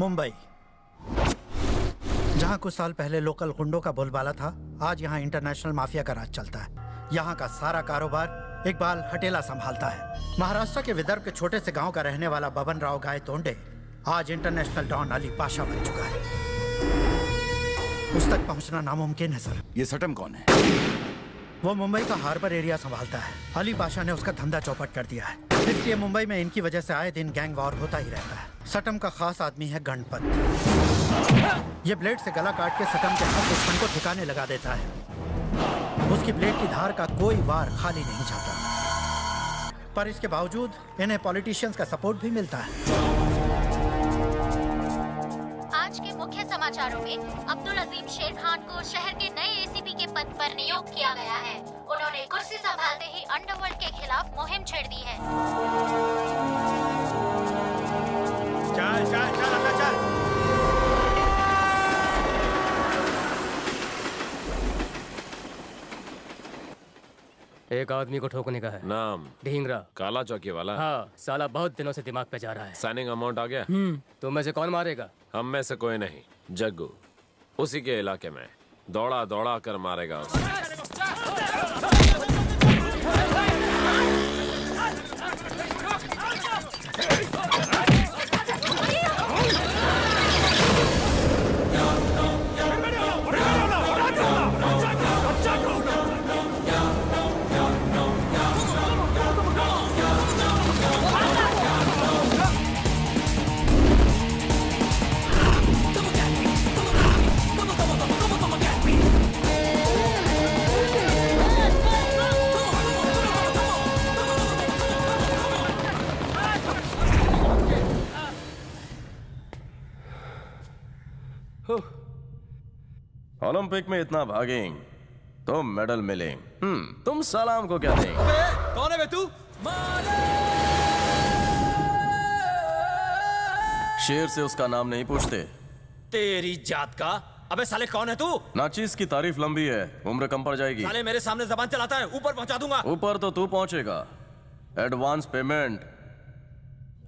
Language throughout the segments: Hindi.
मुंबई, जहां कुछ साल पहले लोकल गुंडों का बोलबाला था, आज यहां इंटरनेशनल माफिया का राज चलता है। यहां का सारा कारोबार इकबाल हटेला संभालता है। महाराष्ट्र के विदर्भ के छोटे से गांव का रहने वाला बबन राव गायतोंडे आज इंटरनेशनल डॉन अली पाशा बन चुका है। उस तक पहुंचना नामुमकिन है सर। ये सटम कौन है? वो मुंबई का हार्बर एरिया संभालता है। अली पाशा ने उसका धंधा चौपट कर दिया है, इसलिए मुंबई में इनकी वजह से आए दिन गैंग वॉर होता ही रहता है। सटम का खास आदमी है गणपत। ये ब्लेड से गला काट के सटम के हर दुश्मन को ठिकाने लगा देता है। उसकी ब्लेड की धार का कोई वार खाली नहीं जाता, पर इसके बावजूद इन्हें पॉलिटिशियंस का सपोर्ट भी मिलता है। आज के मुख्य समाचारों में अब्दुल अजीम शेर खान को शहर के नए एसीपी के पद पर नियुक्त किया गया है। उन्होंने कुर्सी संभालते ही अंडरवर्ल्ड के खिलाफ मुहिम छेड़ दी है। चल चल चल अंदर चल। एक आदमी को ठोकने का है। नाम? ढींगरा। काला चौकी वाला? हाँ, साला बहुत दिनों से दिमाग पे जा रहा है। साइनिंग अमाउंट आ गया? तुम में से कौन मारेगा? हम में से कोई नहीं, जग्गू उसी के इलाके में दौड़ा दौड़ा कर मारेगा उसे। ओलंपिक में इतना भागेंगे तो मेडल मिलेंगे। तुम सलाम को क्या देंगे? कौन है बे तू? शेर से उसका नाम नहीं पूछते। तेरी जात का। अबे साले कौन है तू? नाचीज की तारीफ लंबी है, उम्र कम पड़ जाएगी। साले मेरे सामने जबान चलाता है, ऊपर पहुंचा दूंगा। ऊपर तो तू पहुंचेगा। एडवांस पेमेंट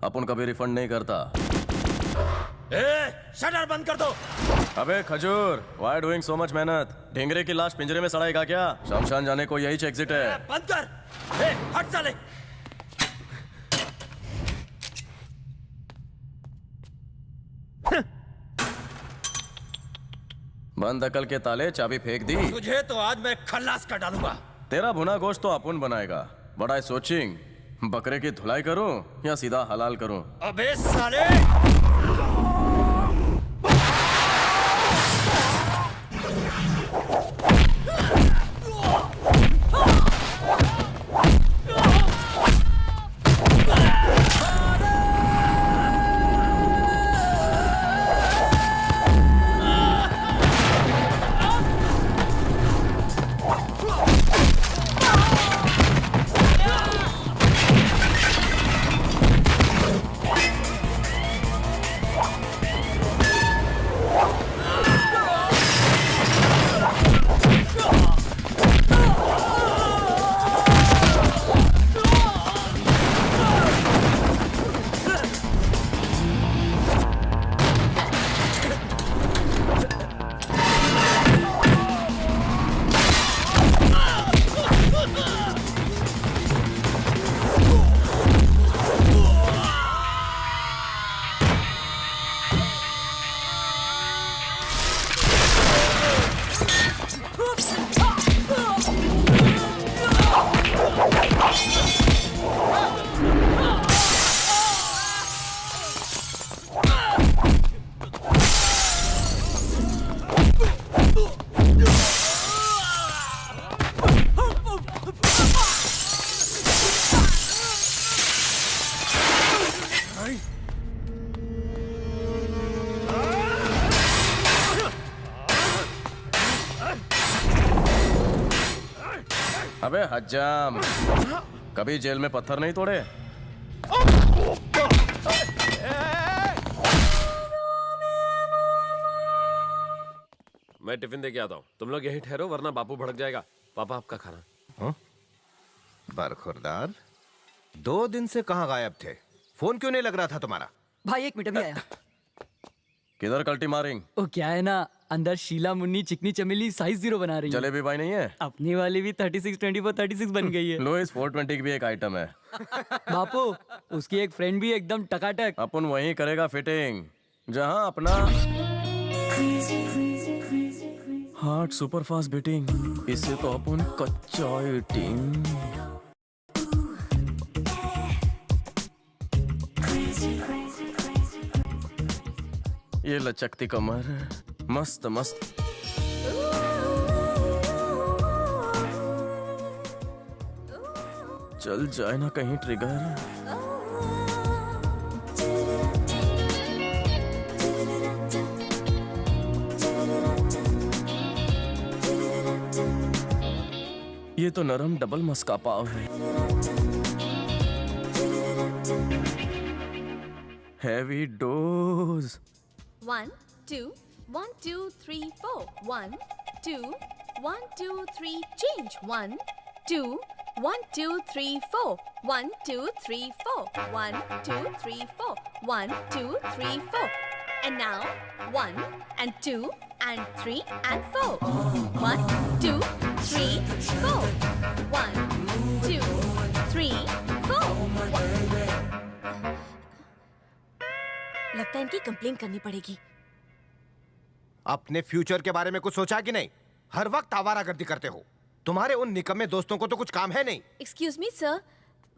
अपन कभी रिफंड नहीं करता। शटर बंद कर दो। अबे खजूर, व्हाई डूइंग सो मच मेहनत? ढेंगरे की लाश पिंजरे में सड़ाएगा क्या? शमशान जाने को यही एग्जिट है। बंद कर। हट साले। बंद अकल के ताले चाबी फेंक दी। तुझे तो आज मैं खल्लास कर डालूंगा। तेरा भुना गोश्त तो अपन बनाएगा। बड़ा सोचिंग, बकरे की धुलाई करूं या सीधा हलाल करूं? अबे साले। अबे हज्जाम, कभी जेल में पत्थर नहीं तोड़े? मैं टिफिन दे के आता हूँ, तुम लोग यहीं ठहरो वरना बापू भड़क जाएगा। पापा आपका खाना। बरखुरदार, 2 दिन से कहाँ गायब थे? फोन क्यों नहीं लग रहा था तुम्हारा? भाई 1 मिनट भी आया। किधर कल्टी मारिंग? वो क्या है ना, अंदर शीला मुन्नी चिकनी चमेली साइज 0 बना रही है। जलेबी भाई नहीं है? अपनी वाली भी 36 24 36 बन गई है। लो, इस 420 की भी एक आइटम है। बापू उसकी एक फ्रेंड भी एकदम टकाटक। अपन वहीं करेगा फिटिंग जहां अपना हार्ट सुपर फास्ट बीटिंग। इसे तो अपन कच्चा ईटिंग। ये लचकती कमर मस्त मस्त। चल जाए ना कहीं ट्रिगर। ये तो नरम डबल मस्का पाव है। Heavy dose. 1 2 1 2 3 4 1 2 1 2 3 change 1 2 1 2 3 4 1 2 3 4 1 2 3 4 1 2 3 4 and now 1 and 2 and 3 and 4 1 2 3 4 1 2 3 4 लगता है इनकी कंप्लेन करनी पड़ेगी। अपने फ्यूचर के बारे में कुछ सोचा कि नहीं? हर वक्त आवारागर्दी करते हो। तुम्हारे उन निकम्मे दोस्तों को तो कुछ काम है नहीं। एक्सक्यूज मी सर,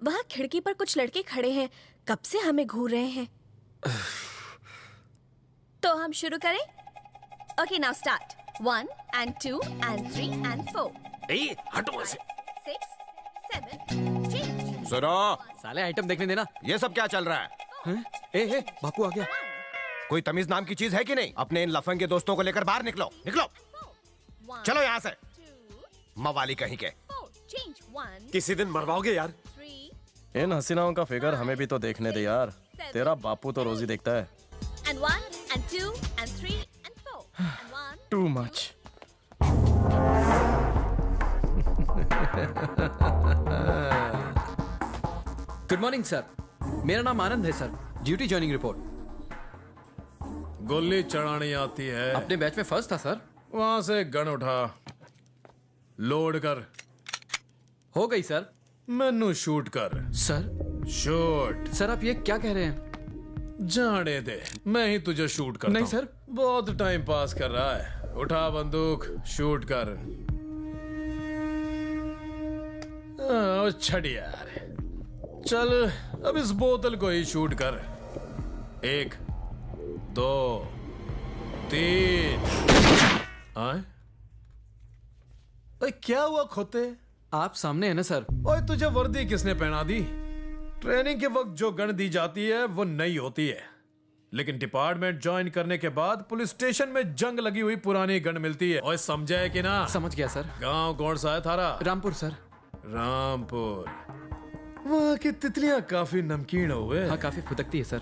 वहाँ खिड़की पर कुछ लड़के खड़े हैं, कब से हमें घूर रहे हैं। तो हम शुरू करें? Okay now start 1 and 2 and 3 and 4 ए, हटो ऐसे। 6 7 change सुनो, साले आइटम देखने देना। ये सब क्या चल रहा है? ए बापू आ गया। कोई तमीज नाम की चीज है कि नहीं? अपने इन लफंगे दोस्तों को लेकर बाहर निकलो, निकलो। 1 चलो यहाँ से, 2 मवाली कहीं के। 4 change 1 किसी दिन मरवाओगे यार। 3 इन हसीनाओं का फिगर हमें भी तो देखने दे यार। तेरा बापू तो रोज ही देखता है। and 1 and 2 and 3 and 4 and 1 too much. Good morning sir, मेरा नाम आनंद है सर। Duty joining report. गोली चढ़ानी आती है? अपने बैच में फर्स्ट था सर। वहां से गन उठा, लोड कर, हो गई सर। मैनू शूट कर। Sir shoot. सर आप ये क्या कह रहे हैं? जाने दे, मैं ही तुझे शूट करता नहीं हूं। सर। बहुत टाइम पास कर रहा है। उठा बंदूक, शूट कर। छड़ यार, चल अब इस बोतल को ही शूट कर। 1 2 3। आए? ओए क्या हुआ खोते? आप सामने है ना सर। ओए तुझे वर्दी किसने पहना दी? ट्रेनिंग के वक्त जो गन दी जाती है वो नई होती है, लेकिन डिपार्टमेंट ज्वाइन करने के बाद पुलिस स्टेशन में जंग लगी हुई पुरानी गन मिलती है। ओए समझा है कि ना? समझ गया सर। गांव कौन सा है थारा? रामपुर सर। रामपुर। वहाँ की तितलियां काफी नमकीन हुए। हाँ काफी फुदकती है सर।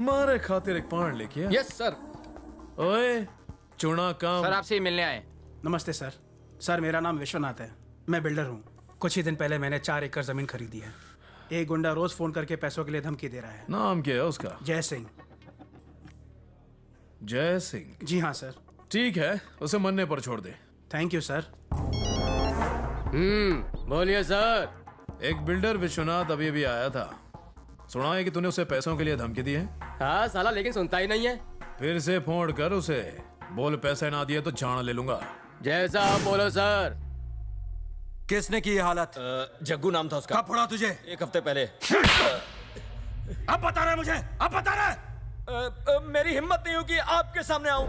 मारे खातिर एक पान लेके आ। Yes sir. ओए चुना काम। सर आपसे ही मिलने आए। नमस्ते सर। सर मेरा नाम विश्वनाथ है, मैं बिल्डर हूँ। कुछ ही दिन पहले मैंने 4 एकड़ जमीन खरीदी है। एक गुंडा रोज फोन करके पैसों के लिए धमकी दे रहा है। नाम क्या है उसका? जय सिंह। जय सिंह? जी हाँ सर। ठीक है, उसे मरने पर छोड़ दे। Thank you sir. बोलिए सर। एक बिल्डर विश्वनाथ अभी भी आया था। सुना है कि तूने उसे पैसों के लिए धमकी दी है? हाँ साला, लेकिन सुनता ही नहीं है। फिर से फोन कर उसे, बोल पैसे ना दिए तो जान ले लूंगा। जैसा आप बोलो सर। किसने की ये हालत? जग्गू नाम था उसका। कब पड़ा तुझे? 1 हफ्ते पहले। अब बता रहा है मुझे, अब बता रहा है। मेरी हिम्मत नहीं हुई कि आपके सामने आऊं।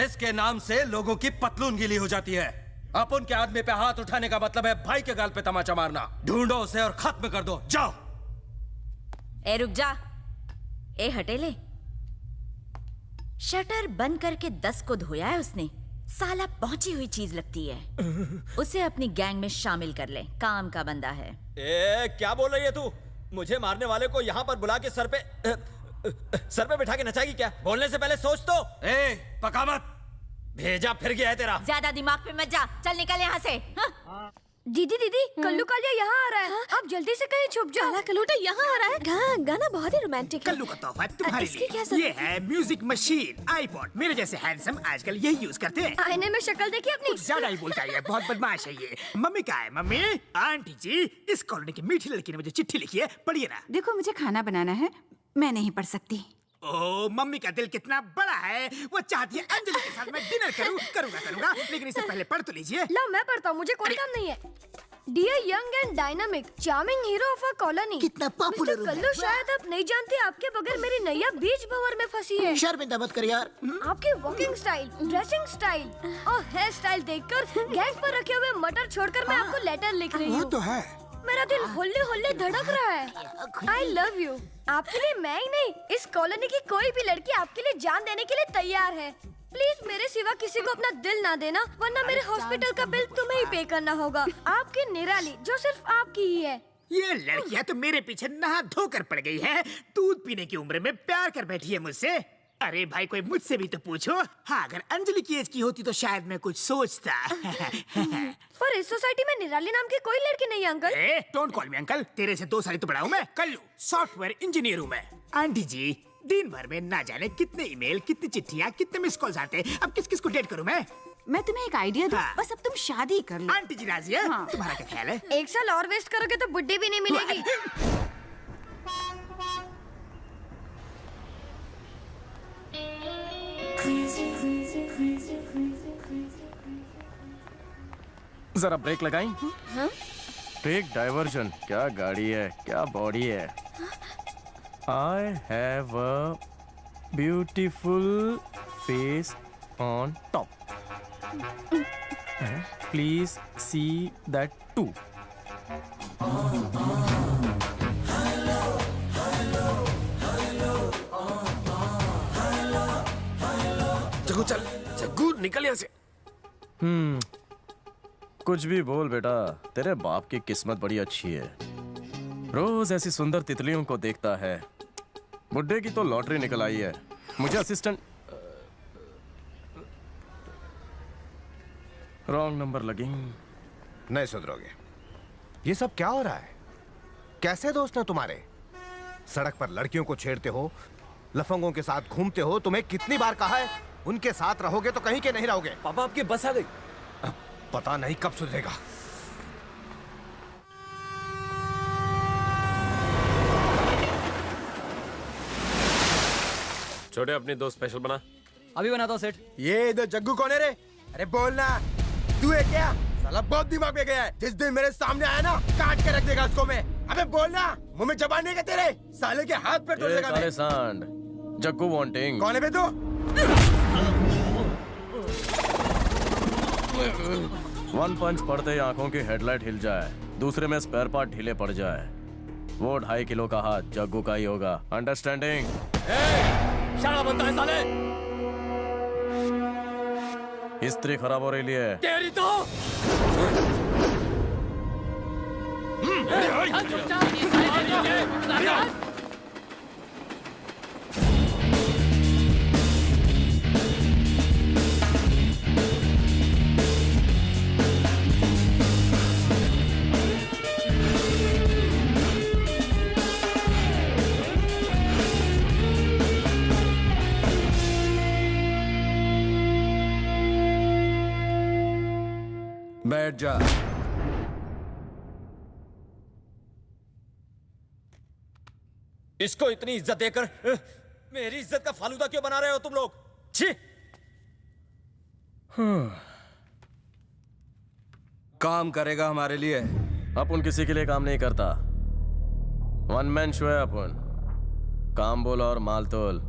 इसके नाम से लोगों की पतलून गीली हो जाती है। अपन के आदमी पे हाथ उठाने का मतलब है भाई के गाल पे तमाचा मारना। ढूंढो उसे और खत्म कर दो, जाओ। ए रुक जा, ए हटेले। शटर बंद करके 10 को धोया है उसने। साला पहुंची हुई चीज लगती है। उसे अपनी गैंग में शामिल कर ले, काम का बंदा है। ए, क्या बोल रही है तू? मुझे मारने वाले को यहाँ पर बुला के सर पे बिठा के नचाएगी क्या? बोलने से पहले सोच तो। ए पका मत। भेजा फिर गया है तेरा। ज्यादा दिमाग पे मत जा, चल निकल यहाँ से। हाँ? दीदी दीदी कल्लू कालिया यहाँ आ रहा है। आप जल्दी से कहीं छुप जाओ। काला कलूटा यहाँ आ रहा है। गाना बहुत ही रोमांटिक है। कल्लू का तोहफा तुम्हारे इसकी क्या लिए। ये है म्यूजिक मशीन आईपॉड। मेरे जैसे हैंडसम आजकल यही यूज करते हैं। आईने में शक्ल देखी अपनी? कुछ ज्यादा ही बोलता है, बहुत बदमाश है ये। मम्मी कहाँ है? मम्मी, आंटी जी, इस कॉलोनी की मीठी लड़की ने मुझे चिट्ठी लिखी है, पढ़िए ना। देखो मुझे खाना बनाना है, मैं नहीं पढ़ सकती। ओ, मम्मी का दिल कितना बड़ा है, वो चाहती है अंजलि के साथ मैं डिनर करूंगा, लेकिन इससे पहले पढ़ तो लीजिए। लो मैं पढ़ता हूँ, मुझे कोई काम नहीं है। Dear young and dynamic charming hero of a colony, कितना पॉपुलर कल्लू, शायद आप नहीं जानते आपके बगैर मेरी नैया बीच भंवर में फंसी है। शर्मिंदा मत कर यार। आपकी वॉकिंग स्टाइल, ड्रेसिंग स्टाइल और हेयर स्टाइल देखकर गैस पर रखे हुए मटर छोड़कर मैं आपको लेटर लिख रही हूँ। तो है। मेरा दिल होले होले धड़क रहा है। I love you. आपके लिए मैं ही नहीं, इस कॉलोनी की कोई भी लड़की आपके लिए जान देने के लिए तैयार है। प्लीज मेरे सिवा किसी को अपना दिल ना देना, वरना मेरे हॉस्पिटल का बिल तुम्हें ही पे करना होगा। आपकी निराली जो सिर्फ आपकी ही है। ये लड़कियां तो मेरे पीछे नहा धोकर पड़ गई है। दूध पीने की उम्र में प्यार कर बैठी है मुझसे। अरे भाई, कोई मुझसे भी तो पूछो। हाँ, अगर अंजलि की एज की होती तो शायद मैं कुछ सोचता। पर इस सोसाइटी में निराली नाम की कोई लड़की नहीं है uncle. Don't call me uncle, तेरे से 2 साल तो बड़ा हूँ मैं। कल्लू, सॉफ्टवेयर इंजीनियर हूँ मैं। आंटी जी, दिन भर में ना जाने कितने ईमेल, कितनी चिट्ठियाँ, कितने मिस कॉल्स आते हैं। अब किस किस को डेट करूँ मैं? मैं तुम्हें एक आइडिया दूं, हाँ। बस अब तुम शादी कर लो। आंटी जी राजी है? हाँ। तुम्हारा क्या ख्याल है? 1 साल और वेस्ट करोगे तो बुड्ढी भी नहीं मिलेगी। जरा ब्रेक लगाई। Take diversion. क्या गाड़ी है, क्या बॉडी है। I have a beautiful face on top, please see that too. Jaggu चल, जग्गू निकल यहाँ से। कुछ भी बोल बेटा, तेरे बाप की किस्मत बड़ी अच्छी है। रोज ऐसी सुंदर तितलियों को देखता है। बुड्ढे की तो लॉटरी निकल आई है। मुझे असिस्टेंट रॉन्ग नंबर लगी। नहीं सुधरोगे। ये सब क्या हो रहा है? कैसे दोस्त हैं तुम्हारे? सड़क पर लड़कियों को छेड़ते हो, लफंगों के साथ घूमते हो। तुम्हें कितनी बार कहा है उनके साथ रहोगे तो कहीं के नहीं रहोगे। पापा आपकी बस आ गई। पता नहीं कब सुधरेगा। छोटे, अपनी दो स्पेशल बना। अभी बनाता हूँ सेठ। ये इधर जग्गू कौन है रे? अरे बोलना, तू है क्या? साला बहुत दिमाग में गया है। जिस दिन मेरे सामने आया ना, काट के रख देगा उसको मैं। अबे बोलना, मुंह में जबान नहीं है तेरे? साले के हाथ पे तोड़ देगा मैं। काले सांड, जग्गू वांटिंग। कौन है बे तू? वन पंच पड़ते ही आंखों की हेडलाइट हिल जाए, दूसरे में स्पेयर पार्ट ढीले पड़ जाए। वो 2.5 किलो का हाथ जग्गू का ही होगा। अंडरस्टैंडिंग? शाला बनता है साले। इस्त्री खराब हो रही है। तेरी तो बैठ जा। इसको इतनी इज्जत देकर मेरी इज्जत का फालूदा क्यों बना रहे हो तुम लोग? छी! काम करेगा हमारे लिए। अपन किसी के लिए काम नहीं करता। वन मैन शो है अपन। काम बोल और माल तोल।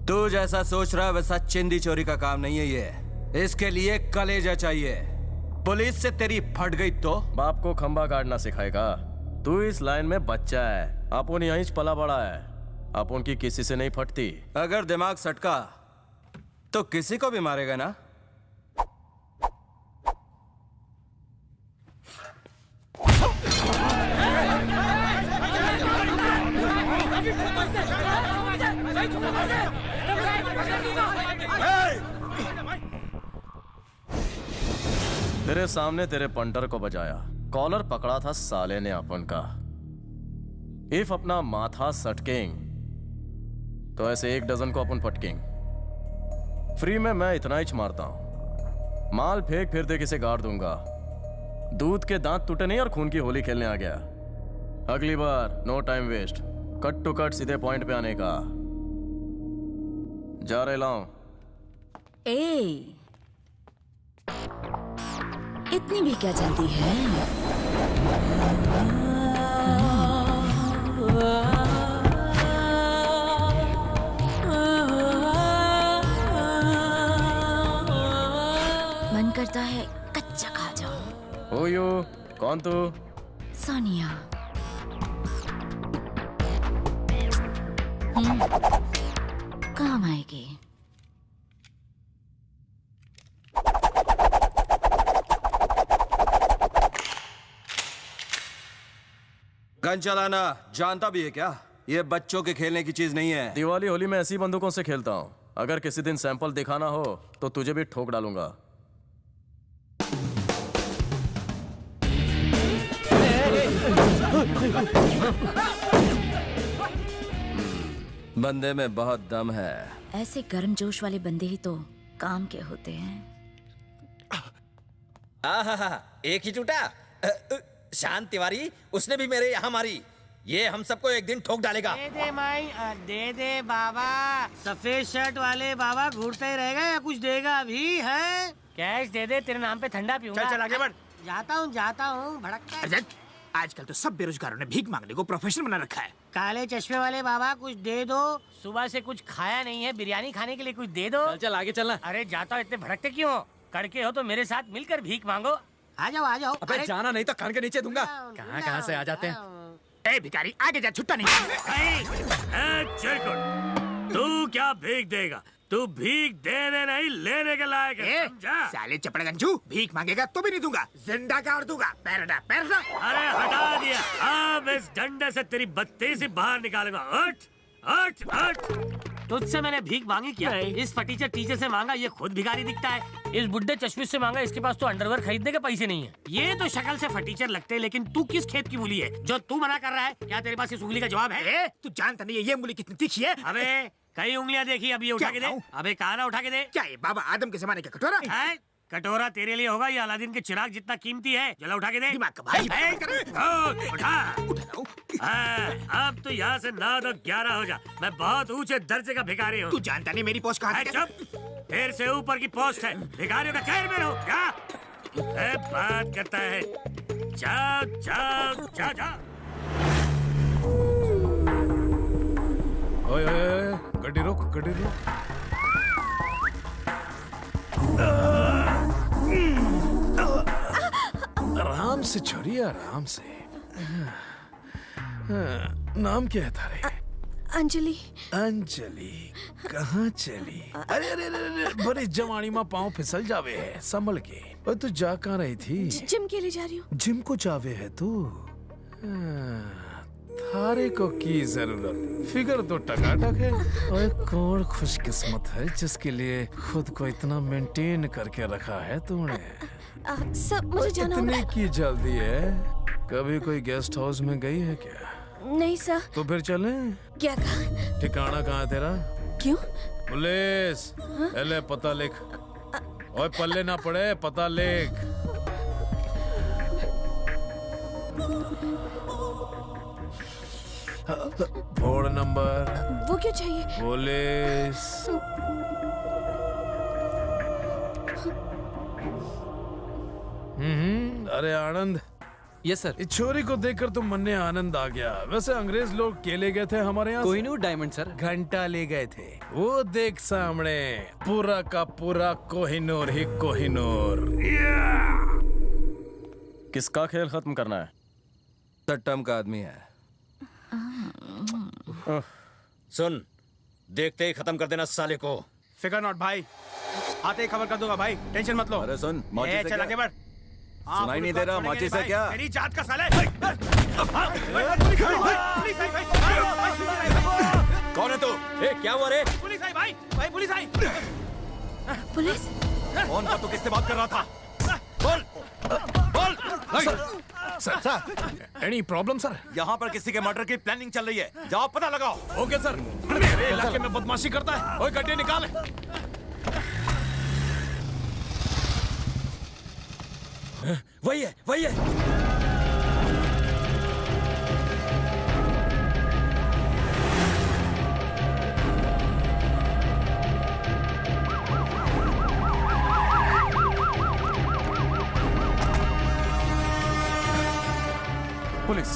तू जैसा सोच रहा है वैसा चिंदी चोरी का काम नहीं है ये। इसके लिए कलेजा चाहिए। पुलिस से तेरी फट गई तो बाप को खंबा गाड़ना सिखाएगा। तू इस लाइन में बच्चा है, अपन यहीं पला बड़ा है। अपन की किसी से नहीं फटती। अगर दिमाग सटका तो किसी को भी मारेगा ना। तेरे सामने तेरे पंटर को बजाया, कॉलर पकड़ा था साले ने अपन का। इफ अपना माथा सटकेंग तो ऐसे 1 डजन को अपन पटकेंग। फ्री में मैं इतना ही मारता हूं। माल फेंक फिर दे किसे गाड़ दूंगा। दूध के दांत टूटे नहीं और खून की होली खेलने आ गया। अगली बार no time waste, cut to cut सीधे पॉइंट पे आने का। जा रहे लाऊं। ए, इतनी भी क्या जल्दी है? मन करता है कच्चा खा जाऊं। हो यू, कौन तू? सोनिया। काम आएगी। गन चलाना जानता भी है क्या? ये बच्चों के खेलने की चीज नहीं है। दिवाली होली में ऐसी बंदूकों से खेलता हूं। अगर किसी दिन सैंपल दिखाना हो तो तुझे भी ठोक डालूंगा। बंदे में बहुत दम है। ऐसे गर्मजोश वाले बंदे ही तो काम के होते हैं। एक ही टूटा। शांत तिवारी, उसने भी मेरे यहाँ मारी। ये हम सबको एक दिन ठोक डालेगा। दे दे माई, दे दे बाबा। सफेद शर्ट वाले बाबा घूरता ही रहेगा या कुछ देगा अभी है? कैश दे दे, तेरे नाम पे ठंडा पीऊंगा। चल आगे बढ़। जाता हूँ भड़कता। आजकल तो सब बेरोजगारों ने भीख मांगने को प्रोफेशन बना रखा है। काले चश्मे वाले बाबा कुछ दे दो। सुबह से कुछ खाया नहीं है, बिरयानी खाने के लिए कुछ दे दो। चल आगे चलना। अरे जाता हूँ, इतने भड़कते क्यों? करके हो तो मेरे साथ मिलकर भीक मांगो। आ जाओ। अबे जाना नहीं तो कान के नीचे दूंगा। कहाँ से आ जाते हैं। ए भिखारी, आगे जा, छुट्टा नहीं। तू क्या भीख देगा? तू भीख देने नहीं, लेने के लायक है, समझा? साले चपड़गंजू, भीख मांगेगा तो भी नहीं दूंगा, जिंदा काट दूंगा। पैर हटा। अरे हटा दिया। अब इस डंडे से तेरी बत्ती से बाहर निकालूंगा। उठ। तुझसे मैंने भीख मांगी क्या? इस फटीचर टीचर से मांगा, ये खुद भिखारी दिखता है। इस बुड्ढे चश्मिश से मांगा, इसके पास तो अंडरवेयर खरीदने के पैसे नहीं है। ये तो शक्ल से फटीचर लगते हैं, लेकिन तू किस खेत की मूली है जो तू मना कर रहा है? क्या तेरे पास इस उंगली का जवाब है? तू जानता नहीं है ये मूली कितनी तीखी है? अबे कई उंगलियां देखी, अब ये उठा के दे। अबे कहां उठा के दे। क्या ये बाबा आदम के जमाने का कटोरा है? कटोरा तेरे लिए होगा, ये अलादीन के चिराग जितना कीमती है। जला उठा के दे। दिमाग का भाई उठा। अब तो यहाँ से 9 तो 11 हो जा। मैं बहुत ऊंचे दर्जे का भिखारी हूँ। तू जानता नहीं मेरी पोस्ट कहाँ है? चुप, फिर से ऊपर की पोस्ट है। भिखारियों का खैर में रहो। क्या बात करता है? जाओ। ओए गड्डी रोक। आराम से छोड़िए, आराम से। नाम क्या है तारे? अंजलि। कहाँ चली? अरे बड़ी जवानी में पाँव फिसल जावे है, संभल के। और तू जा कहाँ रही थी? जिम के लिए जा रही हूँ। जिम को जावे है तू? थारे को की जरूरत? फिगर तो टकाटक है। और कौन खुशकिस्मत है जिसके लिए खुद को इतना मेंटेन करके रखा है तूने? सब मुझे जाना होगा। इतनी की जल्दी है? कभी कोई गेस्ट हाउस में गई है क्या? नहीं सर। तो फिर चले। क्या कहा? ठिकाना कहाँ है तेरा? क्यों? पुलिस। ले पता लिख। और पल्ले ना पड़े, पता लिख। Phone number. वो क्यों चाहिए? पुलिस। अरे आनंद। Yes sir. इस छोरी को देखकर तो मन में आनंद आ गया। वैसे अंग्रेज लोग के ले गए थे हमारे यहाँ? Kohinoor diamond sir. घंटा ले गए थे। वो देख सामने, पूरा का पूरा कोहिनूर ही कोहिनूर। किसका खेल खत्म करना है? टट्टम का आदमी है। सुन, देखते ही खत्म कर देना साले को। फिकर नॉट भाई, आते ही खबर कर दूंगा भाई, टेंशन मत लो। अरे सुन, माचिस से चल आगे बढ़। सुनाई नहीं दे रहा? माचिस से क्या? तेरी जात का साले। कौन है तू? क्या हुआ रे? पुलिस आई भाई, पुलिस आई। पुलिस? कौन था? तू किससे बात कर रहा था? बोल। Sir any problem sir? यहाँ पर किसी के मर्डर की प्लानिंग चल रही है, जाओ पता लगाओ। Okay sir. मेरे इलाके में बदमाशी करता है। ओए गड्ढे निकाल। वही है, वही है। पुलिस।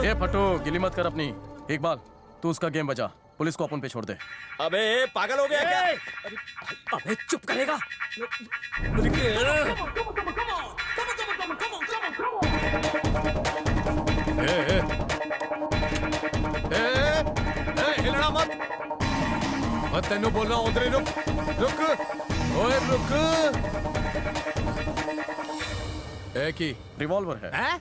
ये फटो गिली मत कर अपनी। इकबाल तू उसका गेम बजा, पुलिस को अपन पे छोड़ दे। अबे पागल हो गया क्या? अबे चुप करेगा। हिलना मत। मैं तेनू बोल रहा हूं, उधर ही रुक। रुक ओए रुक। की रिवॉल्वर है?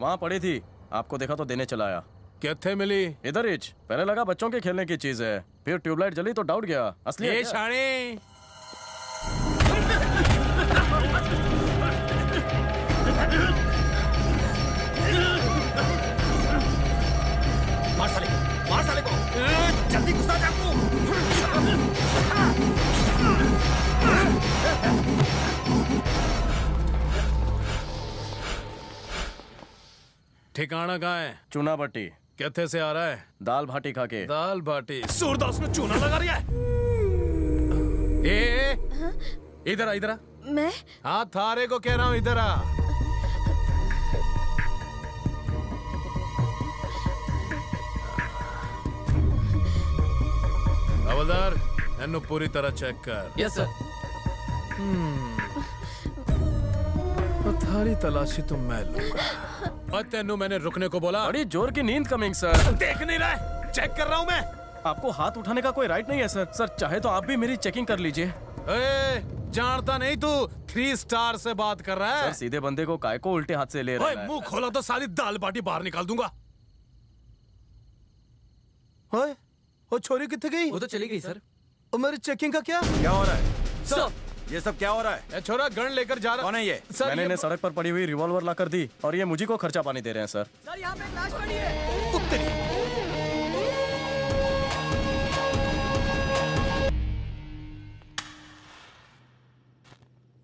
वहाँ पड़ी थी, आपको देखा तो देने चला आया। किथे मिली? इधर ही। पहले लगा बच्चों के खेलने की चीज है, फिर ट्यूबलाइट जली तो डाउट गया असली है ये क्या? शाणे। मार साले को, मार साले को, जल्दी घुसा चाकू। ठिकाना कहाँ है? चूना भट्टी। किथे से आ रहा है? दाल भाटी खा के। दाल बाटी। सूरदास में चूना लगा रही है। इधर आ, इधर आ। मैं? हाँ थारे को कह रहा हूँ, इधर आ। हवलदार इन्नू पूरी तरह चेक कर। Yes sir. थारी तलाशी तो मैं लूंगा। और तेनू मैंने रुकने को बोला। बड़ी जोर की नींद कमिंग सर। देख नहीं रहा है? चेक कर रहा हूँ मैं। आपको हाथ उठाने का कोई राइट नहीं है सर। सर चाहे तो आप भी मेरी चेकिंग कर लीजिए। जानता नहीं तू 3 स्टार से बात कर रहा है? सर सीधे बंदे को काय को उल्टे हाथ से ले रहा है? मुंह खोला तो सारी दाल बाटी बाहर निकाल दूंगा। ओए, वो छोरी कितने गई? वो तो चली गई सर। और मेरी चेकिंग का क्या? क्या हो रहा है सर? ये सब क्या हो रहा है? ये छोरा गन लेकर जा रहा। कौन है ये? सर मैंने इन्हें सड़क पर पड़ी हुई रिवॉल्वर ला कर दी और ये मुझी को खर्चा पानी दे रहे हैं सर। सर यहाँ पे एक लाश पड़ी है।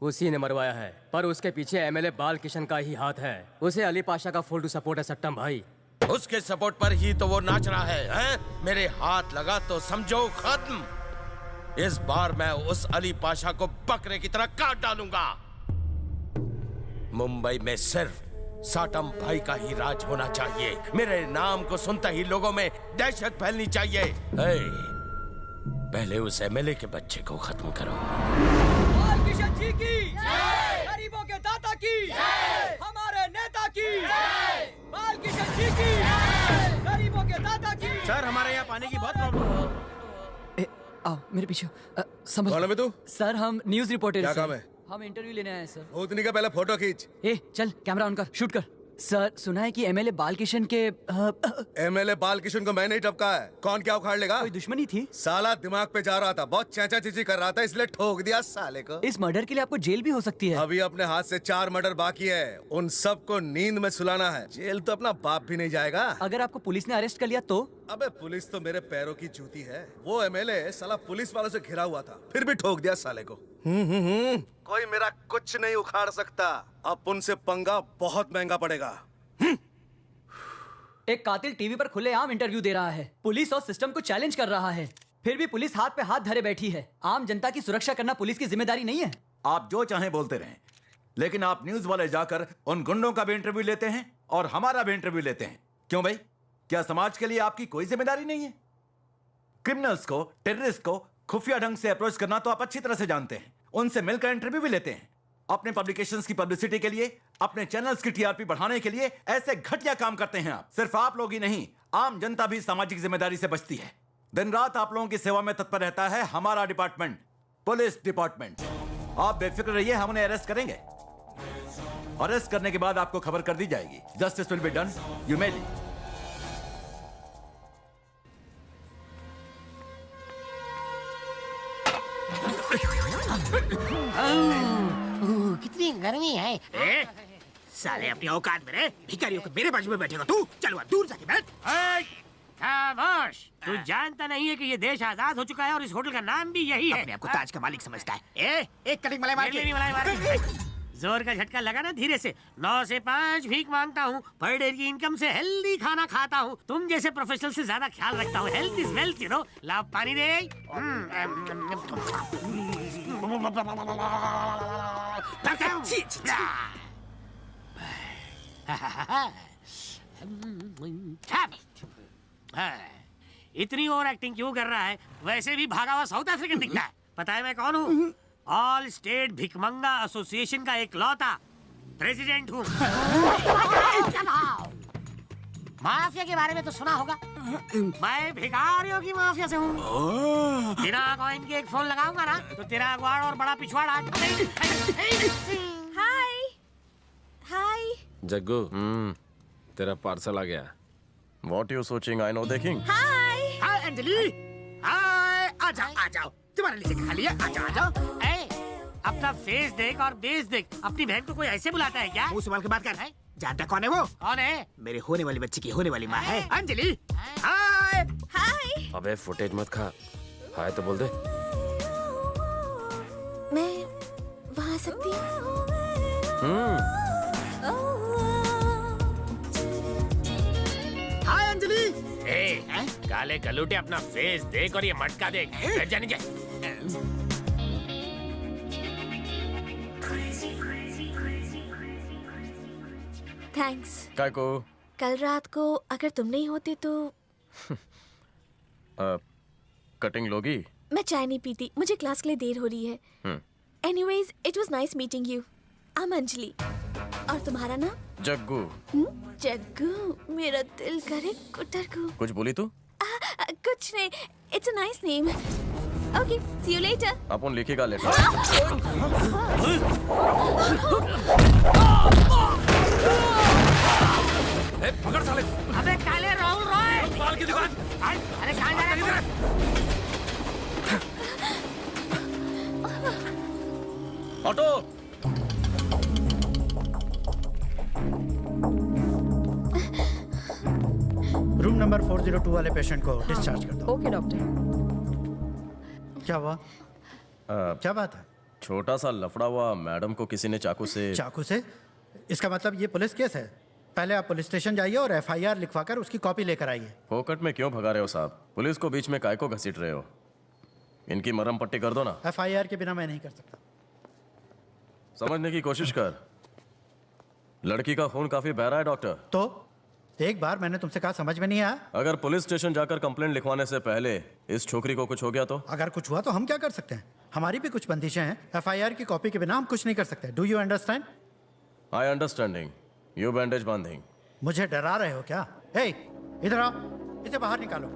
उसी ने मरवाया है, पर उसके पीछे एमएलए बाल किशन का ही हाथ है। उसे अली पाशा का फुल टू सपोर्ट है सट्टम भाई। उसके सपोर्ट पर ही तो वो नाच रहा है, हैं? मेरे हाथ लगा तो समझो खत्म। इस बार मैं उस अली पाशा को बकरे की तरह काट डालूंगा। मुंबई में सिर्फ साटम भाई का ही राज होना चाहिए। मेरे नाम को सुनते ही लोगों में दहशत फैलनी चाहिए। पहले उस एमएलए के बच्चे को खत्म करो। बाल किशन जी की गरीबों के दाता की, हमारे नेता की, बाल किशन जी की गरीबों के दाता की। सर हमारे यहाँ पानी की बहुत प्रॉब्लम। आओ मेरे पीछे। समझ। कौन है बे तू? सर हम न्यूज रिपोर्टर। क्या काम है? हम इंटरव्यू लेने आए हैं सर। भूतनी का पहले फोटो खींच। चल कैमरा ऑन कर, शूट कर। सर सुना है कि एमएलए बाल किशन के एमएलए बाल किशन को मैंने ही टपका है। कौन क्या उखाड़ लेगा? कोई दुश्मनी थी? साला दिमाग पे जा रहा था, बहुत चैचा चीची कर रहा था, इसलिए ठोक दिया साले को। इस मर्डर के लिए आपको जेल भी हो सकती है। अभी अपने हाथ से 4 मर्डर बाकी है, उन सबको नींद में सुलाना है। जेल तो अपना बाप भी नहीं जाएगा। अगर आपको पुलिस ने अरेस्ट कर लिया तो? अबे पुलिस तो मेरे पैरों की जूती है। वो एमएलए साला पुलिस वालों से घिरा हुआ था, फिर भी ठोक दिया साले को। कोई मेरा कुछ नहीं उखाड़ सकता। अब उनसे पंगा बहुत महंगा पड़ेगा। एक कातिल टीवी पर खुलेआम इंटरव्यू दे रहा है, पुलिस और सिस्टम को चैलेंज कर रहा है, फिर भी पुलिस हाथ पे हाथ धरे बैठी है। आम जनता की सुरक्षा करना पुलिस की जिम्मेदारी नहीं है। आप जो चाहें बोलते रहें, लेकिन आप न्यूज वाले जाकर उन गुंडों का भी इंटरव्यू लेते हैं और हमारा भी इंटरव्यू लेते हैं। क्यों भाई, क्या समाज के लिए आपकी कोई जिम्मेदारी नहीं है? क्रिमिनल्स को, टेररिस्ट को खुफिया ढंग से अप्रोच करना तो आप अच्छी तरह से जानते हैं। उनसे मिलकर इंटरव्यू भी लेते हैं। अपने पब्लिकेशंस की पब्लिसिटी के लिए, अपने चैनल्स की टीआरपी बढ़ाने के लिए ऐसे घटिया काम करते हैं आप। सिर्फ आप लोग ही नहीं, आम जनता भी सामाजिक जिम्मेदारी से बचती है। दिन रात आप लोगों की सेवा में तत्पर रहता है हमारा डिपार्टमेंट, पुलिस डिपार्टमेंट। आप बेफिक्र रहिए, हम उन्हें अरेस्ट करेंगे। अरेस्ट करने के बाद आपको खबर कर दी जाएगी। Justice will be done, you may leave. कितनी गर्मी है। साले अपनी औकात में रहे, भिखारियों के मेरे बाजू में बैठेगा तू? चलो अब दूर जाके बैठ। खामोश, तू जानता नहीं है कि ये देश आजाद हो चुका है और इस होटल का नाम भी यही है। अपने आपको ताज का मालिक समझता है। एक कटिंग मलाई मार के। जोर का झटका लगा ना, धीरे से। 9 से 5 भीख मांगता हूँ, पर डे की इनकम से हेल्दी खाना खाता हूँ। तुम जैसे प्रोफेशनल से ज्यादा ख्याल रखता हूँ। Health is wealth, you know. लाओ पानी दे। इतनी ओवर एक्टिंग क्यों कर रहा है? वैसे भी भागा हुआ साउथ अफ्रीकन दिखता है। पता है मैं कौन हूँ? ऑल स्टेट भिकमंगा एसोसिएशन का एक लौता प्रेसिडेंट हूँ। माफिया के बारे में तो सुना होगा। मैं भिखारियों की माफिया से हूँ। बिना कॉइन के एक फोन लगाऊंगा ना तो तेरा अगवाड़ और बड़ा पिछवाड़ा। हाय हाय। जग्गू, तेरा पार्सल आ गया। What you searching? I know the king. हाय हाय अंजलि। हाय, आ जाओ। तुम्हारे लिए खा लिया। आ जाओ। अपना फेस देख और बेस देख। अपनी बहन को कोई ऐसे बुलाता है क्या? मुंह संभाल के बात कर। जानता कौन है वो? कौन है? मेरे होने वाली बच्ची की होने वाली माँ है अंजलि। हाय हाय। अबे फुटेज मत खा, हाय तो बोल दे। मैं वहाँ आ सकती हूँ? हाय अंजलि। काले कलूटे, अपना फेस देख और ये मटका देख। जाने जा। थैंक्स। काय को? कल रात को अगर तुम नहीं होते तो कटिंग लोगी? मैं चाय नहीं पीती, मुझे क्लास के लिए देर हो रही है। Anyways, it was nice meeting you. I am Anjali. और तुम्हारा नाम? जग्गू। जग्गू, मेरा दिल करे कुटर को। कुछ बोली तू? कुछ नहीं, it's a nice name. Okay, see you later. अपन लिखेगा लेटर। पकड़ साले। अबे काले राहुल रॉय। बाल की दुकान। अरे कहाँ जा रहा है? ऑटो। रूम नंबर 402 वाले पेशेंट को डिस्चार्ज कर दो। Okay doctor. क्या हुआ? क्या बात है? छोटा सा लफड़ा हुआ, मैडम को किसी ने चाकू से। चाकू से? इसका मतलब ये पुलिस केस है। पहले आप पुलिस स्टेशन जाइए और FIR लिखवाकर उसकी कॉपी लेकर आइए। फोकट में क्यों भगा रहे हो साहब? पुलिस को बीच में काय को घसीट रहे हो? इनकी मरहम पट्टी कर दो ना। FIR के बिना मैं नहीं कर सकता। समझने की कोशिश कर। लड़की का खून काफी बह रहा है डॉक्टर। तो एक बार मैंने तुमसे कहा, समझ में नहीं आया? अगर पुलिस स्टेशन जाकर कंप्लेंट लिखवाने से पहले इस छोकरी को कुछ हो गया तो? अगर कुछ हुआ तो हम क्या कर सकते हैं? हमारी भी कुछ बंदिशें हैं। FIR की कॉपी के बिना हम कुछ नहीं कर सकते। Do you understand? I understanding. You bandage बांधिंग। मुझे डरा रहे हो क्या? हे, इधर आओ, इसे बाहर निकालो।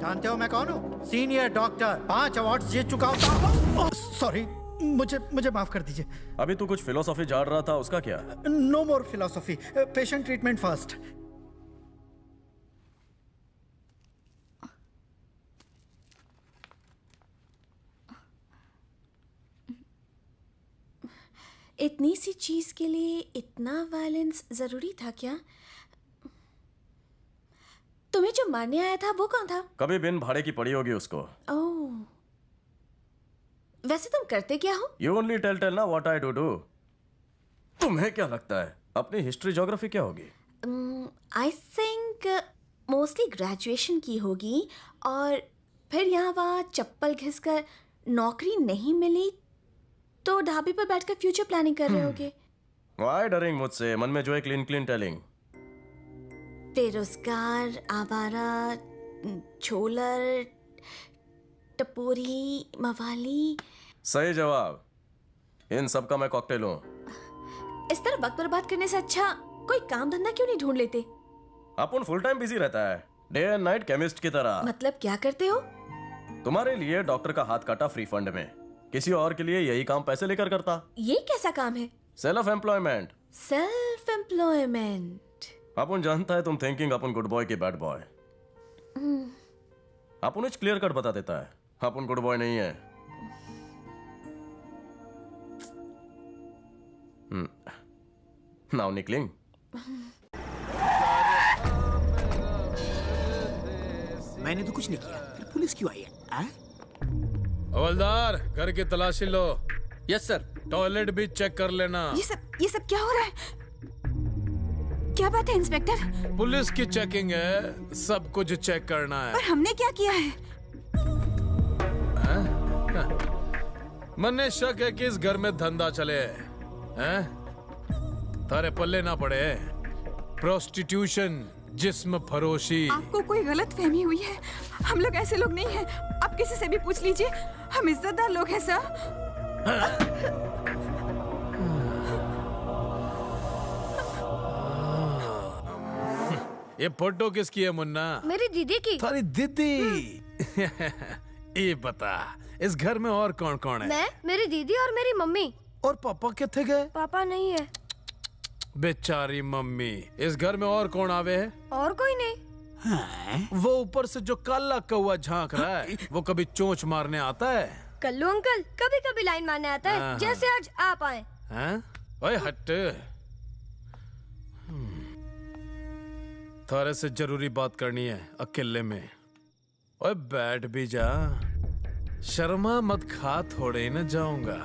जानते हो मैं कौन हूँ? सीनियर डॉक्टर, 5 अवार्ड जीत चुका हूँ। सॉरी, मुझे माफ कर दीजिए। अभी तू कुछ फिलोसॉफी झाड़ रहा था, उसका क्या? नो मोर फिलोसॉफी, पेशेंट ट्रीटमेंट फर्स्ट। इतनी सी चीज के लिए इतना वायलेंस जरूरी था क्या? तुम्हें जो मारने आया था वो कौन था? कभी बिन भाड़े की पड़ी होगी उसको। ओह, वैसे तुम करते क्या हो? यू ओनली टेल ना व्हाट आई डू। तुम्हें क्या लगता है अपनी हिस्ट्री ज्योग्राफी क्या होगी? आई थिंक मोस्टली ग्रेजुएशन की होगी और फिर यहाँ वहाँ चप्पल घिसकर नौकरी नहीं मिली तो ढाबे पर बैठकर फ्यूचर प्लानिंग कर रहे होगे। वाई डरिंग मुझसे? मन में जो है क्लीन टेलिंग। बेरोजगार, आवारा, छोलर, टपोरी, मवाली। सही जवाब। इन सब का मैं कॉकटेल हूँ। इस तरह वक्त बर्बाद करने से अच्छा कोई काम धंधा क्यों नहीं ढूंढ लेते? अपन फुल टाइम बिजी रहता है, डे एंड नाइट केमिस्ट की तरह। मतलब क्या करते हो? तुम्हारे लिए डॉक्टर का हाथ काटा फ्री फंड में, किसी और के लिए यही काम पैसे लेकर करता। ये कैसा काम है? Self employment. Self employment. अपन जानता है तुम थिंकिंग अपन गुड बॉय की बैड बॉय। अपन क्लियर कट बता देता है, अपन गुड बॉय नहीं है। नाउ निकलिंग। मैंने तो कुछ नहीं किया, फिर पुलिस क्यों आई है? हवलदार, घर की तलाशी लो। Yes sir. टॉयलेट भी चेक कर लेना। ये सब क्या हो रहा है? क्या बात है इंस्पेक्टर? पुलिस की चेकिंग है, सब कुछ चेक करना है। पर हमने क्या किया है? मन्ने शक है कि इस घर में धंधा चले हैं? तारे पल्ले ना पड़े। प्रोस्टिट्यूशन, जिस्म फरोशी। आपको कोई गलत फहमी हुई है। हम लोग ऐसे लोग नहीं हैं। आप किसी से भी पूछ लीजिए, हम इज्जतदार लोग हैं सर। ये फोटो किसकी है मुन्ना? मेरी दीदी की। थारी दीदी? ये बता, इस घर में और कौन कौन है? मैं, मेरी दीदी और मेरी मम्मी। और पापा किथे गए? पापा नहीं है। बेचारी मम्मी। इस घर में और कौन आवे है? और कोई नहीं। वो ऊपर से जो काला कौवा झांक रहा है, वो कभी चोंच मारने आता है? कल्लू अंकल कभी कभी लाइन मारने आता है, हाँ। जैसे आज आप आए। ओए हट। थारे से जरूरी बात करनी है, अकेले में। ओए बैठ भी जा। शर्मा मत खा, थोड़े ही न जाऊंगा।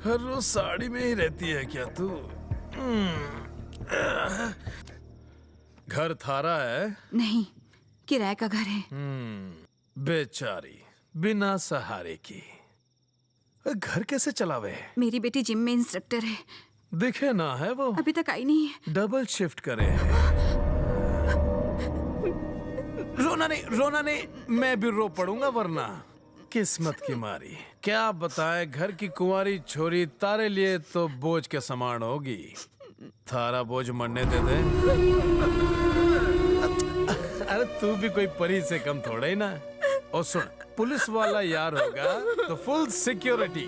हर रोज साड़ी में ही रहती है क्या तू? घर थारा है? नहीं, किराए का घर है। बेचारी, बिना सहारे की। घर कैसे चलावे? मेरी बेटी जिम में इंस्ट्रक्टर है। दिखे ना है वो? अभी तक आई नहीं है। डबल शिफ्ट करे है। रोना नहीं, मैं भी रो पड़ूंगा वरना। किस्मत की मारी। क्या बताएं, घर की कुंवारी छोरी तारे लिए तो बोझ के समान होगी। थारा बोझ मरने दे दे। अरे तू भी कोई परी से कम थोड़ा ही ना। और सुन, पुलिस वाला यार होगा तो फुल सिक्योरिटी।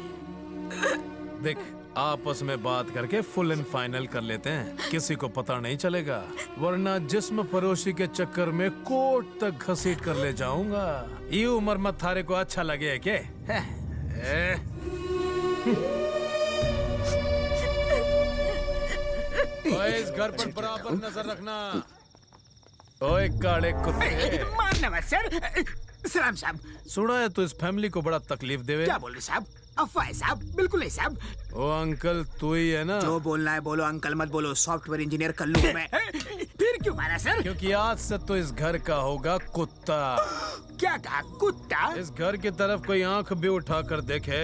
देख, आपस में बात करके फुल एंड फाइनल कर लेते हैं, किसी को पता नहीं चलेगा। वरना जिस्म फरोशी के चक्कर में कोर्ट तक घसीट कर ले जाऊंगा। ये उम्र में थारे को अच्छा लगे है क्या? ओए, इस घर पर बराबर नजर रखना। ओए काले कुत्ते। मारना मत सर। सलाम साहब। सुना है तो इस फैमिली को बड़ा तकलीफ देवे। क्या बोल रहे साहब? अफवाह है साहब, बिल्कुल नहीं साहब। ओ अंकल तू ही है ना? जो बोलना है बोलो, अंकल मत बोलो। सॉफ्टवेयर इंजीनियर कल्लू हूं मैं। फिर क्यों मारा सर? क्योंकि आज से तो इस घर का होगा कुत्ता। क्या कहा? कुत्ता? इस घर की तरफ कोई आंख भी उठा कर देखे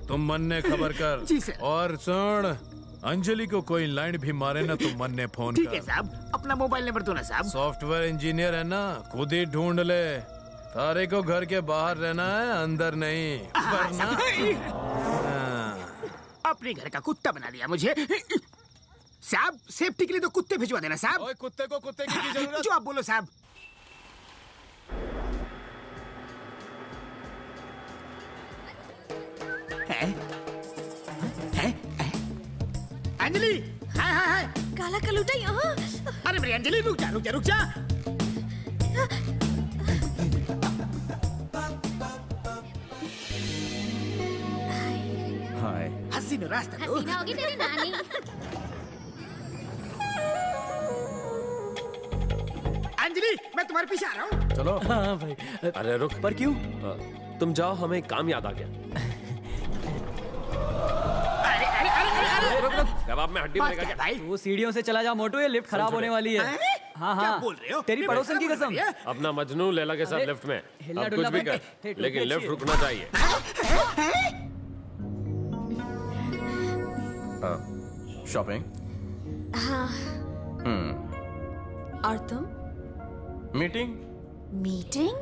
तो मन ने खबर कर। जी सर। और सुन, अंजलि को कोई लाइन भी मारे ना तो मन ने फोन कर। ठीक है साहब, अपना मोबाइल नंबर दो ना साहब। सॉफ्टवेयर इंजीनियर है ना, खुद ही ढूंढ ले। तारे को घर के बाहर रहना है, अंदर नहीं। वरना अपने घर का कुत्ता बना दिया मुझे। साहब, सेफ्टी के लिए तो कुत्ते भिजवा देना साहब। ओए, कुत्ते को कुत्ते की जरूरत? जो आप बोलो साहब। अंजलि, हाय। काला कलूटा यहाँ। अरे मेरी अंजलि, रुक जा। हाय। हसीनो रास्ता दो। हसीना होगी तेरी नानी। अंजलि, मैं तुम्हारे पीछे आ रहा हूँ। चलो। हाँ भाई। अरे रुक। पर क्यों? तुम जाओ, हमें एक काम याद आ गया। अरे, कबाब में हड्डी बनेगा क्या? भाई, वो सीढ़ियों से चला जा मोटू, ये लिफ्ट खराब होने वाली है। हाँ क्या बोल रहे हो? तेरी पड़ोसन की कसम। अपना मजनू लैला के साथ लिफ्ट में। हिलना अब कुछ डुलना भी बंद कर, कर। लेकिन लिफ्ट रुकना चाहिए। शॉपिंग? हाँ। और तुम? मीटिंग? मीटिंग?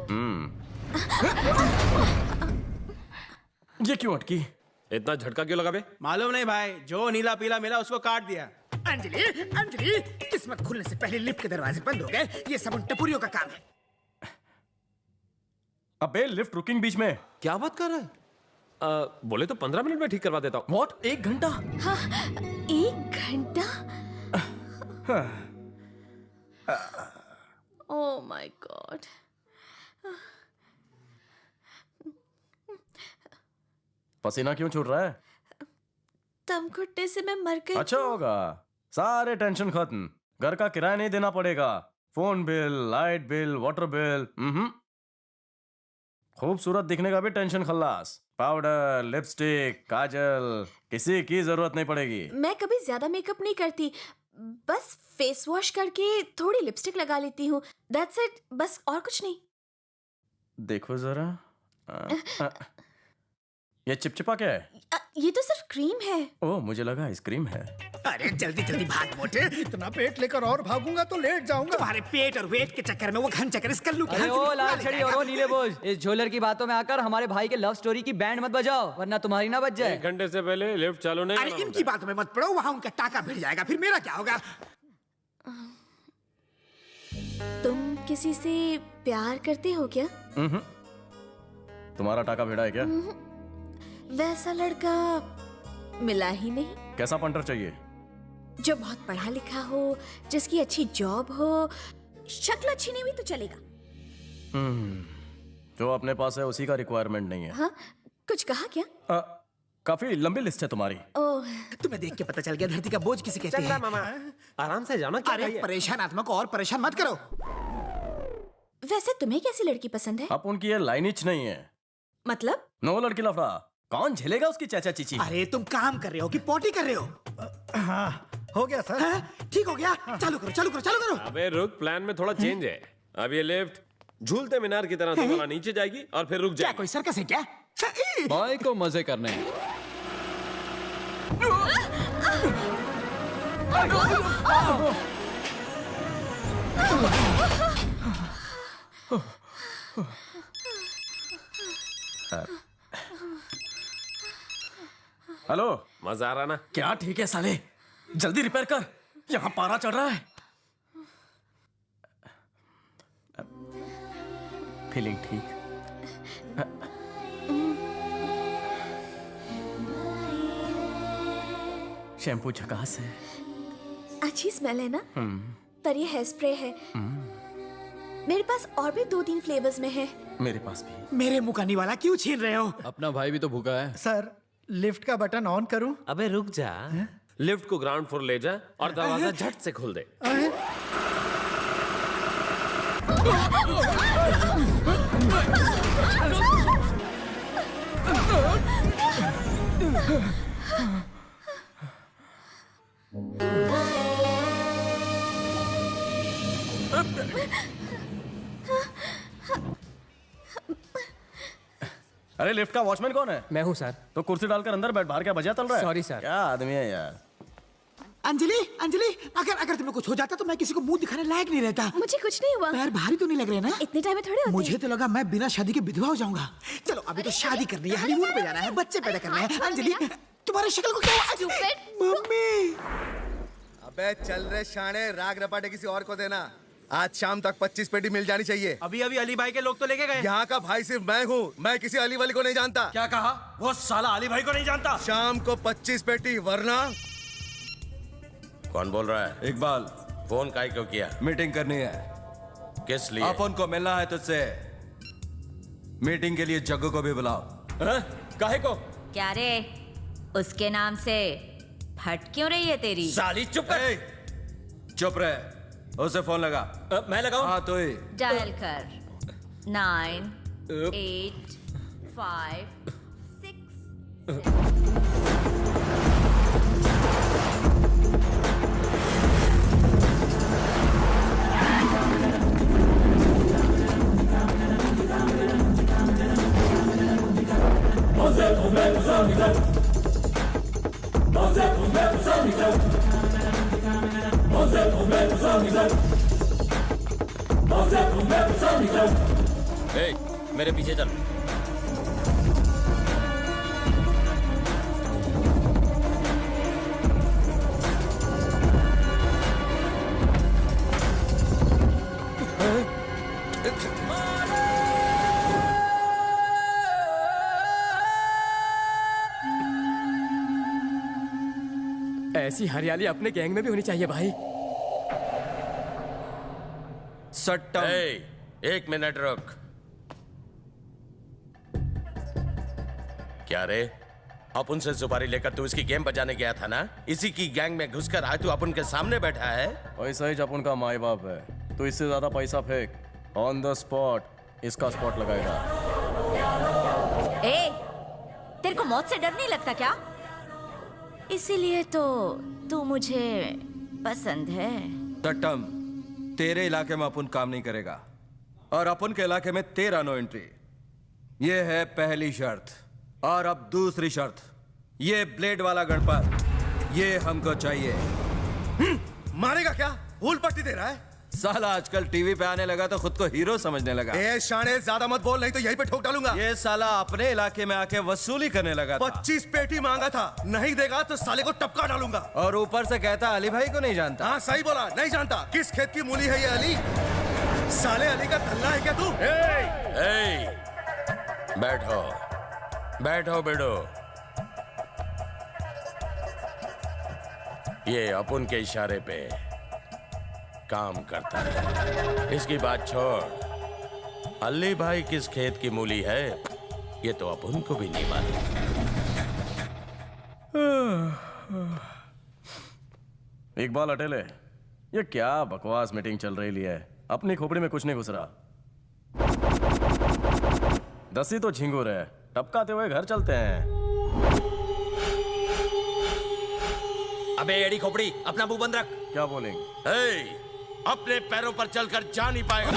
ये क्यों अटकी? इतना झटका क्यों लगा बे? मालूम नहीं भाई, जो नीला पीला मिला उसको काट दिया। अंजलि, किस्मत खुलने से पहले लिफ्ट के दरवाजे बंद हो गए। ये सब उन टपुरियों का काम है। अबे लिफ्ट रुकिंग बीच में। क्या बात कर रहा है? बोले तो 15 मिनट में ठीक करवा देता हूँ। What? 1 घंटा? हाँ, 1 घंटा? Oh my God. पसीना क्यों छूट रहा है? दम घुटने से मैं मर गई। अच्छा होगा, सारे टेंशन खत्म। घर का किराया नहीं देना पड़ेगा, phone bill, light bill, water bill. खूबसूरत दिखने का भी टेंशन खल्लास। पाउडर, लिपस्टिक, काजल, किसी की जरूरत नहीं पड़ेगी। मैं कभी ज्यादा मेकअप नहीं करती, बस फेस वॉश करके थोड़ी लिपस्टिक लगा लेती हूँ। दैट्स इट, बस और कुछ नहीं। देखो जरा, ये चिपचिपा क्या है? ये तो सिर्फ क्रीम है। ओह, मुझे लगा आइसक्रीम है। अरे जल्दी जल्दी भाग मोटे। इतना पेट लेकर और भागूंगा तो लेट जाऊंगा। तुम्हारे पेट और वेट के चक्कर में वो घन चक्कर इस कल्लू के अरे हंस ओ में लाल ले छड़ी जाएगा। और ओ नीले बोझ, इस झोलर की बातों में आकर हमारे भाई के लव स्टोरी की बैंड मत बजाओ, वरना तुम्हारी ना बज जाए। 1 घंटे से पहले लिफ्ट चालू नहीं अरे इनकी बातों में मत पड़ो, वहाँ उनका टाका भिड़ जाएगा, फिर मेरा क्या होगा? तुम किसी से प्यार करते हो क्या? तुम्हारा टाका भिड़ा है क्या? वैसा लड़का मिला ही नहीं। कैसा पंटर चाहिए? जो बहुत पढ़ा लिखा हो, जिसकी अच्छी जॉब हो, शक्ल अच्छी नहीं हुई तो चलेगा। जो अपने पास है उसी का रिक्वायरमेंट नहीं है। हाँ, कुछ कहा क्या? काफी लंबी लिस्ट है तुम्हारी। ओह, तुम्हें देख के पता चल गया धरती का बोझ किसे कहते हैं। मामा, आराम से जाना। अरे परेशान आत्मा को और परेशान मत करो। वैसे तुम्हें कैसी लड़की पसंद है? अब उनकी ये लाइनिच नहीं है। मतलब? नो लड़की लफड़ा, कौन झेलेगा उसकी चाचा चीची? अरे तुम काम कर रहे हो कि पोटी कर रहे हो? हाँ, हो गया सर। ठीक हो गया, चालू करो चालू करो चालू करो। अबे रुक, प्लान में थोड़ा चेंज है। अब ये लिफ्ट झूलते मीनार की तरह तुम्हारा नीचे जाएगी और फिर रुक क्या जाएगी। कोई सर्कस है क्या? भाई को मजे करने। हेलो, मजा आ रहा ना? क्या ठीक है साले, जल्दी रिपेयर कर, यहाँ पारा चढ़ रहा है। फीलिंग ठीक? शैम्पू झकास है। अच्छी स्मेल है ना? पर ये हेयर स्प्रे है। मेरे पास और भी 2-3 फ्लेवर्स में है। मेरे पास भी। मेरे मुंह का निवाला क्यों छीन रहे हो? अपना भाई भी तो भूखा है। सर, लिफ्ट का बटन ऑन करूं? अबे रुक जा, लिफ्ट को ग्राउंड फ्लोर ले जा और दरवाजा झट से खोल दे। अरे लिफ्ट का वॉचमैन कौन है? मैं हूँ सर। तो कुर्सी डालकर अंदर बैठ, बाहर क्या बजा चल रहा है? Sorry sir. क्या आदमी है यार। अंजलि अंजलि, अगर तुम्हें कुछ हो जाता तो मैं किसी को मुंह दिखाने लायक नहीं रहता। मुझे कुछ नहीं हुआ। पैर भारी तो नहीं लग रहे ना? इतने टाइम में थोड़े होते मुझे तो लगा मैं बिना शादी के विधवा हो जाऊंगा। चलो अभी तो शादी करनी है, हनीमून पे जाना है, बच्चे पैदा करना है। अंजलि, तुम्हारी शक्ल को क्या हुआ? मम्मी। अबे चल रहे शाणे, राग रपाटे किसी और को देना। आज शाम तक 25 पेटी मिल जानी चाहिए। अभी अभी अली भाई के लोग तो लेके गए। यहाँ का भाई सिर्फ मैं हूँ, मैं किसी अली वाली को नहीं जानता। क्या कहा? वो साला अली भाई को नहीं जानता। शाम को 25 पेटी, वरना। कौन बोल रहा है? इकबाल। फोन काहे क्यों किया? मीटिंग करनी है। किस लिए? अपन को मिलना है तुझसे। मीटिंग के लिए जग्गू को भी बुलाओ। काहे को? क्या रे, उसके नाम से फट क्यों रही है तेरी? साली चुप कर। चुप रहे, उसे फोन लगा। मैं लगाऊं? हाँ तो ही। डायल कर 9 8 5 6 ए, मेरे पीछे चल। ऐसी हरियाली अपने गैंग में भी होनी चाहिए भाई। सट्टा। एक मिनट रुक। क्या रे, अपुन से सुपारी लेकर तू इसकी गेम बजाने गया था ना? इसी की गैंग में घुसकर आज तू अपुन के सामने बैठा है। पैसा ही अपुन का माई बाप है, तो इससे ज्यादा पैसा फेंक, ऑन द स्पॉट इसका स्पॉट लगाएगा। ए, तेरे को मौत से डर नहीं लगता क्या? इसीलिए तो तू मुझे पसंद है। टट्टम, तेरे इलाके में अपुन काम नहीं करेगा और अपुन के इलाके में तेरा नो एंट्री। ये है पहली शर्त। और अब दूसरी शर्त, ये ब्लेड वाला गणपत, ये हमको चाहिए। मारेगा क्या? फूल पट्टी दे रहा है। साला आजकल टीवी पे आने लगा तो खुद को हीरो समझने लगा। ए शाने, ज्यादा मत बोल, नहीं तो यहीं पे ठोक डालूंगा। ये साला अपने इलाके में आके वसूली करने लगा था। 25 पेटी मांगा था, नहीं देगा तो साले को टपका डालूंगा। और ऊपर से कहता अली भाई को नहीं जानता। हाँ सही बोला, नहीं जानता। किस खेत की मूली है ये अली? साले अली का धल्ला है क्या तू? बैठो बैठो बेडो। ये अपुन के इशारे पे काम करता है। इसकी बात छोड़, अली भाई किस खेत की मूली है ये तो अपुन को भी नहीं मालूम। इकबाल अटेले, ये क्या बकवास मीटिंग चल रही है? अपनी खोपड़ी में कुछ नहीं घुस रहा। दसी तो झिंगुर है, टपकाते हुए घर चलते हैं। अबे एड़ी खोपड़ी, अपना मुंह बंद रख। क्या बोलेंगे? अपने पैरों पर चलकर जा नहीं पाएगा।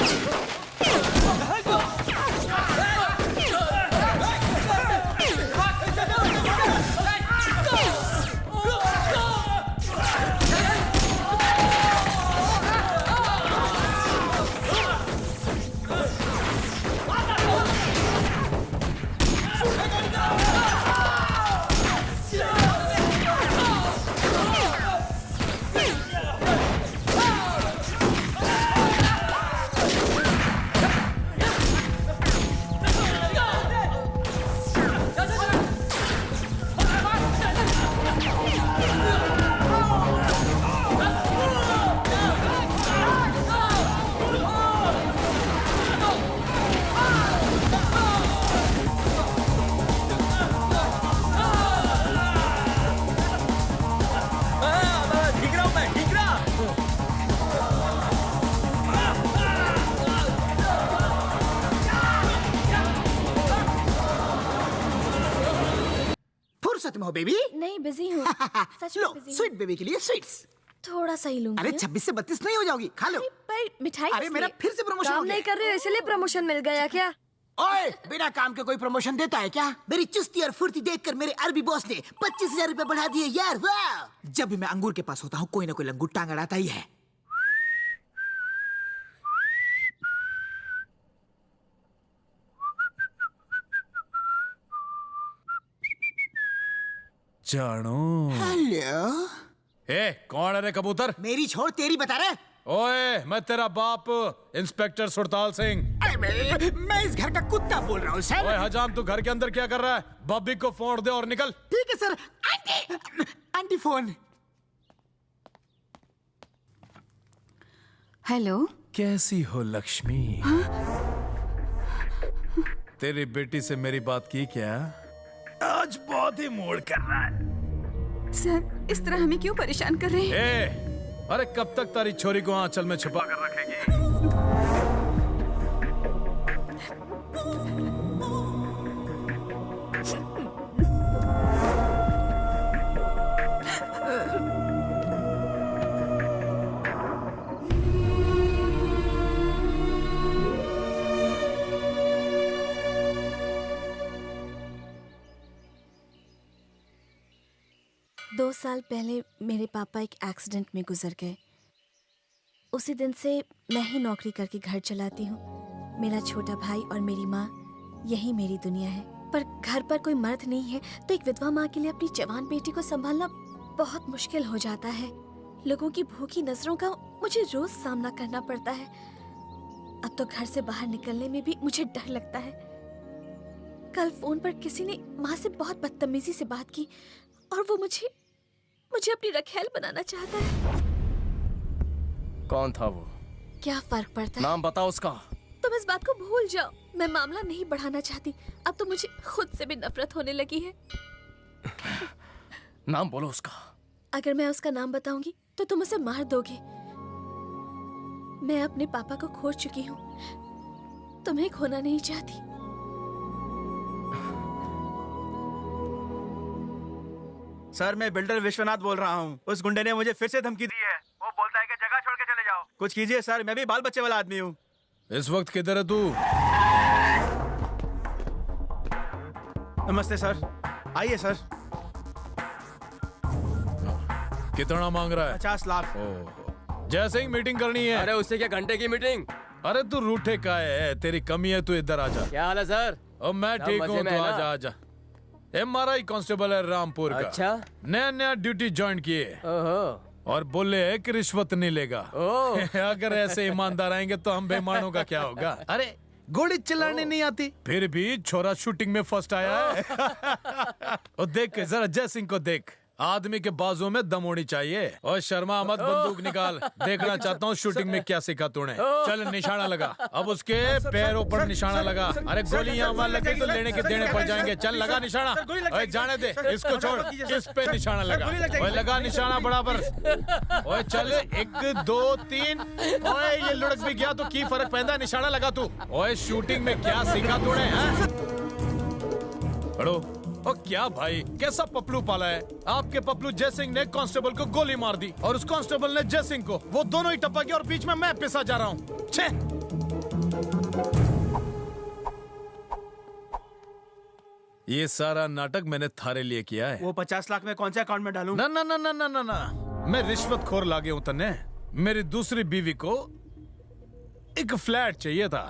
फुर्सत में हो बेबी? नहीं, बिजी हूँ। सच में लो, बिजी स्वीट बेबी के लिए स्वीट्स। थोड़ा सा ही लूंगी। अरे 26 से 32 नहीं हो जाओगी, खा लो। पर मिठाई अरे मेरा फिर से प्रमोशन हो काम गया। नहीं कर रहे हो इसलिए प्रमोशन मिल गया क्या? ओए, बिना काम के कोई प्रमोशन देता है क्या? मेरी चुस्ती और फुर्ती देखकर मेरे अरबी बॉस ने 25,000 रुपए बढ़ा दिए यार। वाह! जब भी मैं अंगूर के पास होता हूँ कोई ना कोई लंगूर टांग अड़ाता ही है। जानो। हेलो। कौन है रे कबूतर? मेरी छोड़ तेरी बता रहे। ओए, मैं तेरा बाप इंस्पेक्टर सुरताल सिंह। मैं इस घर का कुत्ता बोल रहा हूँ सर। ओए हजाम, तू घर के अंदर क्या कर रहा है? बब्बी को फोन दे और निकल। ठीक है sir. Aunty, aunty phone. Hello, कैसी हो लक्ष्मी? तेरी बेटी से मेरी बात की क्या? आज बहुत ही मूड कर रहा है। सर इस तरह हमें क्यों परेशान कर रहे हैं? अरे कब तक तारी छोरी को आंचल में छुपा कर रखेगी? दो साल पहले मेरे पापा एक एक्सीडेंट में गुजर गए। उसी दिन से मैं ही नौकरी करके घर चलाती हूँ। मेरा छोटा भाई और मेरी माँ, यही मेरी दुनिया है। पर घर पर कोई मर्द नहीं है तो एक विधवा माँ के लिए अपनी जवान बेटी को संभालना बहुत मुश्किल हो जाता है। लोगों की भूखी नजरों का मुझे रोज सामना करना पड़ता है। अब तो घर से बाहर निकलने में भी मुझे डर लगता है। कल फोन पर किसी ने माँ से बहुत बदतमीजी से बात की और वो मुझे अपनी रखैल बनाना चाहता है। कौन था वो? क्या फर्क पड़ता है? नाम बताओ उसका। तुम इस बात को भूल जाओ। मैं मामला नहीं बढ़ाना चाहती। अब तो मुझे खुद से भी नफरत होने लगी है। नाम बोलो उसका। अगर मैं उसका नाम बताऊंगी तो तुम उसे मार दोगे। मैं अपने पापा को खो चुकी हूँ, तुम्हें खोना नहीं चाहती। सर, मैं बिल्डर विश्वनाथ बोल रहा हूँ। उस गुंडे ने मुझे फिर से धमकी दी है। वो बोलता है कि जगह छोड़ के चले जाओ। कुछ कीजिए सर, मैं भी बाल बच्चे वाला आदमी हूँ। इस वक्त किधर है तू? नमस्ते सर, आइए सर। कितना मांग रहा है? 50 लाख। जैसे ही मीटिंग करनी है। अरे उससे क्या घंटे की मीटिंग? अरे तू रूठे का है, तेरी कमी है, तू इधर आजा। क्या हाल है सर? और मैं ठीक हूँ, तो आजा आजा। MRI कांस्टेबल है रामपुर का। अच्छा? नया ड्यूटी ज्वाइन किए और बोले है कि रिश्वत नहीं लेगा। अगर ऐसे ईमानदार आएंगे तो हम बेईमानों का क्या होगा? अरे गोली चलाने नहीं आती, फिर भी छोरा शूटिंग में फर्स्ट आया है। और देख जरा जय सिंह को देख, आदमी के बाजू में दम होनी चाहिए। और शर्मा मत, बंदूक निकाल, देखना चाहता हूँ शूटिंग में क्या सीखा तूने। चल निशाना लगा, अब उसके पैरों पर निशाना लगा। अरे गोली यहाँ वहाँ लगे तो लेने के देने पड़ जाएंगे। चल लगा निशाना। ओए जाने दे, इसको छोड़, किस पे निशाना लगा? ओए लगा निशाना बराबर। ओए चल 1 2 3। ओए ये लुढ़क भी गया तो की फर्क पैदा, निशाना लगा तू। ओए शूटिंग में क्या सीखा तूने? पढ़ो। और क्या भाई, कैसा पपलू पाला है? आपके पपलू जय सिंह ने कांस्टेबल को गोली मार दी और उस कांस्टेबल ने जय सिंह को। वो दोनों ही टपक गए और बीच में मैं पिसा जा रहा हूँ। छे! ये सारा नाटक मैंने थारे लिए किया है। वो 50 लाख में कौन से अकाउंट में डालूं? ना ना ना ना ना ना ना, मैं रिश्वत खोर लागे हूँ तन्ने। मेरी दूसरी बीवी को एक फ्लैट चाहिए था।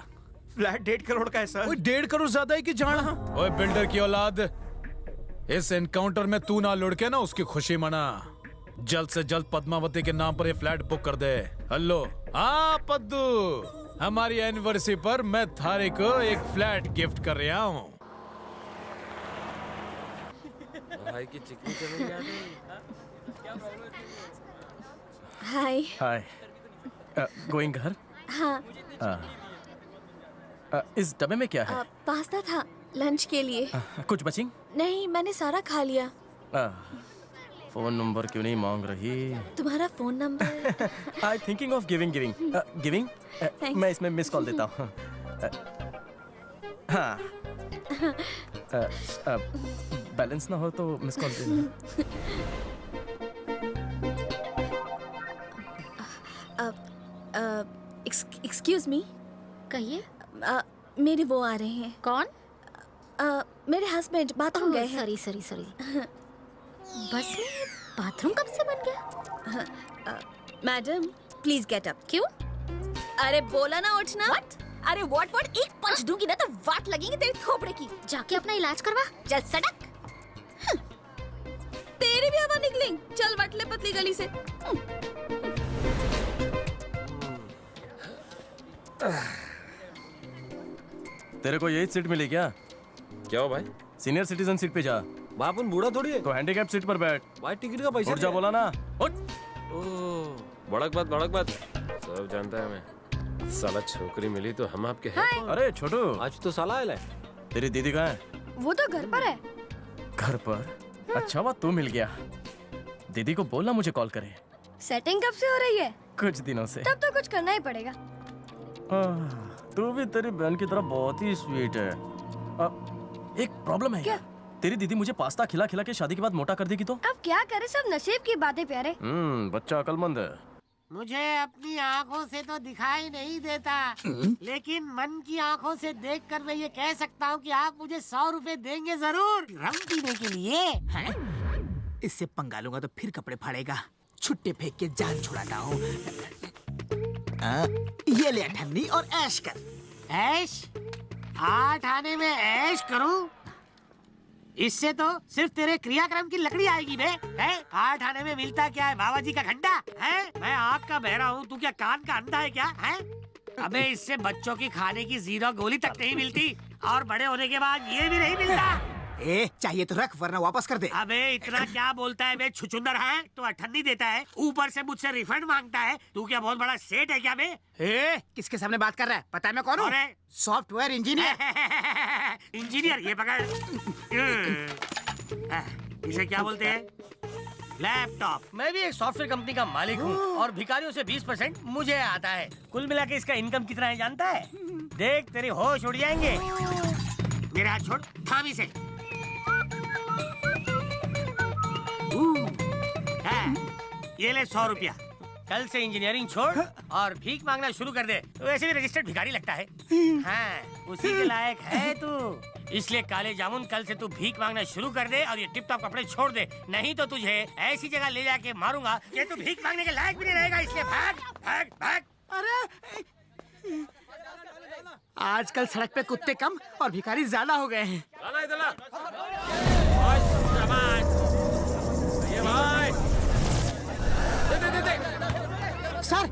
फ्लैट 1.5 करोड़ का है सर। 1.5 करोड़ ज्यादा है कि जाना? ओए बिल्डर की औलाद, इस एनकाउंटर में तू ना लुढ़के ना, उसकी खुशी मना। जल्द से जल्द पद्मावती के नाम पर ये फ्लैट बुक कर दे। हेलो, हाँ पद्दू, हमारी एनिवर्सरी पर मैं थारे को एक फ्लैट गिफ्ट कर रहा हूँ। भाई की चिकनी चली आ गई। हाय। हाय। गोइंग घर? हाँ। इस डब्बे में क्या है? पास्ता था लंच के लिए। कुछ बची? नहीं, मैंने सारा खा लिया। फोन नंबर क्यों नहीं मांग रही? तुम्हारा phone number? I thinking of giving. मैं इसमें मिस कॉल देता हूँ। हाँ। बैलेंस ना हो तो मिस कॉल देना। Excuse me. कहिए। मेरे वो आ रहे हैं। कौन? मेरे हस्बैंड बाथरूम गए हैं। सॉरी। बस में बाथरूम कब से बन गया? Madam please get up. क्यों? अरे बोला ना उठना। What? अरे व्हाट एक पंच दूंगी ना तो वाट लगेगी तेरी थोपड़े की। जाके अपना इलाज करवा। चल सड़क। तेरी भी हवा निकलेंगी। चल वटले पतली गली से। तेरे को यही सीट मिली क्या? क्या हो भाई? सीनियर सिटीजन सीट पे जा। बापुन बूढ़ा थोड़ी है तो हैंडीकैप सीट पर बैठ। भाई टिकट का पैसा उठ जा, बोला ना उठ। भड़क मत सब जानता है हमें। साला छोकरी मिली तो हम आपके हैं। अरे छोटू, आज तो साला आया है। तेरी दीदी कहाँ है? वो तो घर पर है। घर पर? अच्छा बात तू मिल गया। दीदी को बोलना मुझे कॉल करे। सेटिंग कब से हो रही है? कुछ दिनों से। तब तो कुछ करना ही पड़ेगा। तू भी तेरी बहन की तरह बहुत ही स्वीट है। एक प्रॉब्लम है। क्या? तेरी दीदी मुझे पास्ता खिला खिला के शादी के बाद मोटा कर देगी तो? अब क्या करे, सब नसीब की बातें प्यारे। बच्चा अकलमंद है। मुझे अपनी आँखों से तो दिखाई नहीं देता, लेकिन मन की आँखों से देखकर मैं ये कह सकता हूँ कि आप मुझे 100 रुपए देंगे जरूर रम पीने के लिए। इससे पंगा लूंगा तो फिर कपड़े फाड़ेगा। छुट्टे फेंक के जान छुड़ाता हूँ। ये ले ठन्नी और ऐश कर। ऐश? 8 आने में ऐश करूं? इससे तो सिर्फ तेरे क्रियाक्रम की लकड़ी आएगी बे। है 8 आने में मिलता क्या है? बाबा जी का घंटा है? मैं आँख का बहरा हूँ, तू क्या कान का अंधा है क्या? है अबे इससे बच्चों की खाने की 0 गोली तक नहीं मिलती और बड़े होने के बाद ये भी नहीं मिलता। चाहिए तो रख वरना वापस कर दे। अबे इतना क्या बोलता है बे, छुछुंदर है तो अठन्नी देता है, ऊपर से मुझसे रिफंड मांगता है। तू क्या बहुत बड़ा सेठ है क्या बे? किसके सामने बात कर रहा है? पता है मैं कौन हूँ? Software engineer. इंजीनियर ये पकड़। इसे क्या बोलते हैं? लैपटॉप। मैं भी एक सॉफ्टवेयर कंपनी का मालिक हूँ और भिखारियों से 20% मुझे आता है। कुल मिला के इसका इनकम कितना है जानता है? देख तेरे होश उड़ जाएंगे। मेरे हाथ छोड़, थाम इसे। ये ले 100 रुपया। कल से इंजीनियरिंग छोड़ और भीख मांगना शुरू कर दे। तो वैसे भी रजिस्टर्ड भिखारी लगता है। हाँ, उसी के लायक है तू। इसलिए काले जामुन, कल से तू भीख मांगना शुरू कर दे और ये टिप टॉप कपड़े छोड़ दे, नहीं तो तुझे ऐसी जगह ले जाके मारूंगा कि तू भीख मांगने के लायक भी नहीं रहेगा। इसलिए भाग भाग भाग। अरे आजकल सड़क पे कुत्ते कम और भिखारी ज्यादा हो गए हैं। सर,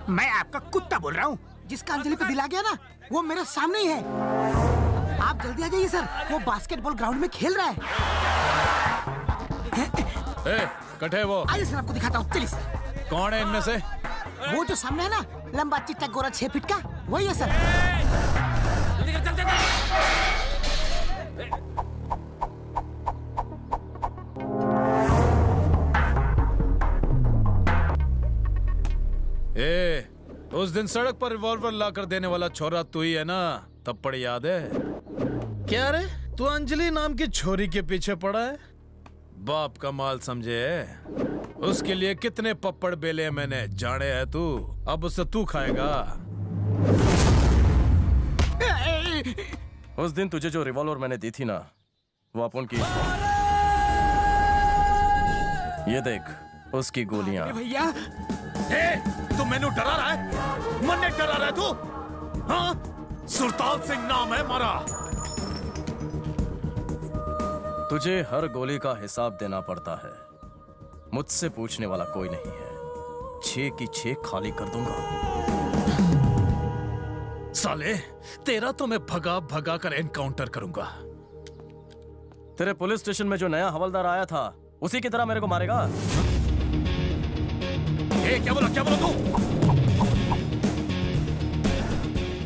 मैं आपका कुत्ता बोल रहा हूँ। जिसका अंजलि पे दिल आ गया ना, वो मेरे सामने ही है। आप जल्दी आ जाइए सर, वो बास्केटबॉल ग्राउंड में खेल रहा है। कटे वो। आइए सर, आपको दिखाता हूँ। चलिए सर। कौन है इनमें से? वो जो सामने है ना, लंबा चिट्टा गोरा 6 फीट का, वही है सर। उस दिन सड़क पर रिवॉल्वर लाकर देने वाला छोरा तू ही है ना? थप्पड़ याद है? क्या रे, तू अंजलि नाम की छोरी के पीछे पड़ा है? बाप का माल समझे है? उसके लिए कितने पप्पड़ बेले मैंने, जाने है तू। अब उससे तू खाएगा। उस दिन तुझे जो रिवॉल्वर मैंने दी थी ना, वो अपन की। ये देख उसकी गोलियां। भैया तू मैनू डरा रहा है? मन्ने डरा रहा है तू? हाँ? सुरताल सिंह नाम है हमारा। तुझे हर गोली का हिसाब देना पड़ता है। मुझसे पूछने वाला कोई नहीं है। 6 की 6 खाली कर दूंगा। साले, तेरा तो मैं भगा भगा कर एनकाउंटर करूंगा। तेरे पुलिस स्टेशन में जो नया हवलदार आया था, उसी की तरह मेरे को मारेगा? क्या बोला तू?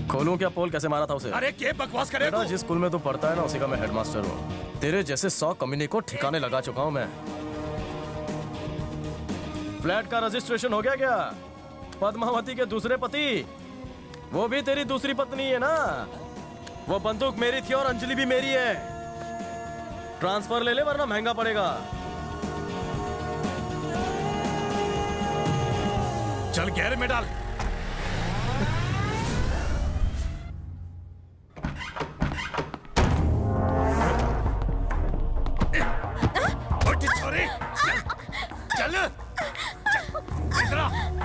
खोलूं क्या पोल? कैसे मारा था उसे? अरे क्या बकवास करे तू? जिस स्कूल में तू पढ़ता है ना, उसी का मैं हेडमास्टर हूँ। तेरे जैसे 100 कमीने को ठिकाने लगा चुका हूँ मैं। फ्लैट का रजिस्ट्रेशन हो गया क्या? पद्मावती के दूसरे पति, वो भी तेरी दूसरी पत्नी है ना? वो बंदूक मेरी थी और अंजलि भी मेरी है। ट्रांसफर ले ले वरना महंगा पड़ेगा। चल गहरे में डाल। छोरी, चल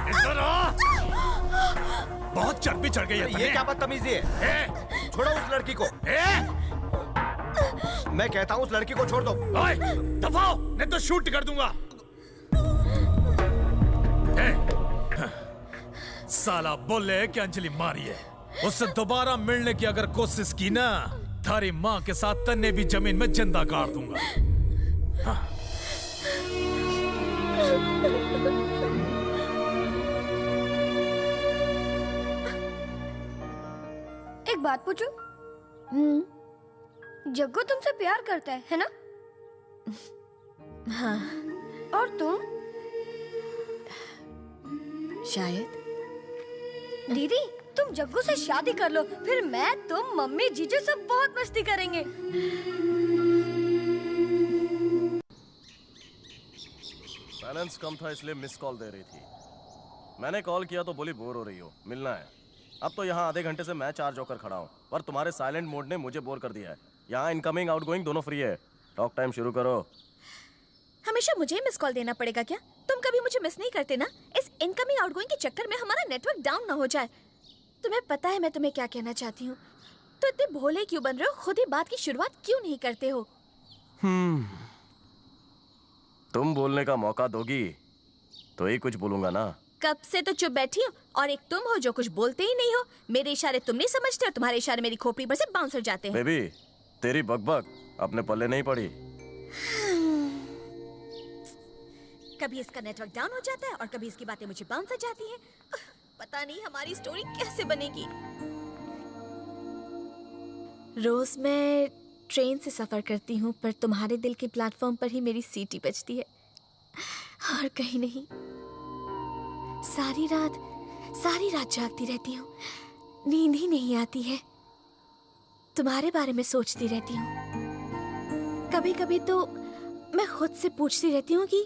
इधर आ। बहुत चर्बी चढ़ गई है। ये क्या बदतमीजी है? छोड़ो उस लड़की को। मैं कहता हूँ उस लड़की को छोड़ दो। दफा हो, नहीं तो शूट कर दूंगा। साला बोले कि अंजलि मारी है। उससे दोबारा मिलने की अगर कोशिश की ना, थारी माँ के साथ तन्ने भी जमीन में जिंदा गाड़ दूंगा। हाँ। एक बात पूछूं? जग्गू तुमसे प्यार करता है ना? हाँ। और तुम? शायद। दीदी, तुम जग्गू से शादी कर लो, फिर मैं, तुम, मम्मी, जीजू सब बहुत मस्ती करेंगे। बैलेंस कम था इसलिए मिस कॉल दे रही थी। मैंने कॉल किया तो बोली बोर हो रही हो, मिलना है। अब तो यहाँ आधे घंटे से मैं चार्ज होकर खड़ा हूँ, पर तुम्हारे साइलेंट मोड ने मुझे बोर कर दिया है। यहाँ इनकमिंग आउटगोइंग दोनों फ्री है। टॉक टाइम शुरू करो। हमेशा मुझे मिस कॉल देना पड़ेगा क्या? तुम कभी मुझे मिस नहीं करते ना? इस इनकमिंग आउटगोइंग के चक्कर में हमारा नेटवर्क डाउन ना हो जाए। तुम्हें पता है मैं तुम्हें क्या कहना चाहती हूँ। तो इतने भोले क्यों बन रहे हो? खुद ही बात की शुरुआत क्यों नहीं करते हो? तुम बोलने का मौका दोगी तो ही कुछ बोलूंगा ना। कब से तो चुप बैठी हो और एक तुम हो जो कुछ बोलते ही नहीं हो। मेरे इशारे तुम नहीं समझते और तुम्हारे इशारे मेरी खोपड़ी पर से बाउंसर जाते हैं। बेबी, तेरी बकबक अपने पल्ले नहीं पड़ी। कभी इसका नेटवर्क डाउन हो जाता है और कभी इसकी बातें मुझे बाउंसर जाती हैं। पता नहीं हमारी स्टोरी कैसे बनेगी। रोज मैं ट्रेन से सफ़र करती हूँ, पर तुम्हारे दिल के प्लेटफॉर्म पर ही मेरी सीटी बजती है और कहीं नहीं। सारी रात जागती रहती हूँ, नींद ही नहीं आती है। तुम्हारे बारे में सोचती रहती हूँ। कभी कभी तो मैं खुद से पूछती रहती हूँ कि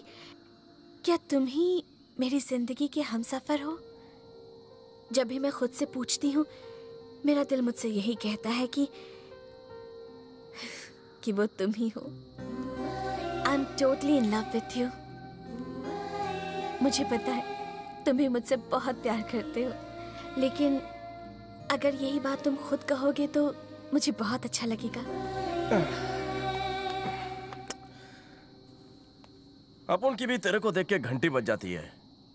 क्या तुम ही मेरी जिंदगी के हमसफर हो। जब भी मैं खुद से पूछती हूँ, मेरा दिल मुझसे यही कहता है कि वो तुम ही हो। I am totally in love with you. मुझे पता है तुम भी मुझसे बहुत प्यार करते हो, लेकिन अगर यही बात तुम खुद कहोगे तो मुझे बहुत अच्छा लगेगा। अपुन की भी तेरे को देख के घंटी बज जाती है,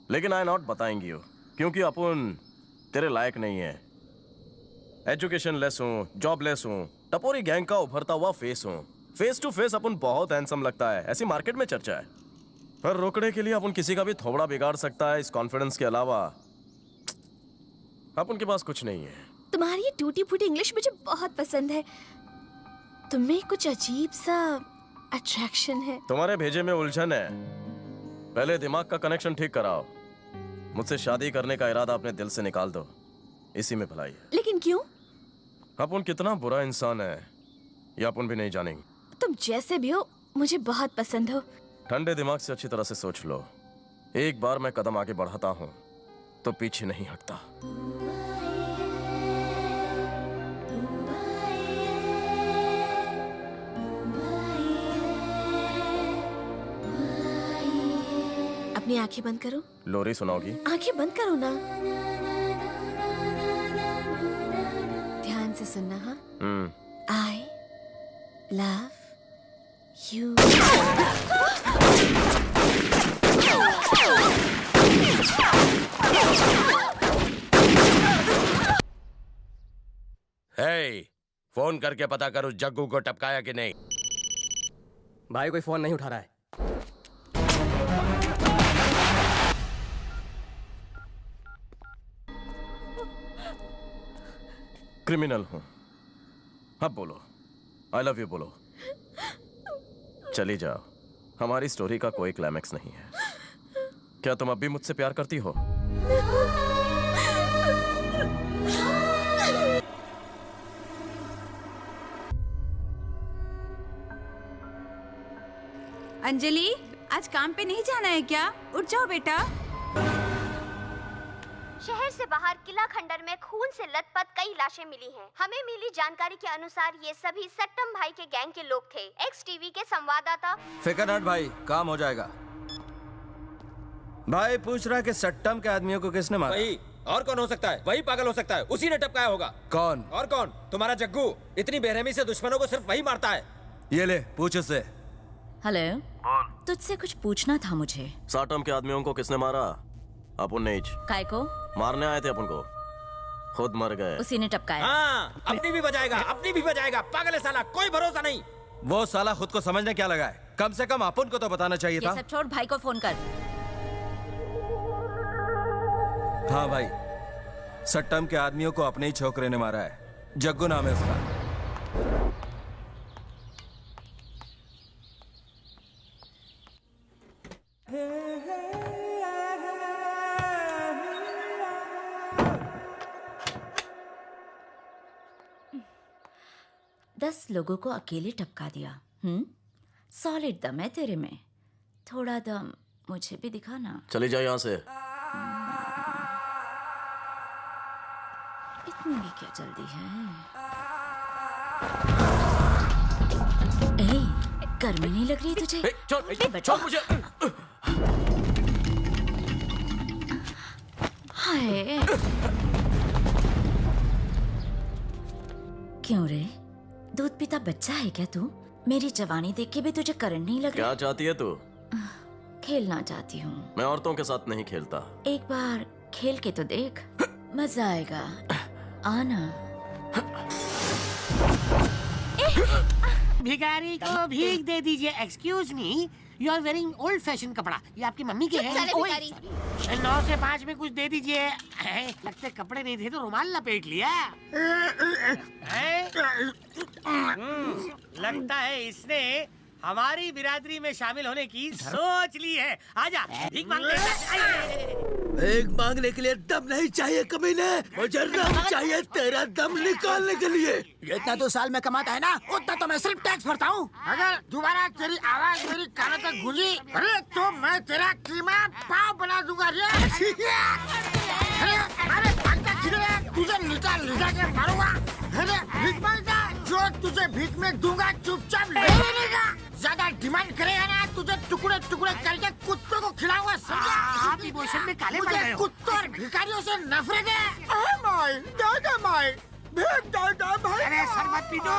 लेकिन आई नॉट बताएंगी हो, क्योंकि अपुन तेरे लायक नहीं है। एजुकेशन लेस हूँ, जॉब लेस हूँ, टपोरी गैंग का उभरता हुआ फेस हूँ। फेस टू फेस अपुन बहुत हैंडसम लगता है, ऐसी मार्केट में चर्चा है। पर रोकने के लिए अपुन किसी का भी थोबड़ा बिगाड़ सकता है। इस कॉन्फिडेंस के अलावा अपुन के पास कुछ नहीं है। तुम्हारी ये टूटी फूटी इंग्लिश मुझे बहुत पसंद है। तुम्हें कुछ अजीब सा अट्रैक्शन है। तुम्हारे भेजे में उलझन है, पहले दिमाग का कनेक्शन ठीक कराओ। मुझसे शादी करने का इरादा अपने दिल से निकाल दो, इसी में भलाई है। लेकिन क्यों? अपुन कितना बुरा इंसान है ये अपुन भी नहीं जानेंगे। तुम जैसे भी हो मुझे बहुत पसंद हो। ठंडे दिमाग से अच्छी तरह से सोच लो। एक बार मैं कदम आगे बढ़ाता हूं तो पीछे नहीं हटता। अपनी आंखें बंद करो। लोरी सुनाओगी? आंखें बंद करो ना, ध्यान से सुनना। हाँ, I love you। Hey, phone करके पता कर उस जग्गू को टपकाया कि नहीं। भाई कोई फोन नहीं उठा रहा है। क्रिमिनल हूं, अब बोलो आई लव यू बोलो। चली जाओ, हमारी स्टोरी का कोई क्लाइमैक्स नहीं है। क्या तुम अब भी मुझसे प्यार करती हो? अंजलि, आज काम पे नहीं जाना है क्या? उठ जाओ बेटा। शहर से बाहर किला खंडर में खून से लथपथ कई लाशें मिली हैं। हमें मिली जानकारी के अनुसार ये सभी सट्टम भाई के गैंग के लोग थे। एक्स टीवी के संवाददाता। फिकर नट भाई, काम हो जाएगा। भाई पूछ रहा है कि सट्टम के आदमियों को किसने मारा? वही, और कौन हो सकता है? वही पागल हो सकता है, उसी ने टपकाया होगा। कौन? और कौन? तुम्हारा जग्गू। इतनी बेरहमी से दुश्मनों को सिर्फ वही मारता है। ये ले, पूछ उससे। हेलो, तुझसे कुछ पूछना था मुझे। साटम के आदमियों को किसने मारा? अपुन ने। काय को? मारने आए थे अपन को, खुद मर गए। उसी ने टपकाया। हाँ, अपनी भी बजाएगा, अपनी भी बजाएगा। पागल है साला, कोई भरोसा नहीं। वो साला खुद को समझने क्या लगा है? कम से कम अपन को तो बताना चाहिए था। ये सब छोड़, भाई को फोन कर। हाँ भाई, सट्टम के आदमियों को अपने ही छोकरे ने मारा है। जग्गू नाम है उसका। 10 लोगों को अकेले टपका दिया। सॉलिड दम है तेरे में, थोड़ा दम मुझे भी दिखाना। चली जाओ यहाँ से। इतनी भी क्या जल्दी है? ए, गर्मी नहीं लग रही तुझे? छोड़ मुझे। हाय, क्यों रे? दूध पीता बच्चा है क्या तू? मेरी जवानी देख के भी तुझे करंट नहीं लग रहा? क्या चाहती है तू? खेलना चाहती हूँ। मैं औरतों के साथ नहीं खेलता। एक बार खेल के तो देख, मजा आएगा। आना। भिखारी को भीख दे दीजिए। Excuse me, you are wearing old fashion कपड़ा। ये आपकी मम्मी के चुप साले भिखारी। 9 से 5 में कुछ दे दीजिए। लगते कपड़े नहीं थे तो रुमाल लपेट लिया। लगता है इसने हमारी बिरादरी में शामिल होने की सोच ली है। आजा भीख मांग ले। भीख मांगने के लिए दम नहीं चाहिए कमीने, मुझे दम चाहिए तेरा दम निकालने के लिए। जितना तो साल में कमाता है ना, उतना तो मैं सिर्फ टैक्स भरता हूँ। अगर दोबारा तेरी आवाज मेरी कानों तक गूंजी, अरे तो मैं तेरा कीमा पाव बना दूंगा रे। अरे भागता किधर, तुझे निकाल ले जाके मारूंगा। अरे भीख मांगता, जो तुझे भीख में दूंगा चुपचाप ले लेगा। ज्यादा डिमांड करेगा ना, तुझे टुकड़े टुकड़े करके कुत्तों को खिलाऊंगा, समझा? आप इमोशन में काले पड़ गए हो। कुत्तों और भिखारियों से नफरत है। माई दादा माई भीख दादा भाई। अरे सर मत पीटो।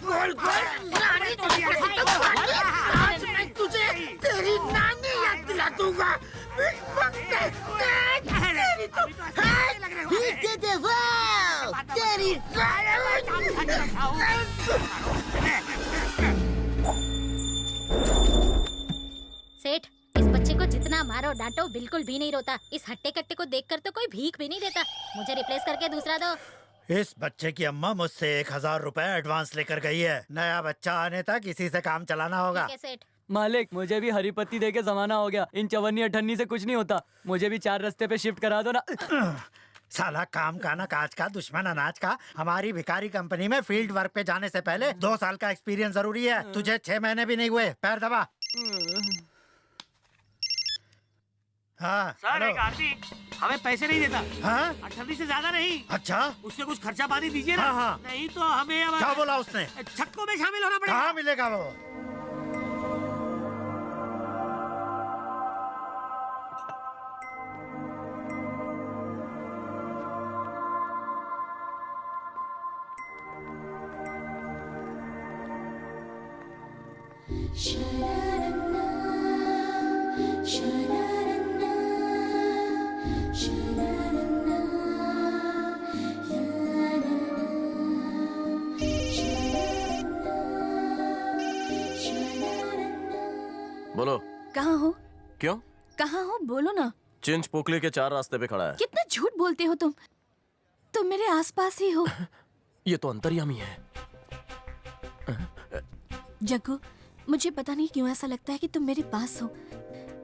गोल गोल आज मैं तुझे तेरी नानी याद दिला दूंगा। तेरी सेठ, इस बच्चे को जितना मारो डांटो बिल्कुल भी नहीं रोता। इस हट्टे कट्टे को देखकर तो कोई भीख भी नहीं देता। मुझे रिप्लेस करके दूसरा दो। इस बच्चे की अम्मा मुझसे 1000 रुपए एडवांस लेकर गई है। नया बच्चा आने तक इसी से काम चलाना होगा। ठीक है सेठ। मालिक, मुझे भी हरी पत्ती देके जमाना हो गया। इन चवन्नी अठन्नी से कुछ नहीं होता। मुझे भी 4 रास्ते पे शिफ्ट करा दो ना। साला काम का ना काज का, दुश्मन अनाज का। हमारी भिखारी कंपनी में फील्ड वर्क पे जाने से पहले 2 साल का एक्सपीरियंस जरूरी है। तुझे 6 महीने भी नहीं हुए। पैर दबा। हाँ सर, एक आदमी हमें पैसे नहीं देता। हाँ? 18 से ज्यादा नहीं। अच्छा, उसके कुछ खर्चा पानी दीजिए ना। हाँ, हाँ। नहीं तो हमें अब क्या बोला उसने? छक्कों में शामिल होना पड़ेगा। कहाँ मिलेगा वो? बोलो। कहाँ हो? क्यों? कहाँ हो बोलो ना। चिंच पोकली के 4 रास्ते पे खड़ा है। कितना झूठ बोलते हो तुम। तुम मेरे आसपास ही हो। ये तो अंतर्यामी है। जग्गू, मुझे पता नहीं क्यों ऐसा लगता है कि तुम मेरे पास हो।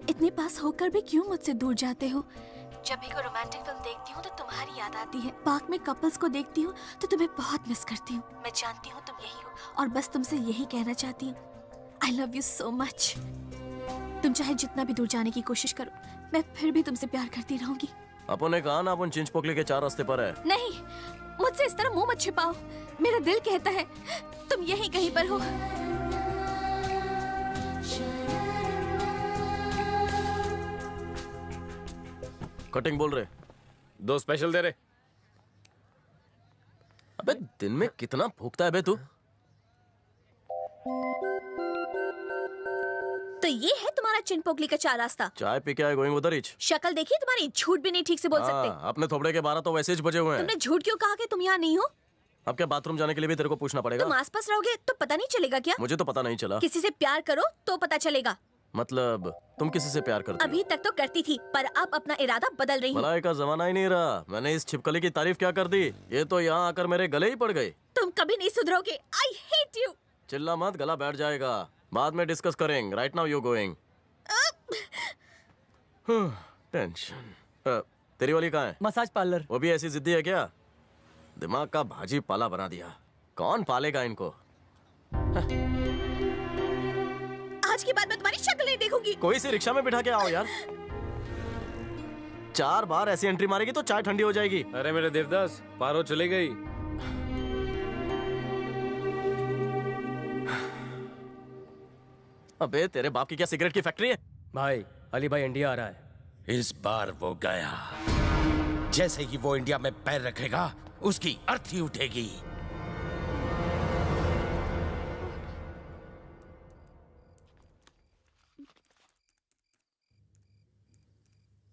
इतने पास होकर भी क्यों मुझसे दूर जाते हो? जब भी कोई रोमांटिक फिल्म देखती हूँ तो तुम्हारी याद आती है। पार्क में कपल्स को देखती हूँ तो तुम्हें बहुत मिस करती हूँ। मैं जानती हूँ तुम यही हो और बस तुमसे यही कहना चाहती हूँ, I love you so much. तुम चाहे जितना भी दूर जाने की कोशिश करो, मैं फिर भी तुमसे प्यार करती रहूंगी। अपन ने कहा ना अपन चिंच पोकली के 4 रास्ते पर है। नहीं, मुझसे इस तरह मुंह मत छिपाओ। मेरा दिल कहता है तुम यहीं कहीं पर हो। कटिंग बोल रहे। 2 स्पेशल दे रहे। अबे दिन में कितना भूखता है बे तू? तो ये है तुम्हारा चिनपोकली का 4 रास्ता। चाय पी के आए गोइंग उधर ही। शक्ल देखी तुम्हारी, झूठ भी नहीं ठीक से बोल सकते। अपने थोबड़े के 12 तो वैसे ही बजे हुए हैं। तुमने झूठ क्यों कहा कि तुम यहाँ नहीं हो? अब क्या बाथरूम जाने के लिए भी तेरे को पूछना पड़ेगा? तुम आसपास रहोगे तो पता नहीं चलेगा क्या? मुझे तो पता नहीं चला। किसी से प्यार करो तो पता चलेगा। मतलब तुम किसी से प्यार करती हो? अभी तक तो करती थी, पर अब अपना इरादा बदल रही हूँ। भलाई का जमाना ही नहीं रहा। मैंने इस छिपकली की तारीफ क्या कर दी, ये तो यहाँ आकर मेरे गले ही पड़ गए। तुम कभी नहीं सुधरोगे। I hate you. चिल्ला मत, गला बैठ जाएगा। बाद में डिस्कस करेंगे। Right now you going. Tension. तेरी वाली कहाँ है? Massage parlour. वो भी ऐसी जिद्दी है क्या? दिमाग का भाजी पाला बना दिया। कौन पालेगा इनको? आज के बाद मैं तुम्हारी शक्ल नहीं देखूंगी। कोई सी रिक्शा में बिठा के आओ यार। 4 बार ऐसी एंट्री मारेगी तो चाय ठंडी हो जाएगी। अरे मेरे देवदास, पारो चली गई। अबे तेरे बाप की क्या सिगरेट की फैक्ट्री है? भाई, अली भाई इंडिया आ रहा है। इस बार वो गया। जैसे ही वो इंडिया में पैर रखेगा, उसकी अर्थी उठेगी।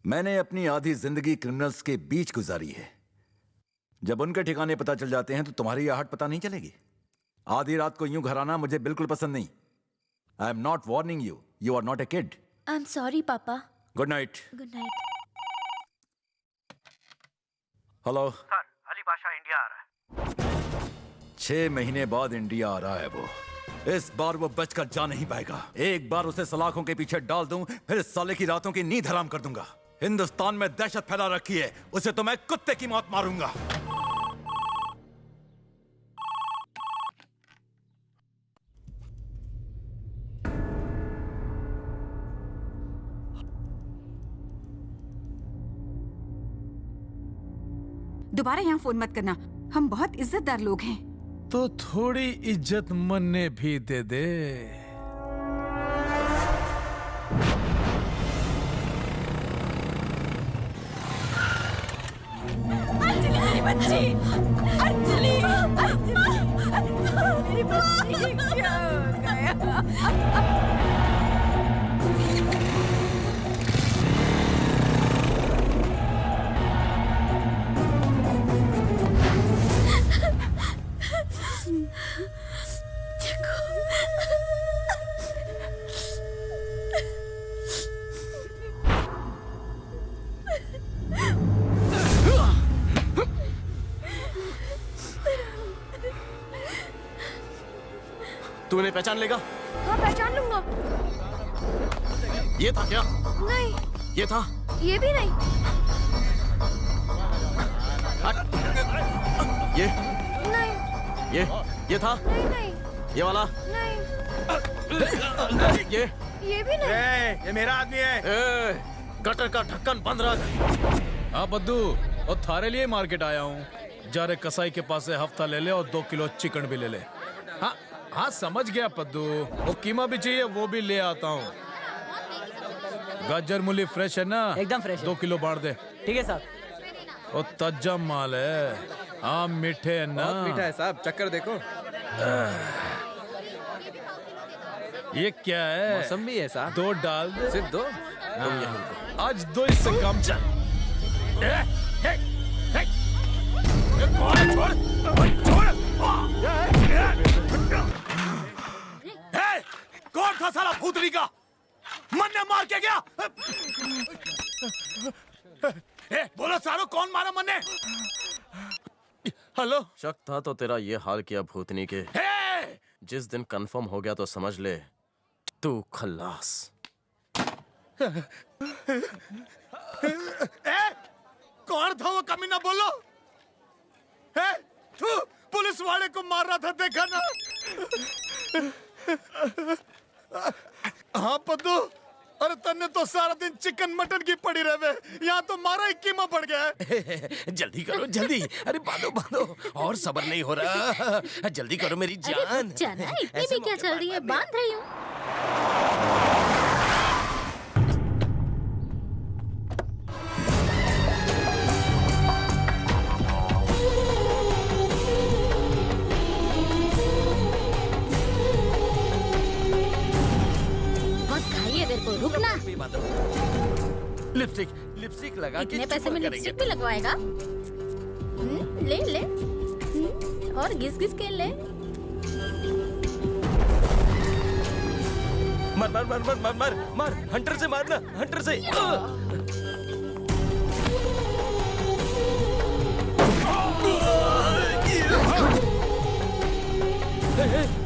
मैंने अपनी आधी जिंदगी क्रिमिनल्स के बीच गुजारी है। जब उनके ठिकाने पता चल जाते हैं तो तुम्हारी आहट पता नहीं चलेगी। आधी रात को यूं घर आना मुझे बिल्कुल पसंद नहीं। I am not warning you, you are not a kid. I am sorry papa. Good night. Good night. Hello sir, Ali Badshah India आ रहा है। 6 महीने बाद इंडिया आ रहा है वो। इस बार वो बचकर जा नहीं पाएगा। एक बार उसे सलाखों के पीछे डाल दूं, फिर इस साले की रातों की नींद हराम कर दूंगा। हिंदुस्तान में दहशत फैला रखी है, उसे तो मैं कुत्ते की मौत मारूंगा। दोबारा यहाँ फोन मत करना, हम बहुत इज्जतदार लोग हैं। तो थोड़ी इज्जत मन्ने भी दे दे। अंजलि मेरी बच्ची, अंजलि, मेरी बच्ची क्या हो गया? तू इन्हें पहचान लेगा? हाँ पहचान लूंगा। ये था क्या? नहीं। ये था? ये भी नहीं। ये? नहीं। ये था? नहीं नहीं। ये वाला? नहीं। ये भी नहीं। ये मेरा आदमी है। गटर का ढक्कन बंद रख। हाँ बद्दू, और थारे लिए मार्केट आया हूँ। जा रे कसाई के पास से हफ्ता ले ले और 2 किलो चिकन भी ले ले। हाँ हाँ समझ गया पद्दू, वो कीमा भी चाहिए वो भी ले आता हूँ। गाजर मूली फ्रेश है ना? एकदम फ्रेश है। 2 किलो बांट दे। ठीक है साहब। वो ताजा माल है। आम मीठे है ना? बहुत मीठा है साहब, चक्कर देखो। ये क्या है? मौसमी है साहब। 2 डाल दे। सिर्फ 2? आज 2 इससे कम चल। कौन था साला भूतनी का? मन ने मार के गया? बोलो सारो, कौन मारा मन ने? हेलो? शक था तो तेरा ये हाल किया भूतनी के। जिस दिन कंफर्म हो गया तो समझ ले तू खल्लास। कौन था वो कमीना, बोलो। तू पुलिस वाले को मार रहा था, देखा ना? हाँ पद्दू, अरे तन्ने तो सारा दिन चिकन मटन की पड़ी रहे, यहाँ तो मारा ही कीमा पड़ गया है। जल्दी करो जल्दी, अरे बांधो बांधो, और सब्र नहीं हो रहा। जल्दी करो मेरी जान। जाना इतनी भी क्या जल्दी है, बांध रही हूँ। को रुकना। लिपस्टिक लिपस्टिक लगा के इतने पैसे में लिपस्टिक भी लगवाएगा? ले ले। और घिस घिस के ले। मार मार मार मार मार मार मार, हंटर से मारना, हंटर से।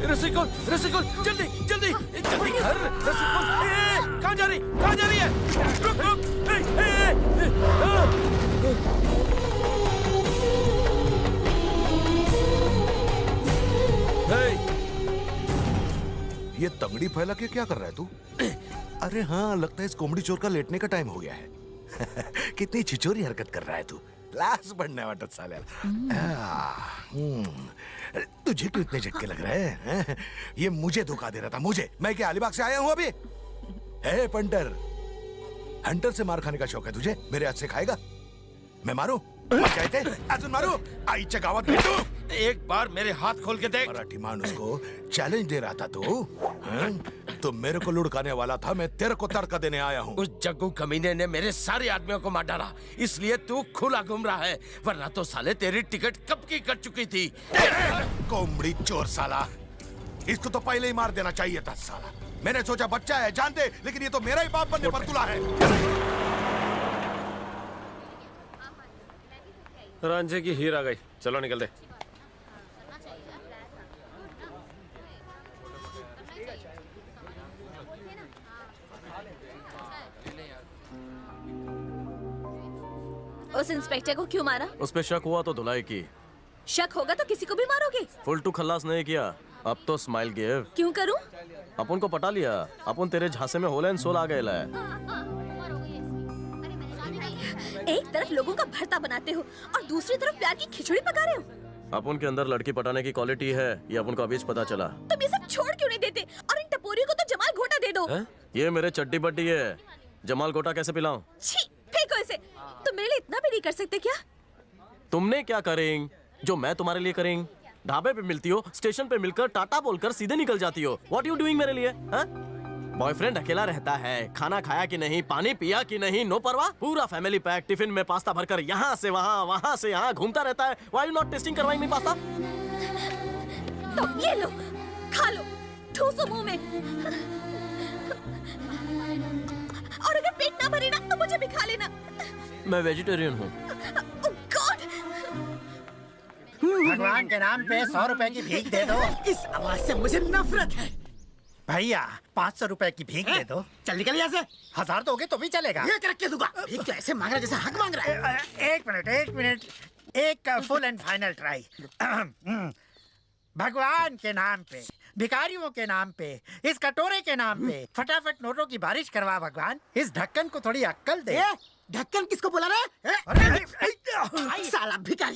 रसिकुल रसिकुल, जल्दी जल्दी जल्दी कर। रसिकुल, कहाँ जा रही, कहाँ जा रही है? रुक रुक। ये तंगड़ी फैला के क्या कर रहा है तू? अरे हाँ, लगता है इस कोमड़ी चोर का लेटने का टाइम हो गया है। कितनी छिचोरी हरकत कर रहा है तू। क्लास बढ़ने वाटत साल्या। तुझे क्यों इतने झटके लग रहे हैं? ये मुझे धोखा दे रहा था, मुझे। मैं क्या अलीबाग से आया हूँ अभी? हे पंटर, हंटर से मार खाने का शौक है तुझे? मेरे हाथ से खाएगा? मैं मारूं? कहते अजून मारू? आईच्या गावात भेटू? एक बार मेरे हाथ खोल के देख। मराठी मानुस को चैलेंज दे रहा था तू? तो मेरे को लुढ़काने वाला था, मैं तेरे को तड़का देने आया हूँ। उस जग्गू कमीने ने मेरे सारे आदमियों को मार डाला, इसलिए तू खुला घूम रहा है, वरना तो साले तेरी टिकट कब की कट चुकी थी। कोमड़ी चोर साला, इसको तो पहले ही मार देना चाहिए था साला। मैंने सोचा बच्चा है जानते, लेकिन ये तो मेरा ही बाप बनने पर तुला है। रांझे की हीर आ गई, चलो निकल दे। उस इंस्पेक्टर को क्यों मारा? उस पे शक हुआ तो धुलाई की। शक होगा तो किसी को भी मारोगे? फुल टू खल्लास नहीं किया, अब तो स्माइल गिव। क्यों करूं? अपन को पटा लिया, अपन तेरे झांसे में होल एंड सोल आ गए है। एक तरफ लोगों का भरता बनाते हो और दूसरी तरफ प्यार की खिचड़ी पका रहे हो। अपन के अंदर लड़की पटाने की क्वालिटी है, ये अपन को अभी पता चला। तुम ये सब छोड़ क्यों नहीं देते और इन टपोरियों को तो जमाल घोटा दे दो। ये मेरे चड्डी बड्डी है, जमाल गोटा कैसे पिलाऊं? छी, फेंको इसे। तुम मेरे लिए इतना भी नहीं कर सकते क्या? तुमने क्या करेंगे जो मैं तुम्हारे लिए करेंगे? ढाबे पे मिलती हो, स्टेशन पे मिलकर टाटा बोलकर सीधे निकल जाती हो। व्हाट यू डूइंग मेरे लिए? बॉयफ्रेंड अकेला रहता है, खाना खाया कि नहीं, पानी पिया कि नहीं, नो परवाह। पूरा फैमिली पैक टिफिन में पास्ता भरकर यहाँ से वहाँ, वहाँ से यहाँ घूमता रहता है। व्हाई यू नॉट टेस्टिंग करवाइंग मी पास्ता? तो ये लो, खा लो, ठूसो मुंह में। और अगर पेट ना भरे ना तो मुझे भी खा लेना। मैं वेजिटेरियन हूँ। भगवान के नाम पे 100 रुपए की भीख दे दो। इस आवाज से मुझे नफरत है। भैया 500 रुपए की भीख दे दो। चल निकल यहाँ से। 1000 दोगे तो भी चलेगा। ये रख के दूंगा। भीख तो ऐसे मांग रहा जैसे हक मांग रहा है। एक मिनट, एक फुल एंड फाइनल ट्राई। भगवान के नाम पे, भिखारियों के नाम पे, इस कटोरे के नाम पे फटाफट नोटों की बारिश करवा भगवान। इस ढक्कन को थोड़ी अक्ल दे। ढक्कन किसको बोला रे? साला भिखारी।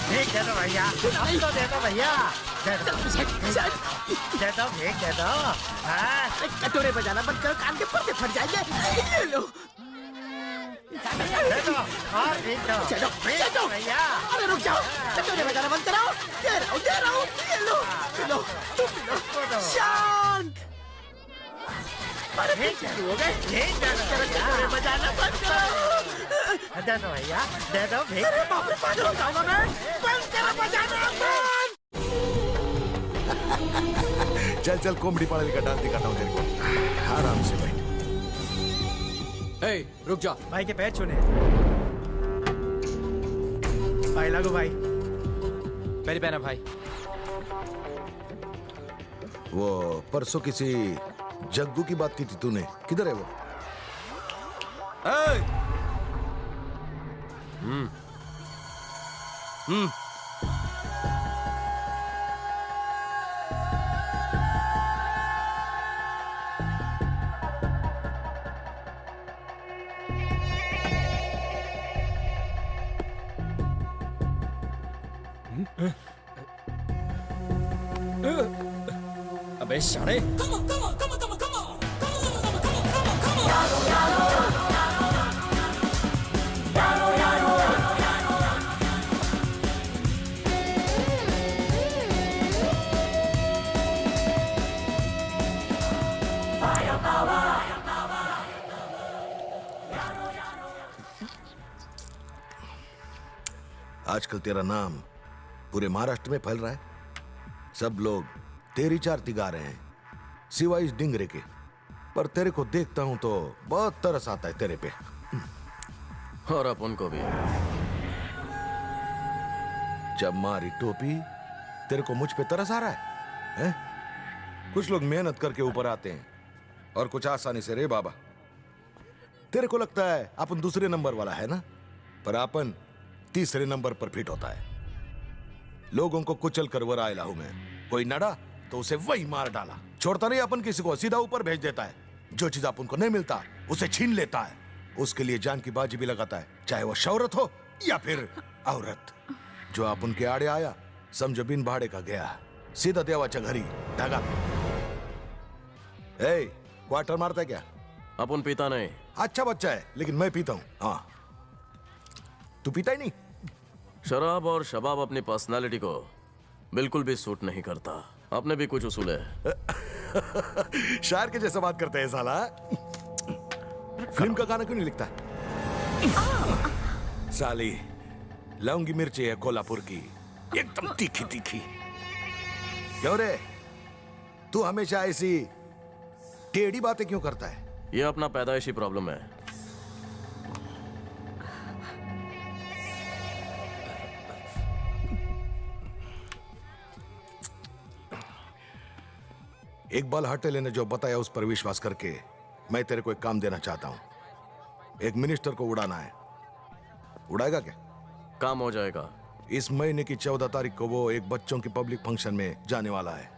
भीख दे दो भैया, अब तो दे दो भैया, दे दो भीख दे दो। कटोरे बजाना बंद करो, कान के पर्दे फट जाएंगे। ये लो। दे दो और भीख दो। चलो भैया। अरे रुक जाओ, कटोरे बजाना बंद कराओ। दे रहा हूँ। ये लो, लो। शांत। अरे हो गए। कटोरे बजाना बंद करो। दे दो भैया, दे दो भीख। अरे बाप रे, पागल हो जाऊंगा मैं। बंद करो बजाना बंद। चल कॉमेडी पागल का डांस दिखाता हूँ तेरे को। आराम से बैठ। रुक जा। भाई के पैर छूने। भाई लागो भाई। मेरी पहना भाई। वो परसों किसी जग्गू की बात की थी तूने, किधर है वो? अबे शाणे। आजकल तेरा नाम पूरे महाराष्ट्र में फैल रहा है। सब लोग तेरी चारती गा रहे हैं, सिवाय इस डिंगरे के। पर तेरे को देखता हूं तो बहुत तरस आता है तेरे पे। और अपन को भी। जब मारी टोपी तेरे को मुझ पे तरस आ रहा है? कुछ लोग मेहनत करके ऊपर आते हैं और कुछ आसानी से। रे बाबा, तेरे को लगता है अपन दूसरे नंबर वाला है ना, पर अपन तीसरे नंबर पर फिट होता है। लोगों को कुचल कर वर आयला हूं मैं। कोई नड़ा तो उसे वही मार डाला। छोड़ता नहीं अपन किसी को, सीधा ऊपर भेज देता है। जो चीज अपन को नहीं मिलता उसे छीन लेता है। उसके लिए जान की बाजी भी लगाता है, चाहे वो शौहरत हो या फिर औरत। जो अपन के आड़े आया समझो बिन भाड़े का गया, सीधा देवाच्या घरी धागा। क्वार्टर मारता है क्या? अपन पीता नहीं। अच्छा बच्चा है, लेकिन मैं पीता हूं। हाँ, तू पीता ही नहीं? शराब और शबाब अपनी पर्सनालिटी को बिल्कुल भी सूट नहीं करता। अपने भी कुछ उसूल है। शायर के जैसा बात करते हैं साला। फिल्म का गाना क्यों नहीं लिखता? साली लौंगी मिर्ची है कोल्हापुर की, एकदम तीखी तीखी। क्यों रे, तू हमेशा ऐसी टेढ़ी बातें क्यों करता है? ये अपना पैदाइशी प्रॉब्लम है। एक बाल हटेले ने जो बताया उस पर विश्वास करके मैं तेरे को एक काम देना चाहता हूं। एक मिनिस्टर को उड़ाना है। उड़ाएगा क्या? काम हो जाएगा। इस महीने की 14 तारीख को वो एक बच्चों की पब्लिक फंक्शन में जाने वाला है।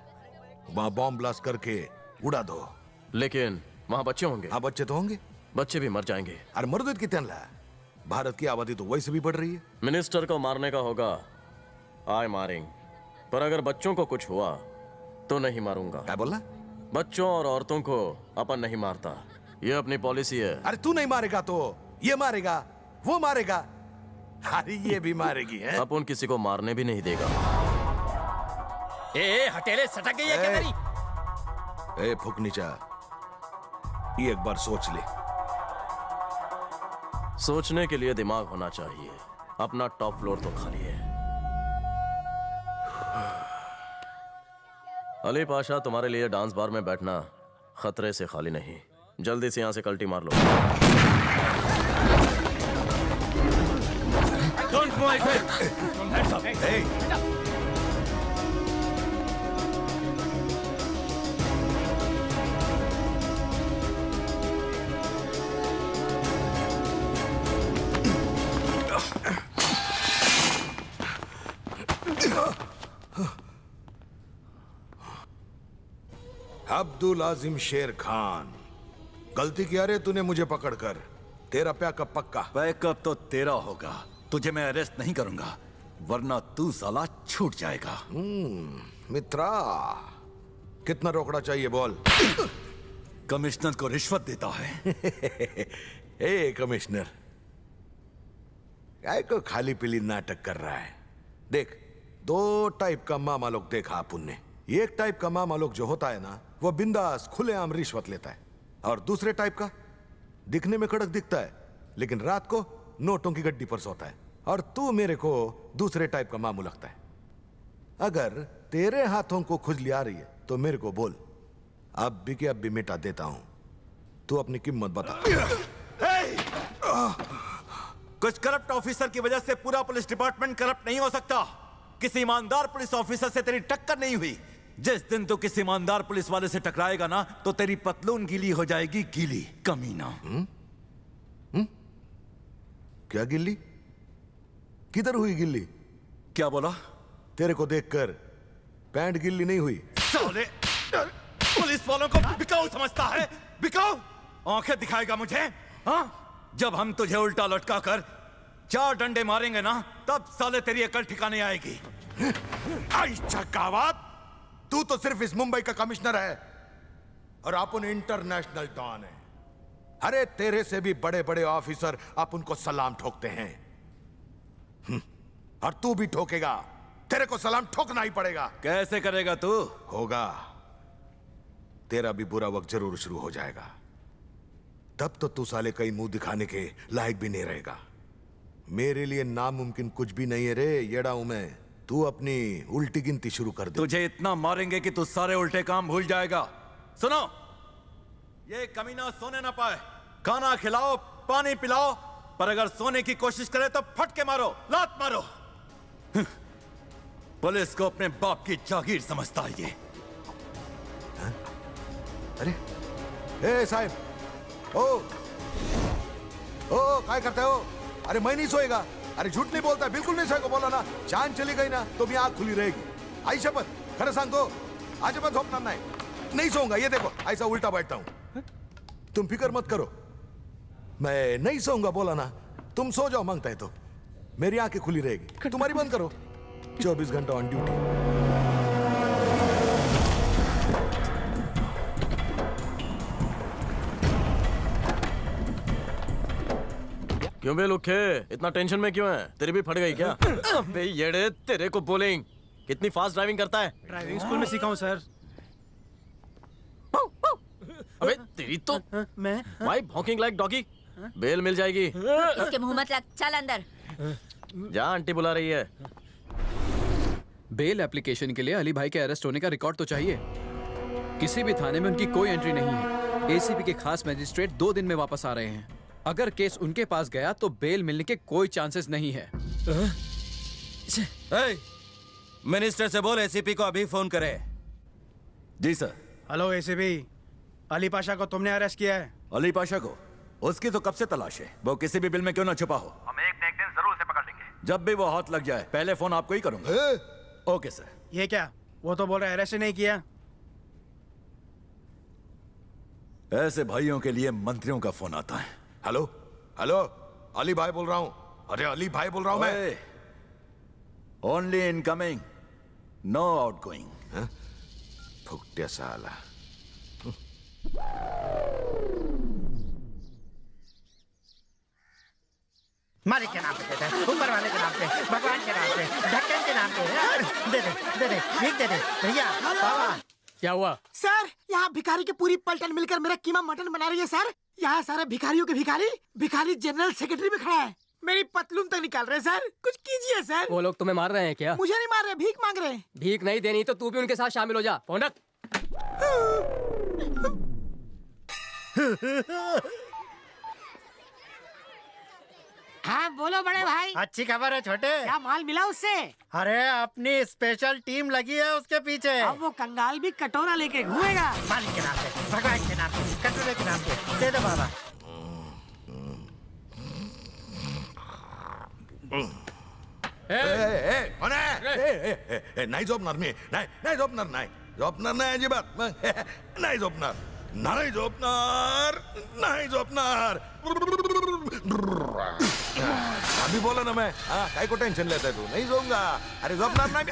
वहां बॉम्ब ब्लास्ट करके उड़ा दो। लेकिन वहां बच्चे होंगे। हाँ, बच्चे तो होंगे। बच्चे भी मर जाएंगे। अरे मर्द कितने है? भारत की आबादी तो वैसे भी बढ़ रही है। मिनिस्टर को मारने का होगा, आय मारेंगे। पर अगर बच्चों को कुछ हुआ तो नहीं मारूंगा। क्या बोला? बच्चों और औरतों को अपन नहीं मारता, ये अपनी पॉलिसी है। अरे तू नहीं मारेगा तो ये मारेगा, वो मारेगा, अरे ये भी मारेगी है? अपन किसी को मारने भी नहीं देगा। ए हटेले, सटक गई है क्या तेरी? ए फुकनीचा, ये एक बार सोच ले। सोचने के लिए दिमाग होना चाहिए। अपना टॉप फ्लोर तो खाली है। अली पाशा, तुम्हारे लिए डांस बार में बैठना खतरे से खाली नहीं। जल्दी से यहां से कल्टी मार लो। Don't go ahead. Hands up. Hey. Abdul आजिम शेर खान, गलती किया रे तूने मुझे पकड़कर। तेरा पैकअप पक्का? पैकअप तो तेरा होगा। तुझे मैं अरेस्ट नहीं करूंगा, वरना तू साला छूट जाएगा। मित्रा, कितना रोकड़ा चाहिए बोल। कमिश्नर को रिश्वत देता है। ए कमिश्नर, काय को खाली पीली नाटक कर रहा है? देख, दो टाइप का मामा लोग देखा अपन ने। एक टाइप का मामा लोग जो होता है ना, वो बिंदास खुलेआम रिश्वत लेता है। और दूसरे टाइप का दिखने में कड़क दिखता है, लेकिन रात को नोटों की गड्डी पर सोता है। और तू मेरे को दूसरे टाइप का मामू लगता है। अगर तेरे हाथों को खुजली आ रही है तो मेरे को बोल, अब भी के अब भी मिटा देता हूं। तू अपनी कीमत बता। कुछ करप्ट ऑफिसर की वजह से पूरा पुलिस डिपार्टमेंट करप्ट नहीं हो सकता। किसी ईमानदार पुलिस ऑफिसर से तेरी टक्कर नहीं हुई। जिस दिन तो किसी ईमानदार पुलिस वाले से टकराएगा ना, तो तेरी पतलून गीली हो जाएगी। गीली कमीना। क्या गिल्ली? किधर हुई गिल्ली? क्या बोला? तेरे को देखकर पैंट गिल्ली नहीं हुई। साले पुलिस वालों को बिकाऊ समझता है? बिकाऊ आंखें दिखाएगा मुझे? हाँ, जब हम तुझे उल्टा लटका कर 4 डंडे मारेंगे ना, तब साले तेरी अकल ठिकाने आएगी। आई चकावत, तू तो सिर्फ इस मुंबई का कमिश्नर है और अपन इंटरनेशनल डॉन है। अरे तेरे से भी बड़े बड़े ऑफिसर अपन को सलाम ठोकते हैं। और तू भी ठोकेगा। तेरे को सलाम ठोकना ही पड़ेगा। कैसे करेगा तू? होगा, तेरा भी बुरा वक्त जरूर शुरू हो जाएगा। तब तो तू साले कई मुंह दिखाने के लायक भी नहीं रहेगा। मेरे लिए नामुमकिन कुछ भी नहीं है रे, येड़ा हूं मैं। तू अपनी उल्टी गिनती शुरू कर दे। तुझे इतना मारेंगे कि तू सारे उल्टे काम भूल जाएगा। सुनो, ये कमीना सोने ना पाए। खाना खिलाओ, पानी पिलाओ, पर अगर सोने की कोशिश करे तो फटके मारो, लात मारो। पुलिस को अपने बाप की जागीर समझता है ये। अरे ए साहब, ओ काय करते हो? अरे मैं नहीं सोएगा। अरे झूठ नहीं बोलता, बिल्कुल नहीं सोएगा। बोला ना, जान चली गई ना तो भी आंख खुली रहेगी। आई शपथ, खरं सांगतो, आज मैं झोपणार नहीं सोऊंगा। ये देखो, ऐसा उल्टा बैठता हूं। तुम फिक्र मत करो, मैं नहीं सोऊंगा। बोला ना, तुम सो जाओ मांगता है तो। मेरी आंखें खुली रहेगी, तुम्हारी बंद करो। 24 घंटा ऑन ड्यूटी। क्यों बे लुखे, इतना टेंशन में क्यों है? तेरी भी फट गई क्या? अबे येड़े, तेरे को बोलेंगे कितनी फास्ट ड्राइविंग करता है? ड्राइविंग स्कूल में सीखा हूँ सर। अबे तेरी तो मैं भाई भौंकिंग लाइक डॉगी। बेल मिल जाएगी। इसके मुंह मत लग, चल अंदर। जा, आंटी बुला रही है। बेल एप्लीकेशन के लिए अली भाई के अरेस्ट होने का रिकॉर्ड तो चाहिए। किसी भी थाने में उनकी कोई एंट्री नहीं है। एसीपी के खास मजिस्ट्रेट 2 दिन में वापस आ रहे हैं। अगर केस उनके पास गया तो बेल मिलने के कोई चांसेस नहीं है। मिनिस्टर से बोल एसीपी को अभी फोन करे। जी sir. Hello ACP, Ali Pasha को तुमने अरेस्ट किया है। अली पाशा को? उसकी तो कब से तलाश है। वो किसी भी बिल में क्यों ना छुपा हो। हम एक न एक दिन जरूर उसे पकड़ लेंगे। जब भी वो हाथ लग जाए पहले फोन आपको ही करूंगा। Okay sir. ये क्या, वो तो बोल रहा है अरेस्ट ही नहीं किया। ऐसे भाइयों के लिए मंत्रियों का फोन आता है। हेलो हेलो, अली भाई बोल रहा हूँ। अरे अली भाई बोल रहा हूँ मैं। Only incoming, no outgoing. फुकटिया साला। मालिक के नाम पे देते हैं, ऊपर वाले के नाम पे, भगवान के नाम पे, ढक्कन के नाम पे। दे दे दे दे, भीख दे दे भैया। बाबा क्या हुआ? सर, यहाँ भिखारी की पूरी पलटन मिलकर मेरा कीमा मटन बना रही है सर। यहाँ सारे भिखारियों के भिखारी जनरल सेक्रेटरी भी खड़ा है। मेरी पतलून तक निकाल रहे हैं सर। कुछ कीजिए सर। वो लोग तुम्हें मार रहे हैं क्या? मुझे नहीं मार रहे, भीख मांग रहे हैं। भीख नहीं देनी तो तू भी उनके साथ शामिल हो जा। फोन रख। हाँ बोलो बड़े भाई। अच्छी खबर है छोटे। क्या माल मिला उससे? अरे अपनी स्पेशल टीम लगी है उसके पीछे। अब वो कंगाल भी कटोरा लेके घूमेगा। मालिक के नाम पे, भगवान के नाम पे, कटोरे के नाम पे। दे दो बाबा। नाही झोपणार मी. नाही झोपणार. नाही झोपणार नाही अजिबात. नाही झोपणार. नाही झोपणार. नाही झोपणार. अभी बोला ना मैं. काय को टेंशन लेता है तू? नहीं सोऊंगा. अरे झोपणार नाही.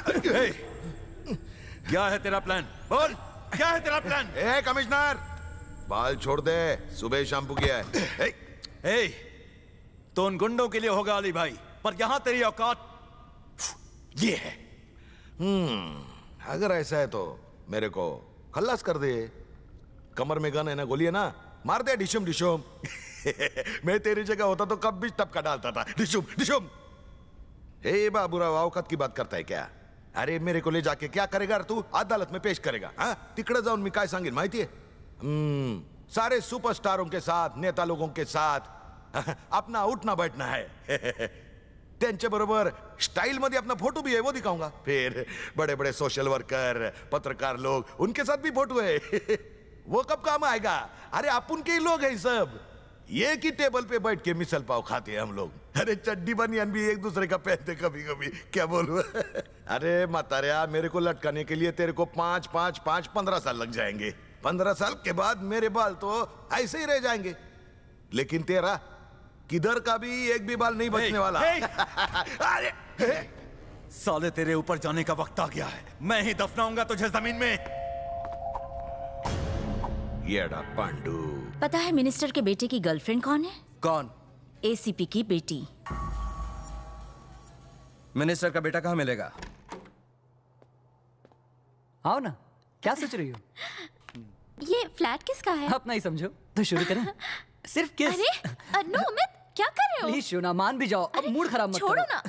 क्या है तेरा प्लान? बोल, क्या है तेरा प्लान? ए कमिश्नर, बाल छोड़ दे. सुबह शैम्पू किया है. ए, तो उन गुंडों के लिए होगा अली भाई, पर यहाँ तेरी औकात ये है। अगर ऐसा है तो मेरे को खल्लास कर दे. कमर में गन है ना, गोली है ना, मार दे डिशुम डिशुम. मैं तेरी जगह होता तो कब भी टपका डालता था. डिशुम डिशुम. हे बाबूराव, औकात की बात करता है क्या? अरे मेरे को ले जाके क्या करेगा तू? अदालत में पेश करेगा. हाँ, तिकडे जाऊन मी काय सांगेन माहिती है? सारे सुपरस्टारों के साथ, नेता लोगों के साथ अपना उठना बैठना है. त्यांच्या बरोबर स्टाइल मध्ये अपना फोटो भी है, वो दिखाऊंगा. फिर बड़े बड़े सोशल वर्कर, पत्रकार लोग, उनके साथ भी फोटो है. वो कब काम आएगा? अरे अपन के ही लोग हैं सब. एक ही टेबल पे बैठ के मिसल पाव खाते हैं हम लोग. अरे चड्डी बनियान भी एक दूसरे का पहनते कभी कभी. क्या बोलूं? अरे मतारिया, मेरे को लटकाने के लिए तेरे को 15 साल लग जाएंगे. 15 साल के बाद मेरे बाल तो ऐसे ही रह जाएंगे. लेकिन तेरा किधर का भी एक भी बाल नहीं बचने वाला. अरे साले, तेरे ऊपर जाने का वक्त आ गया है. मैं ही दफनाऊंगा तुझे जमीन में. येड़ा पांडू. पता है मिनिस्टर के बेटे की गर्लफ्रेंड कौन है? कौन? एसीपी की बेटी. मिनिस्टर का बेटा कहाँ मिलेगा? आओ ना, क्या सोच रही हो? ये फ्लैट किसका है? अपना ही समझो. तो शुरू करें. सिर्फ किस. अरे नो अमित, क्या कर रहे हो? प्लीज शोना, मान भी जाओ. अब मूड खराब मत छोड़ो करो. ना.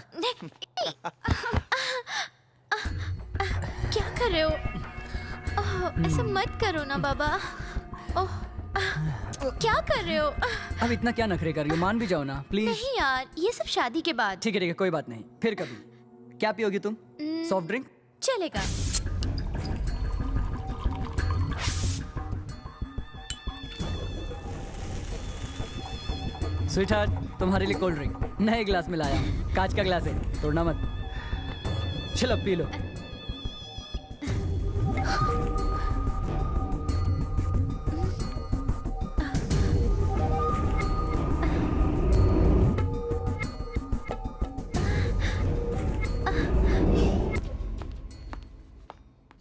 क्या कर रहे हो? ऐसा मत करो ना बाबा. क्या कर रहे हो? अब इतना क्या नखरे कर रही हो? मान भी जाओ ना प्लीज. नहीं यार, ये सब शादी के बाद. ठीक है, कोई बात नहीं. फिर कभी. क्या पियोगी तुम? Soft drink? चलेगा. स्वीट हार्ट, तुम्हारे लिए कोल्ड ड्रिंक नए ग्लास में लाया. कांच का ग्लास है, तोड़ना मत. चलो पी लो.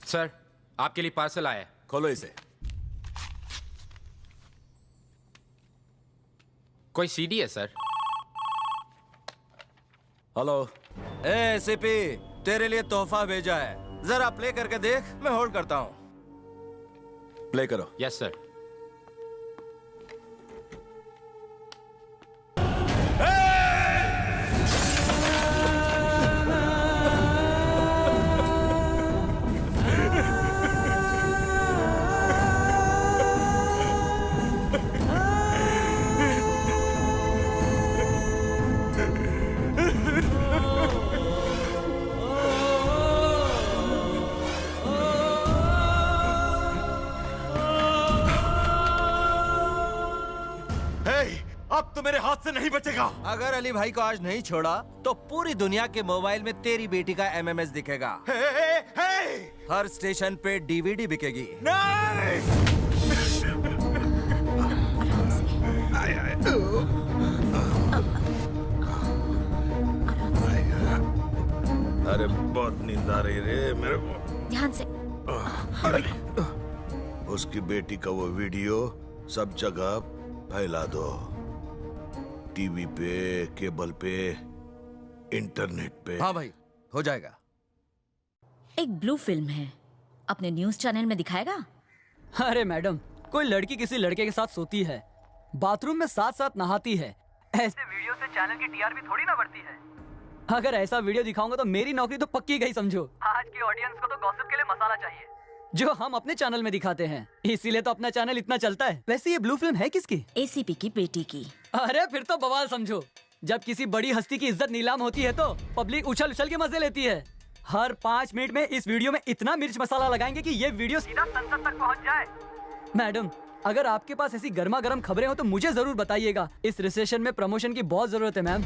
सर, आपके लिए पार्सल आया है. खोलो इसे. कोई सीडी है सर? हेलो. ए एसीपी, तेरे लिए तोहफा भेजा है, जरा प्ले करके देख। मैं होल्ड करता हूँ। प्ले करो। Yes sir. अब तो मेरे हाथ से नहीं बचेगा। अगर अली भाई को आज नहीं छोड़ा तो पूरी दुनिया के मोबाइल में तेरी बेटी का MMS दिखेगा। हर स्टेशन पे DVD बिकेगी। अरे बहुत नींद आ रही रे मेरे को। ध्यान से। उसकी बेटी का वो वीडियो सब जगह फैला दो, टीवी पे, केबल पे, इंटरनेट पे। हाँ भाई, हो जाएगा। एक ब्लू फिल्म है, अपने न्यूज चैनल में दिखाएगा? अरे मैडम, कोई लड़की किसी लड़के के साथ सोती है, बाथरूम में साथ साथ नहाती है, ऐसे वीडियो से चैनल की TRP थोड़ी ना बढ़ती है। अगर ऐसा वीडियो दिखाऊंगा तो मेरी नौकरी तो पक्की गई समझो। आज की ऑडियंस को तो गॉसिप के लिए मसाला चाहिए, जो हम अपने चैनल में दिखाते हैं, इसीलिए तो अपना चैनल इतना चलता है। वैसे ये ब्लू फिल्म है किसकी? ACP की बेटी की। अरे फिर तो बवाल समझो। जब किसी बड़ी हस्ती की इज्जत नीलाम होती है तो पब्लिक उछल उछल के मजे लेती है। हर 5 मिनट में इस वीडियो में इतना मिर्च मसाला लगाएंगे कि ये वीडियो सीधा संसद तक पहुंच जाए। मैडम, अगर आपके पास ऐसी गर्मा गर्म खबरें हो तो मुझे जरूर बताइएगा। इस रिसेशन में प्रमोशन की बहुत जरूरत है मैम।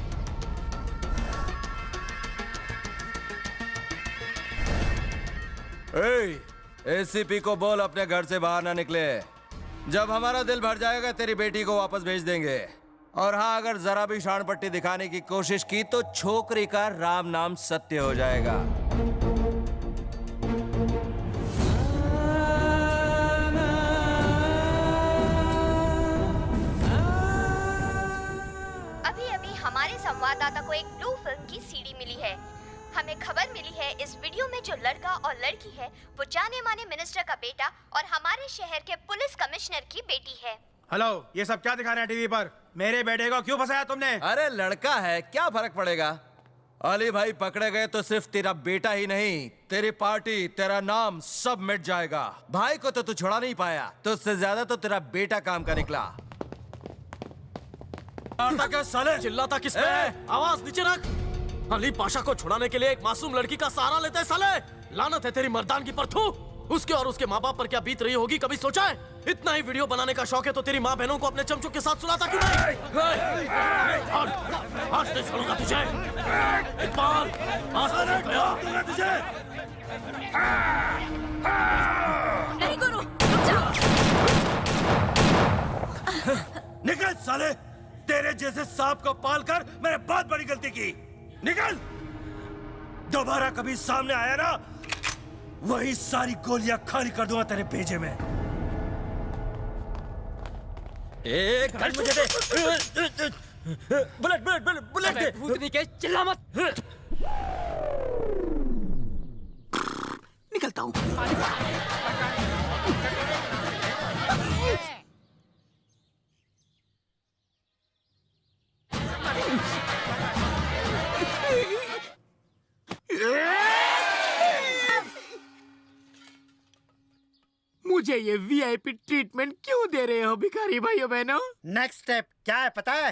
ACP को बोल अपने घर से बाहर ना निकले। जब हमारा दिल भर जाएगा तेरी बेटी को वापस भेज देंगे। और हाँ, अगर जरा भी शान पट्टी दिखाने की कोशिश की तो छोकरी का राम नाम सत्य हो जाएगा। अभी अभी हमारे संवाददाता को एक ब्लू फिल्म की CD मिली है। हमें खबर मिली है इस वीडियो में जो लड़का और लड़की है वो जाने माने मिनिस्टर का बेटा और हमारे शहर के पुलिस कमिश्नर की बेटी है। हेलो, ये सब क्या दिखा रहे हैं टीवी पर? मेरे बेटे को क्यों फंसाया तुमने? अरे लड़का है, क्या फर्क पड़ेगा? अली भाई पकड़े गए तो सिर्फ तेरा बेटा ही नहीं, तेरी पार्टी, तेरा नाम सब मिट जाएगा। भाई को तो तू छुड़ा नहीं पाया, तो उससे ज्यादा तो तेरा बेटा काम का निकला। क्या साले चिल्लाता किस पे? आवाज नीचे रख। अली पाशा को छुड़ाने के लिए एक मासूम लड़की का सहारा लेते है साले। लानत है तेरी मर्दानगी पर। थू, उसके और उसके माँ बाप पर क्या बीत रही होगी कभी सोचा है? इतना ही वीडियो बनाने का शौक है तो तेरी माँ बहनों को अपने चमचों के साथ सुलाता क्यों नहीं? आज नहीं छोड़ूंगा तुझे इकबाल, आज नहीं छोड़ूंगा तुझे। नहीं गुरु, निकल साले, तेरे जैसे सांप को पालकर मैंने बहुत बड़ी गलती की। निकल, दोबारा कभी सामने आया ना वही सारी गोलियां खाली कर दूंगा तेरे भेजे में। एक गन मुझे दे। बुलेट बुलेट बुलेट बुलेट दे। भूतनी के चिल्ला मत। निकलता हूँ। मुझे ये VIP ट्रीटमेंट क्यों दे रहे हो भिखारी भाइयों बहनों? नेक्स्ट स्टेप क्या है पता है?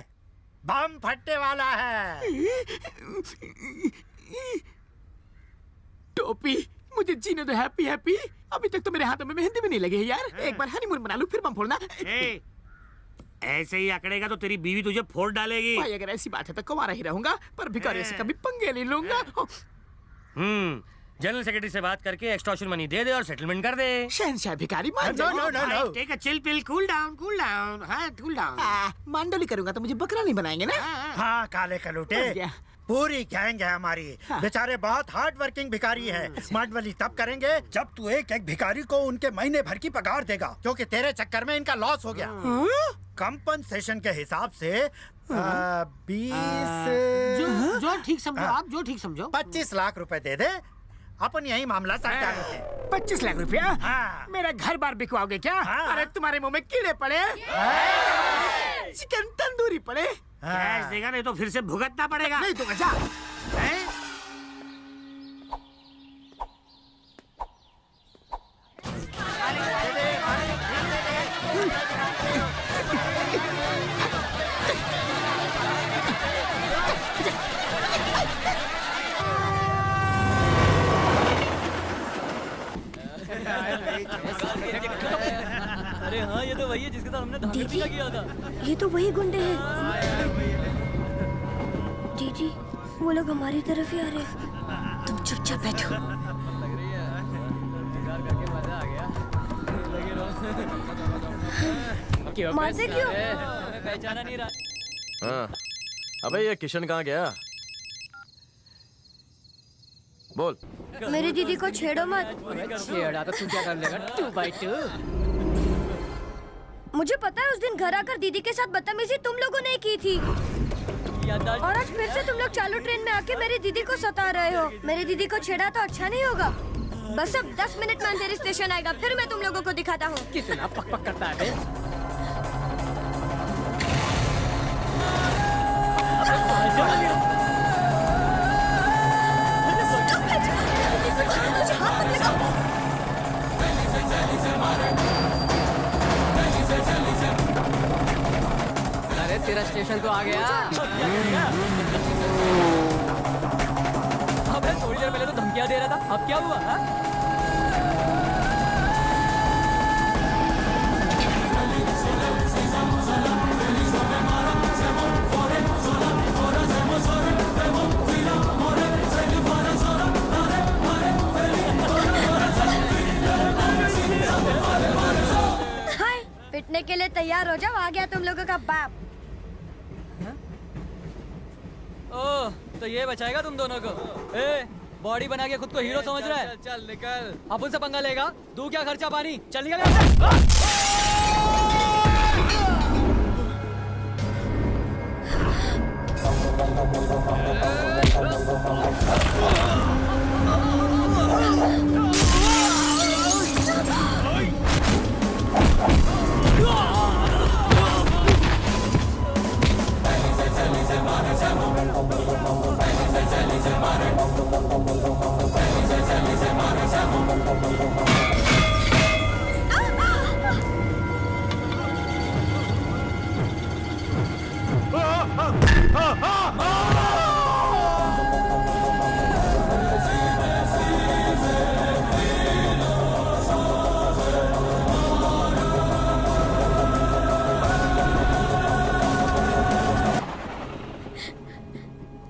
बम फटने वाला है। टोपी, मुझे जीने दो हैप्पी हैप्पी। अभी तक तो मेरे हाथों में मेहंदी भी नहीं लगी है यार। एक बार हनीमून बना लूं फिर बम फोड़ना। ऐसे ही अकड़ेगा तो तेरी बीवी तुझे फोड़ डालेगी। भाई अगर ऐसी बात है तो कुंवारा ही रहूंगा, पर भिखारी से कभी पंगे नहीं लूंगा। जनरल सेक्रेटरी से बात करके एक्सटॉर्शन मनी दे दे और सेटलमेंट कर दे। शहंशाह भिखारी मान no no no no, take a chill pill, cool down cool down. हां कूल डाउन। मांडोली करूंगा तो मुझे बकरा नहीं बनाएंगे ना? हाँ काले कलूटे, पूरी गैंग है हमारी। बेचारे बहुत हार्ड वर्किंग भिखारी है। मांडवली तब करेंगे जब तू एक एक भिखारी को उनके महीने भर की पगार देगा, क्योंकि तेरे चक्कर में इनका लॉस हो गया। कंपनसेशन के हिसाब से 20 जो ठीक समझो आप, जो ठीक समझो। 25 लाख रुपए दे दे, अपन यही मामला सटा लेते। 25 लाख रुपया? मेरा घर बार बिकवाओगे क्या? अरे तुम्हारे मुंह में कीड़े पड़े, चिकन तंदूरी पड़े। कैश देगा नहीं तो फिर से भुगतना पड़ेगा। नहीं दूंगा जा। अरे हाँ, ये तो वही है जिसके साथ हमने धांधली किया था। ये तो वही गुंडे हैं। दीदी, वो लोग हमारी तरफ ही आ रहे हैं। तुम चुपचाप बैठो। मारते क्यों? पहचाना नहीं रहा। हाँ, अबे ये किशन कहाँ गया? बोल। मेरी दीदी को छेड़ो मत। छेड़ा तो तू क्या कर लेगा? 2x2। मुझे पता है उस दिन घर आकर दीदी के साथ बदतमीजी तुम लोगों ने की थी, और आज फिर से तुम लोग चालू ट्रेन में आके मेरी दीदी को सता रहे हो। मेरी दीदी को छेड़ा तो अच्छा नहीं होगा। बस अब 10 मिनट में अंधेरी स्टेशन आएगा, फिर मैं तुम लोगों को दिखाता हूँ। कितना पक पक करता है। अरे तेरा स्टेशन तो आ गया। अबे थोड़ी देर पहले तो धमकियां दे रहा था, अब क्या हुआ? हाय, पिटने के लिए तैयार हो जाओ, आ गया तुम लोगों का बाप। ओह, तो ये बचाएगा तुम दोनों को? ए, बॉडी बना के खुद को हीरो समझ रहा है? चल निकल। अब उनसे पंगा लेगा? तू क्या खर्चा पानी? चल निकल यहाँ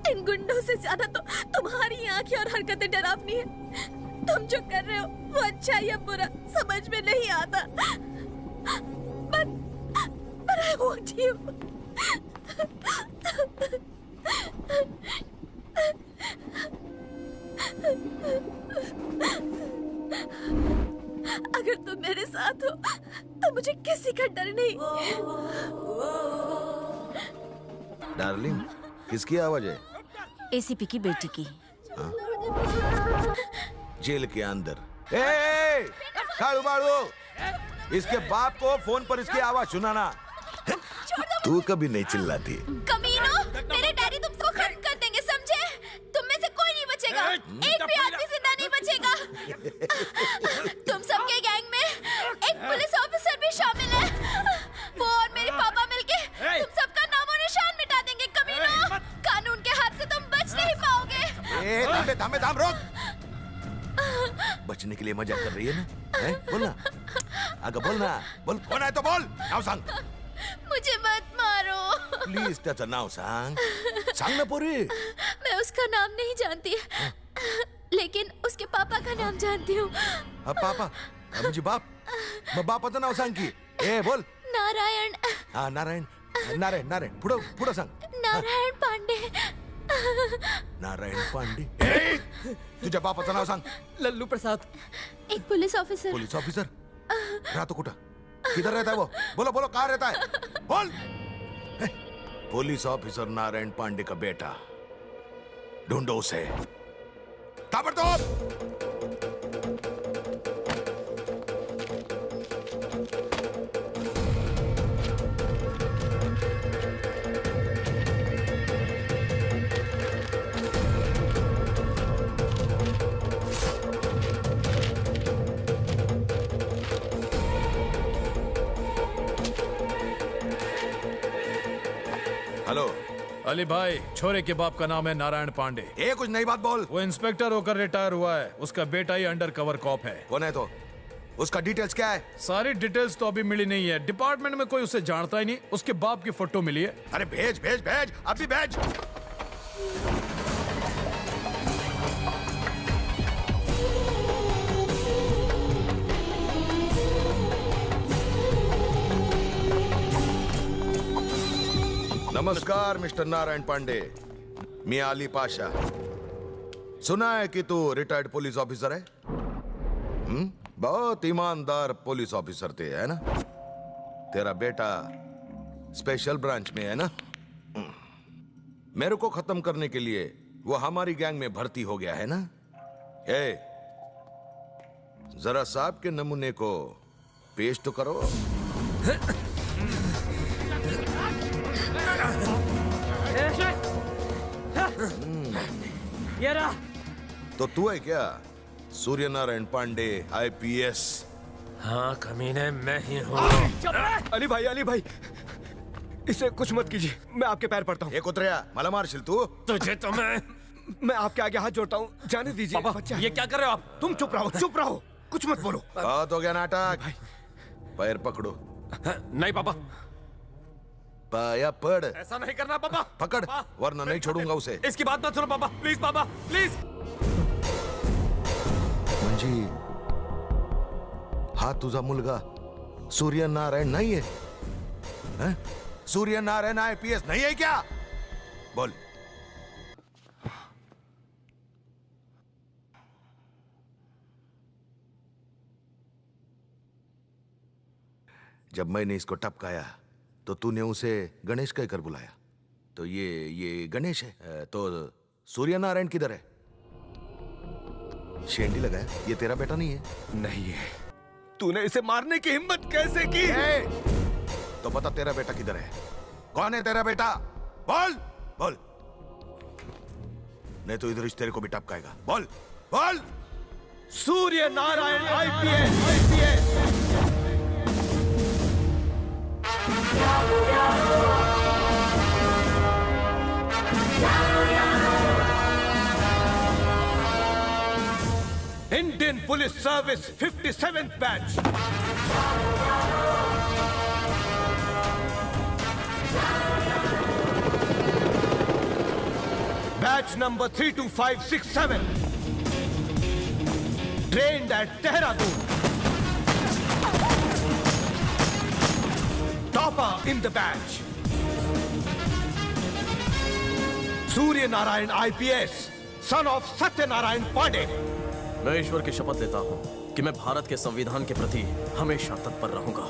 इन गुंडों से ज्यादा तो तुम्हारी आंखें और हरकतें डरावनी है। तुम जो कर रहे हो वो अच्छा या बुरा समझ में नहीं आता। But I want you. अगर तुम मेरे साथ हो तो मुझे किसी का डर नहीं। डार्लिंग, किसकी आवाज है? एसीपी की बेटी की। हाँ? जेल के अंदर। ए, कालू बालू, इसके बाप को फोन पर इसकी आवाज सुनाना। तू कभी नहीं चिल्लाती। कमीनो, मेरे डैडी तुमको खत्म कर देंगे, समझे? तुम में से कोई नहीं बचेगा, एक भी आदमी जिंदा नहीं बचेगा। तुम सबके गैंग में एक पुलिस ऑफिसर भी शामिल है। वो और मेरे पापा मिलके तुम सबका नामो निशान मिटा देंगे। कमीनो, कानून के हाथ से तुम बच नहीं पाओगे। थाम रोक। बचने के लिए मजाक कर रही है ना? है? बोलना, आगे बोलना, बोल। कौन है तो बोल। नाव सांग। मुझे मत मारो। प्लीज त्याचं नाव सांग। सांग ना पोरी। मैं उसका नाम नहीं जानती, लेकिन उसके पापा का नाम जानती हूँ। पापा म्हणजे बाप? मग बापाचं नाव सांग की। ए बोल। नारायण। हाँ नारायण, नारायण, नारायण। पुढं पुढं सांग। नारायण पांडे। नारायण पांडे तुझ्या बापाचं नाव सांग. लल्लू प्रसाद. एक पुलिस ऑफिसर. पुलिस ऑफिसर राहतो कुठं? किधर रहता है वो? बोलो बोलो कहाँ रहता है? बोल. पुलिस ऑफिसर नारायण पांडे का बेटा, ढूंढो उसे ताबड़तोड़. हेलो. अली भाई, छोरे के बाप का नाम है नारायण पांडे. ये कुछ नई बात बोल. वो इंस्पेक्टर होकर रिटायर हुआ है. उसका बेटा ही अंडर कवर कॉप है. कौन है तो? उसका डिटेल्स क्या है? सारी डिटेल्स तो अभी मिली नहीं है. डिपार्टमेंट में कोई उसे जानता ही नहीं. उसके बाप की फोटो मिली है. अरे भेज भेज भेज, अभी भेज. नमस्कार मिस्टर नारायण पांडे. मैं अली पाशा. सुना है कि तू रिटायर्ड पुलिस ऑफिसर है. बहुत ईमानदार पुलिस ऑफिसर थे, है ना? तेरा बेटा स्पेशल ब्रांच में है ना? मेरे को खत्म करने के लिए वो हमारी गैंग में भर्ती हो गया है ना? जरा साहब के नमूने को पेश तो करो. ये रहा. तो तू है क्या सूर्य नारायण पांडे IPS? हाँ कमीने, मैं ही हूँ. अली भाई इसे कुछ मत कीजिए. मैं आपके पैर पड़ता हूँ. एक उतरिया मला मारशील तू. तुझे तो मैं आपके आगे हाथ जोड़ता हूँ. जाने दीजिए. पापा, ये क्या कर रहे हो आप? तुम चुप रहो. कुछ मत बोलो. बहुत हो गया नाटक. पैर पकड़ो. नहीं पापा, पाया पड़. ऐसा नहीं करना पापा. पकड़, वरना नहीं छोड़ूंगा उसे. इसकी बात मत सुनो पापा. प्लीज पापा, प्लीज. म्हणजे हा तुझा मुलगा सूर्य नारायण नहीं है? हैं? सूर्य नारायण IPS नहीं है क्या? बोल. जब मैंने इसको टपकाया तो तूने उसे गणेश कहकर बुलाया. तो ये गणेश है. तो सूर्य नारायण किधर है? शेंडी लगाया. ये तेरा बेटा नहीं है? नहीं है. तूने इसे मारने की हिम्मत कैसे की? तो बता तेरा बेटा किधर है? कौन है तेरा बेटा? बोल बोल. नहीं तो इधर तेरे को भी टपकाएगा. बोल बोल. Surya Narayan IPS. Indian Police Service 57th batch. Batch number 32567. Trained at Dehradun. Topper in the batch. Surya Narayan IPS, son of Satya Narayan Pandey. मैं ईश्वर की शपथ लेता हूँ कि मैं भारत के संविधान के प्रति हमेशा तत्पर रहूंगा.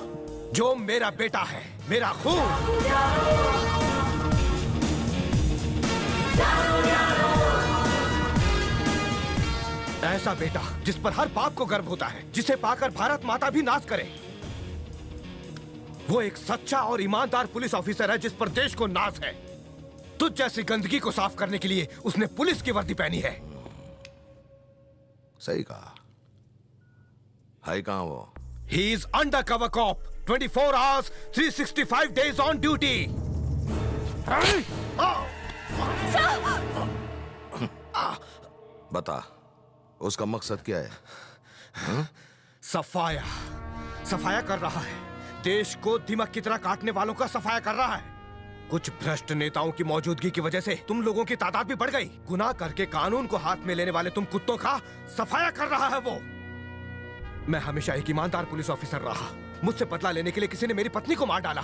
जो मेरा बेटा है, मेरा खून. ऐसा बेटा जिस पर हर बाप को गर्व होता है, जिसे पाकर भारत माता भी नाच करे. वो एक सच्चा और ईमानदार पुलिस ऑफिसर है जिस पर देश को नाज है. तुझ जैसी गंदगी को साफ करने के लिए उसने पुलिस की वर्दी पहनी है. सही कहा. हाई कहां वो? He is undercover cop. 24 hours, 365 days on duty. बता, उसका मकसद क्या है? सफाया कर रहा है. देश को दीमक की तरह काटने वालों का सफाया कर रहा है. कुछ भ्रष्ट नेताओं की मौजूदगी की वजह से तुम लोगों की तादाद भी बढ़ गई. गुनाह करके कानून को हाथ में लेने वाले तुम कुत्तों का सफाया कर रहा है वो. मैं हमेशा एक ईमानदार पुलिस ऑफिसर रहा. मुझसे बदला लेने के लिए किसी ने मेरी पत्नी को मार डाला.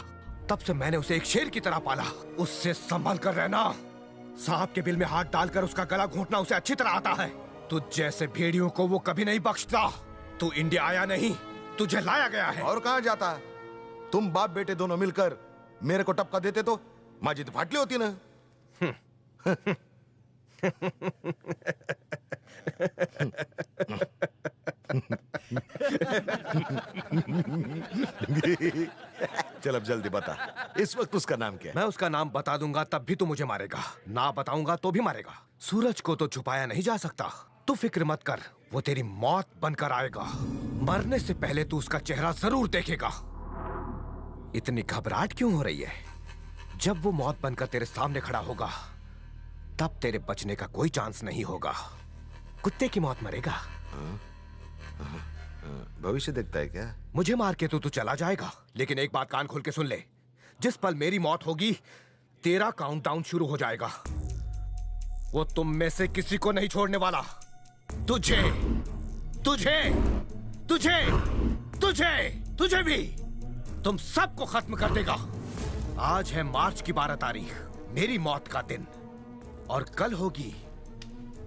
तब से मैंने उसे एक शेर की तरह पाला. उससे संभल कर रहना. सांप के बिल में हाथ डालकर उसका गला घोंटना उसे अच्छी तरह आता है। तुझ जैसे भेड़ियों को वो कभी नहीं बख्शता। तू इंडिया आया नहीं, तुझे लाया गया है। और कहां जाता? तुम बाप बेटे दोनों मिलकर मेरे को टपका देते तो माजिद फाटली होती ना। चल अब जल्दी बता, इस वक्त उसका नाम क्या है? मैं उसका नाम बता दूंगा तब भी तू मुझे मारेगा, ना बताऊंगा तो भी मारेगा। सूरज को तो छुपाया नहीं जा सकता। तू फिक्र मत कर, वो तेरी मौत बनकर आएगा। मरने से पहले तू उसका चेहरा जरूर देखेगा। इतनी घबराहट क्यों हो रही है? जब वो मौत बनकर तेरे सामने खड़ा होगा तब तेरे बचने का कोई चांस नहीं होगा। कुत्ते की मौत मरेगा। भविष्य देखता है क्या? मुझे मार के तो तू चला जाएगा, लेकिन एक बात कान खोल के सुन ले। जिस पल मेरी मौत होगी तेरा काउंटडाउन शुरू हो जाएगा। वो तुम में से किसी को नहीं छोड़ने वाला। तुझे तुझे तुझे तुझे तुझे भी, तुम सबको खत्म कर देगा। आज है मार्च की 12 तारीख, मेरी मौत का दिन, और कल होगी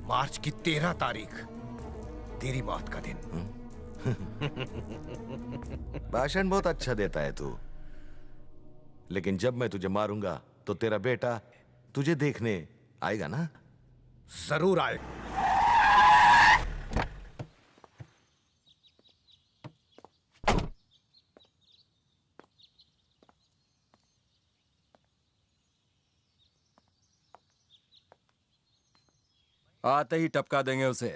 मार्च की 13 तारीख, तेरी मौत का दिन। भाषण बहुत अच्छा देता है तू, लेकिन जब मैं तुझे मारूंगा तो तेरा बेटा तुझे देखने आएगा ना? जरूर आएगा। आते ही टपका देंगे उसे।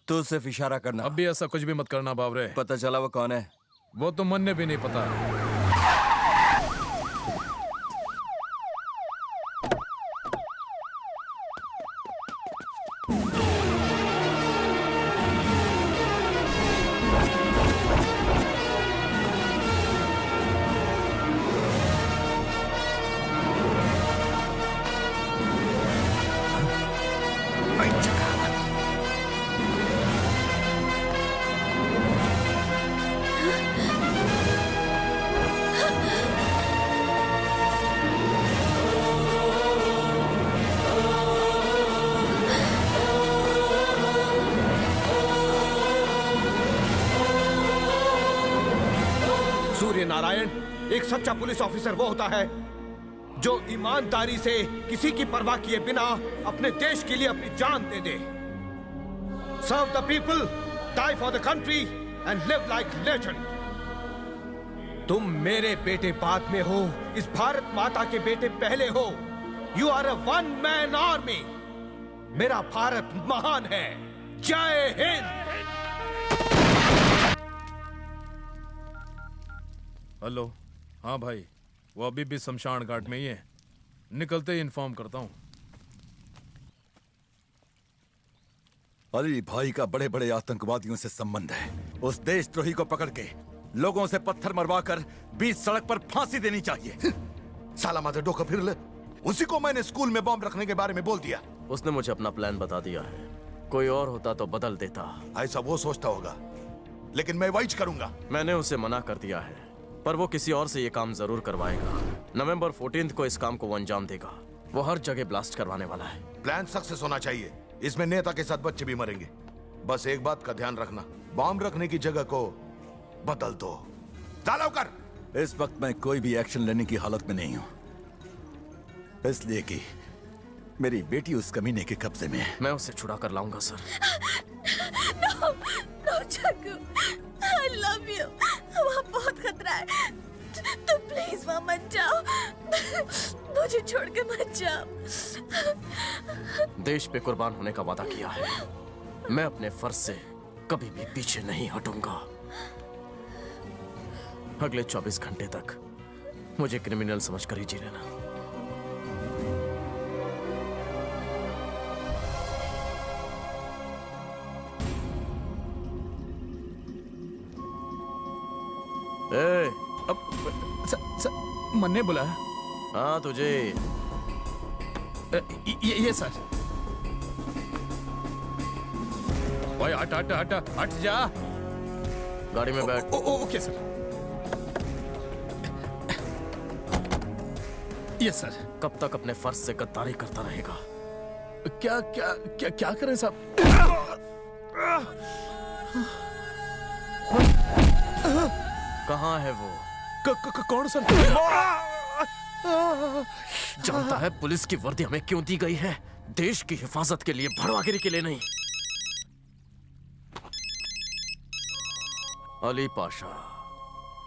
तू सिर्फ इशारा करना। अब भी ऐसा कुछ भी मत करना बावरे। पता चला वो कौन है? वो तो मन ने भी नहीं पता। सूर्य नारायण, एक सच्चा पुलिस ऑफिसर वो होता है जो ईमानदारी से किसी की परवाह किए बिना अपने देश के लिए अपनी जान दे दे। Serve the people, die for the country and live like legend. तुम मेरे बेटे बाद में हो, इस भारत माता के बेटे पहले हो। You are a one man army. मेरा भारत महान है। जय हिंद। हेलो, हाँ भाई, वो अभी भी शमशान घाट में ही है। निकलते ही इन्फॉर्म करता हूँ। अली भाई का बड़े बड़े आतंकवादियों से संबंध है। उस देशद्रोही को पकड़ के लोगों से पत्थर मरवाकर बीच सड़क पर फांसी देनी चाहिए। साला माथे डोका फिर ले। उसी को मैंने स्कूल में बॉम्ब रखने के बारे में बोल दिया। उसने मुझे अपना प्लान बता दिया है। कोई और होता तो बदल देता। ऐसा वो सोचता होगा, लेकिन मैं वही करूंगा। मैंने उसे मना कर दिया है, पर वो किसी और से ये काम जरूर करवाएगा। नवंबर 14 को इस काम को वो अंजाम देगा। वो हर जगह ब्लास्ट करवाने वाला है। प्लान सक्सेस होना चाहिए। इसमें नेता के साथ बच्चे भी मरेंगे। बस एक बात का ध्यान रखना, बॉम्ब रखने की जगह को बदल दो। चलो कर। इस वक्त मैं कोई भी एक्शन लेने की हालत में नहीं हूं, इसलिए कि मेरी बेटी उस कमीने के कब्जे में है। मैं उसे छुड़ा कर लाऊंगा sir. No, no, Chakku. I love you. वहाँ बहुत खतरा है। तुम प्लीज वहाँ मत जाओ। मुझे छोड़ के मत जाओ। देश पे कुर्बान होने का वादा किया है। मैं अपने फर्ज से कभी भी पीछे नहीं हटूंगा। अगले 24 घंटे तक मुझे क्रिमिनल समझकर ही जी लेना। मन ने बुलाया? हाँ तुझे। ये सर। भाई हट हट हट हट जा। गाड़ी में बैठ। Okay sir. Yes sir. कब तक अपने फर्ज से गद्दारी करता रहेगा? क्या क्या क्या क्या करें साहब? कहाँ है वो? कौन सर? जानता है पुलिस की वर्दी हमें क्यों दी गई है? देश की हिफाजत के लिए, भड़वागिरी के लिए नहीं। अली पाशा,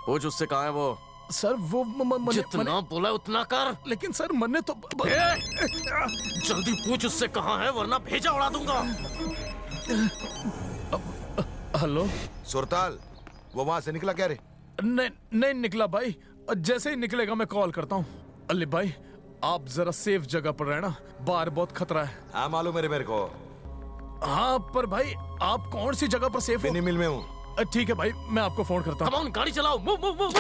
पूछ उससे कहाँ है वो? सर वो जितना बोला उतना कर। लेकिन सर मन्ने तो जल्दी पूछ उससे कहाँ है, वरना भेजा उड़ा दूंगा। हेलो सुरताल, वो वहां से निकला क्या रे? नहीं निकला भाई, जैसे ही निकलेगा मैं कॉल करता हूँ। अली भाई आप जरा सेफ जगह पर रहना, बाहर बहुत खतरा है। हाँ मालूम मेरे को। हाँ पर भाई आप कौन सी जगह पर सेफ हो? मिनी मिल में हूँ। ठीक है भाई, मैं आपको फोन करता हूँ। कम ऑन, गाड़ी चलाओ, मूव मूव मूव।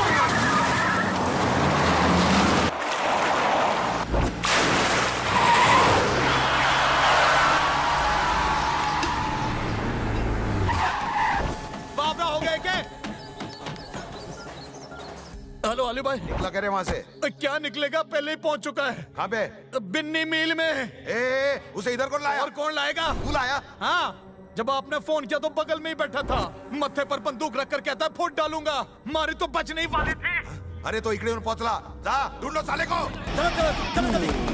बाबरा हो गए क्या? हेलो अली भाई। निकला कह रहे वहां से? क्या निकलेगा, पहले ही पहुंच चुका है। कहाँ पे? बिन्नी मिल में। उसे इधर कौन लाया? और कौन लाएगा? तू लाया? हाँ, जब आपने फोन किया तो बगल में ही बैठा था, मत्थे पर बंदूक रखकर कहता है फुट डालूंगा। मारी तो बच नहीं वाली थी। अरे तो इकड़े पहुंचला, जा ढूंढो साले को। चलो चलो चलो चलो।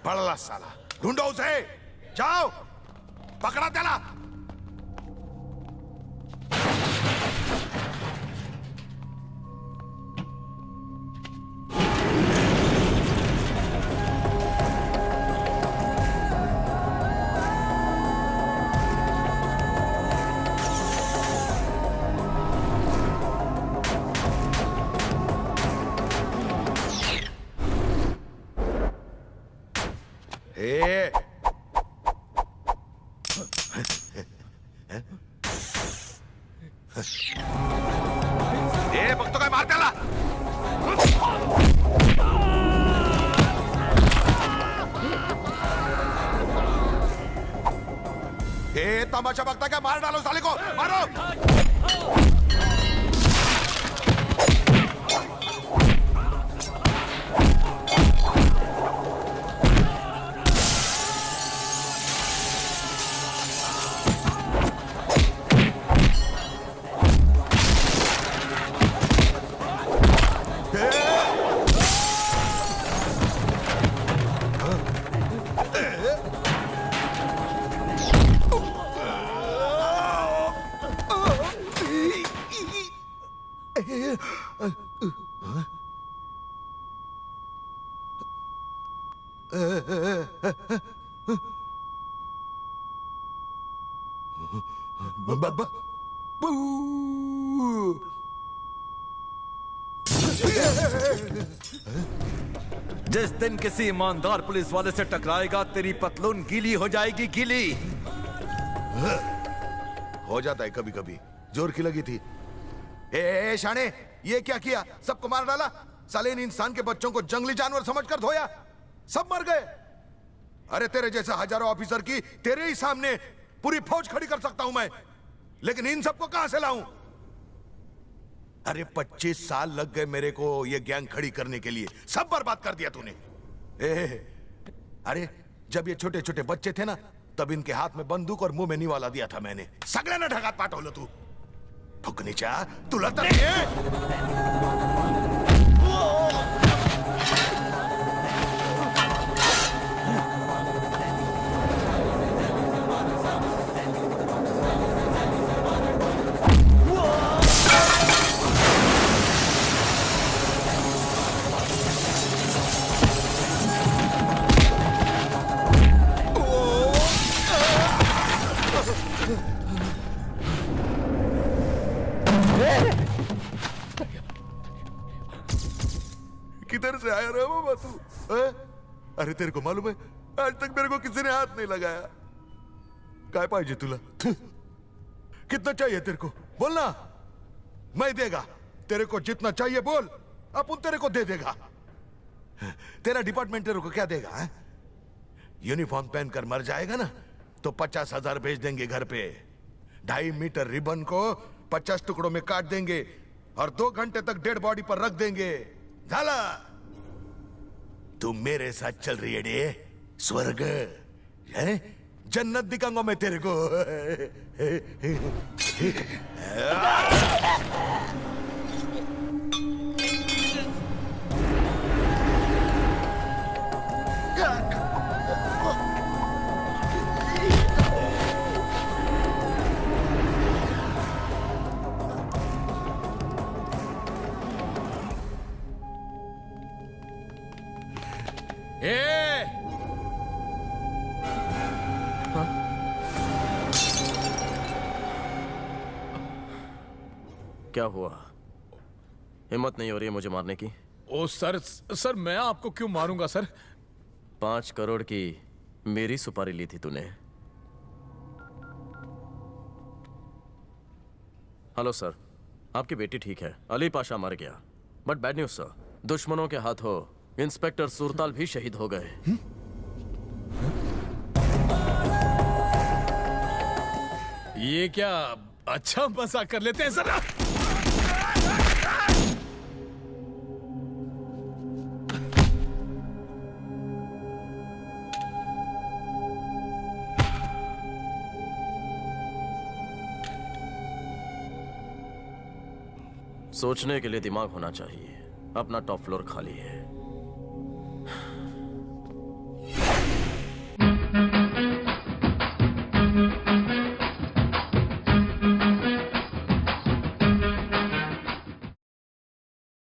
पड़ला साला, ढूंढो उसे, जाओ पकड़ा त्याला। बघतो काय, मार त्याला। तमाशा बघता क्या? मार डालो साले को, मारो। जिस दिन किसी ईमानदार पुलिस वाले से टकराएगा, तेरी पतलून गीली हो जाएगी, गीली। हो जाता है कभी कभी, जोर की लगी थी। ए शाने, ये क्या किया? सबको मार डाला। साले इन इंसान के बच्चों को जंगली जानवर समझकर धोया, सब मर गए। अरे तेरे जैसा हजारों ऑफिसर की तेरे ही सामने पूरी फौज खड़ी कर सकता हूं मैं, लेकिन इन सबको कहां से लाऊं? अरे 25 साल लग गए मेरे को ये गैंग खड़ी करने के लिए, सब बर्बाद कर दिया तूने। अरे जब ये छोटे छोटे बच्चे थे ना, तब इनके हाथ में बंदूक और मुंह में निवाला दिया था मैंने। सगळ्यांना ढगात पाठवलं तू। फुकणीच्या तुला तर से आया रे बाबा तू? अरे तेरे को मालूम है आज तक मेरे को किसी ने हाथ नहीं लगाया। काय पाहिजे तुला? कितना चाहिए तेरे को? बोलना, मैं देगा। तेरे को जितना चाहिए बोल, अपन तेरे को दे देगा। तेरा डिपार्टमेंट तेरे को क्या देगा? है? यूनिफॉर्म पहनकर मर जाएगा ना तो 50,000 भेज देंगे घर पे। 2.5 मीटर रिबन को 50 टुकड़ों में काट देंगे और 2 घंटे तक डेड बॉडी पर रख देंगे। झाला, तू मेरे साथ चल रही है डे, स्वर्ग है, जन्नत दिखाऊंगा मैं तेरे को। क्या हुआ? हिम्मत नहीं हो रही है मुझे मारने की? ओ सर, सर मैं आपको क्यों मारूंगा सर? 5 करोड़ की मेरी सुपारी ली थी तूने। हेलो सर, आपकी बेटी ठीक है, अली पाशा मर गया। बट बैड न्यूज सर, दुश्मनों के हाथों इंस्पेक्टर सुरताल भी शहीद हो गए। ये क्या अच्छा मजाक कर लेते हैं सर? सोचने के लिए दिमाग होना चाहिए। अपना टॉप फ्लोर खाली है।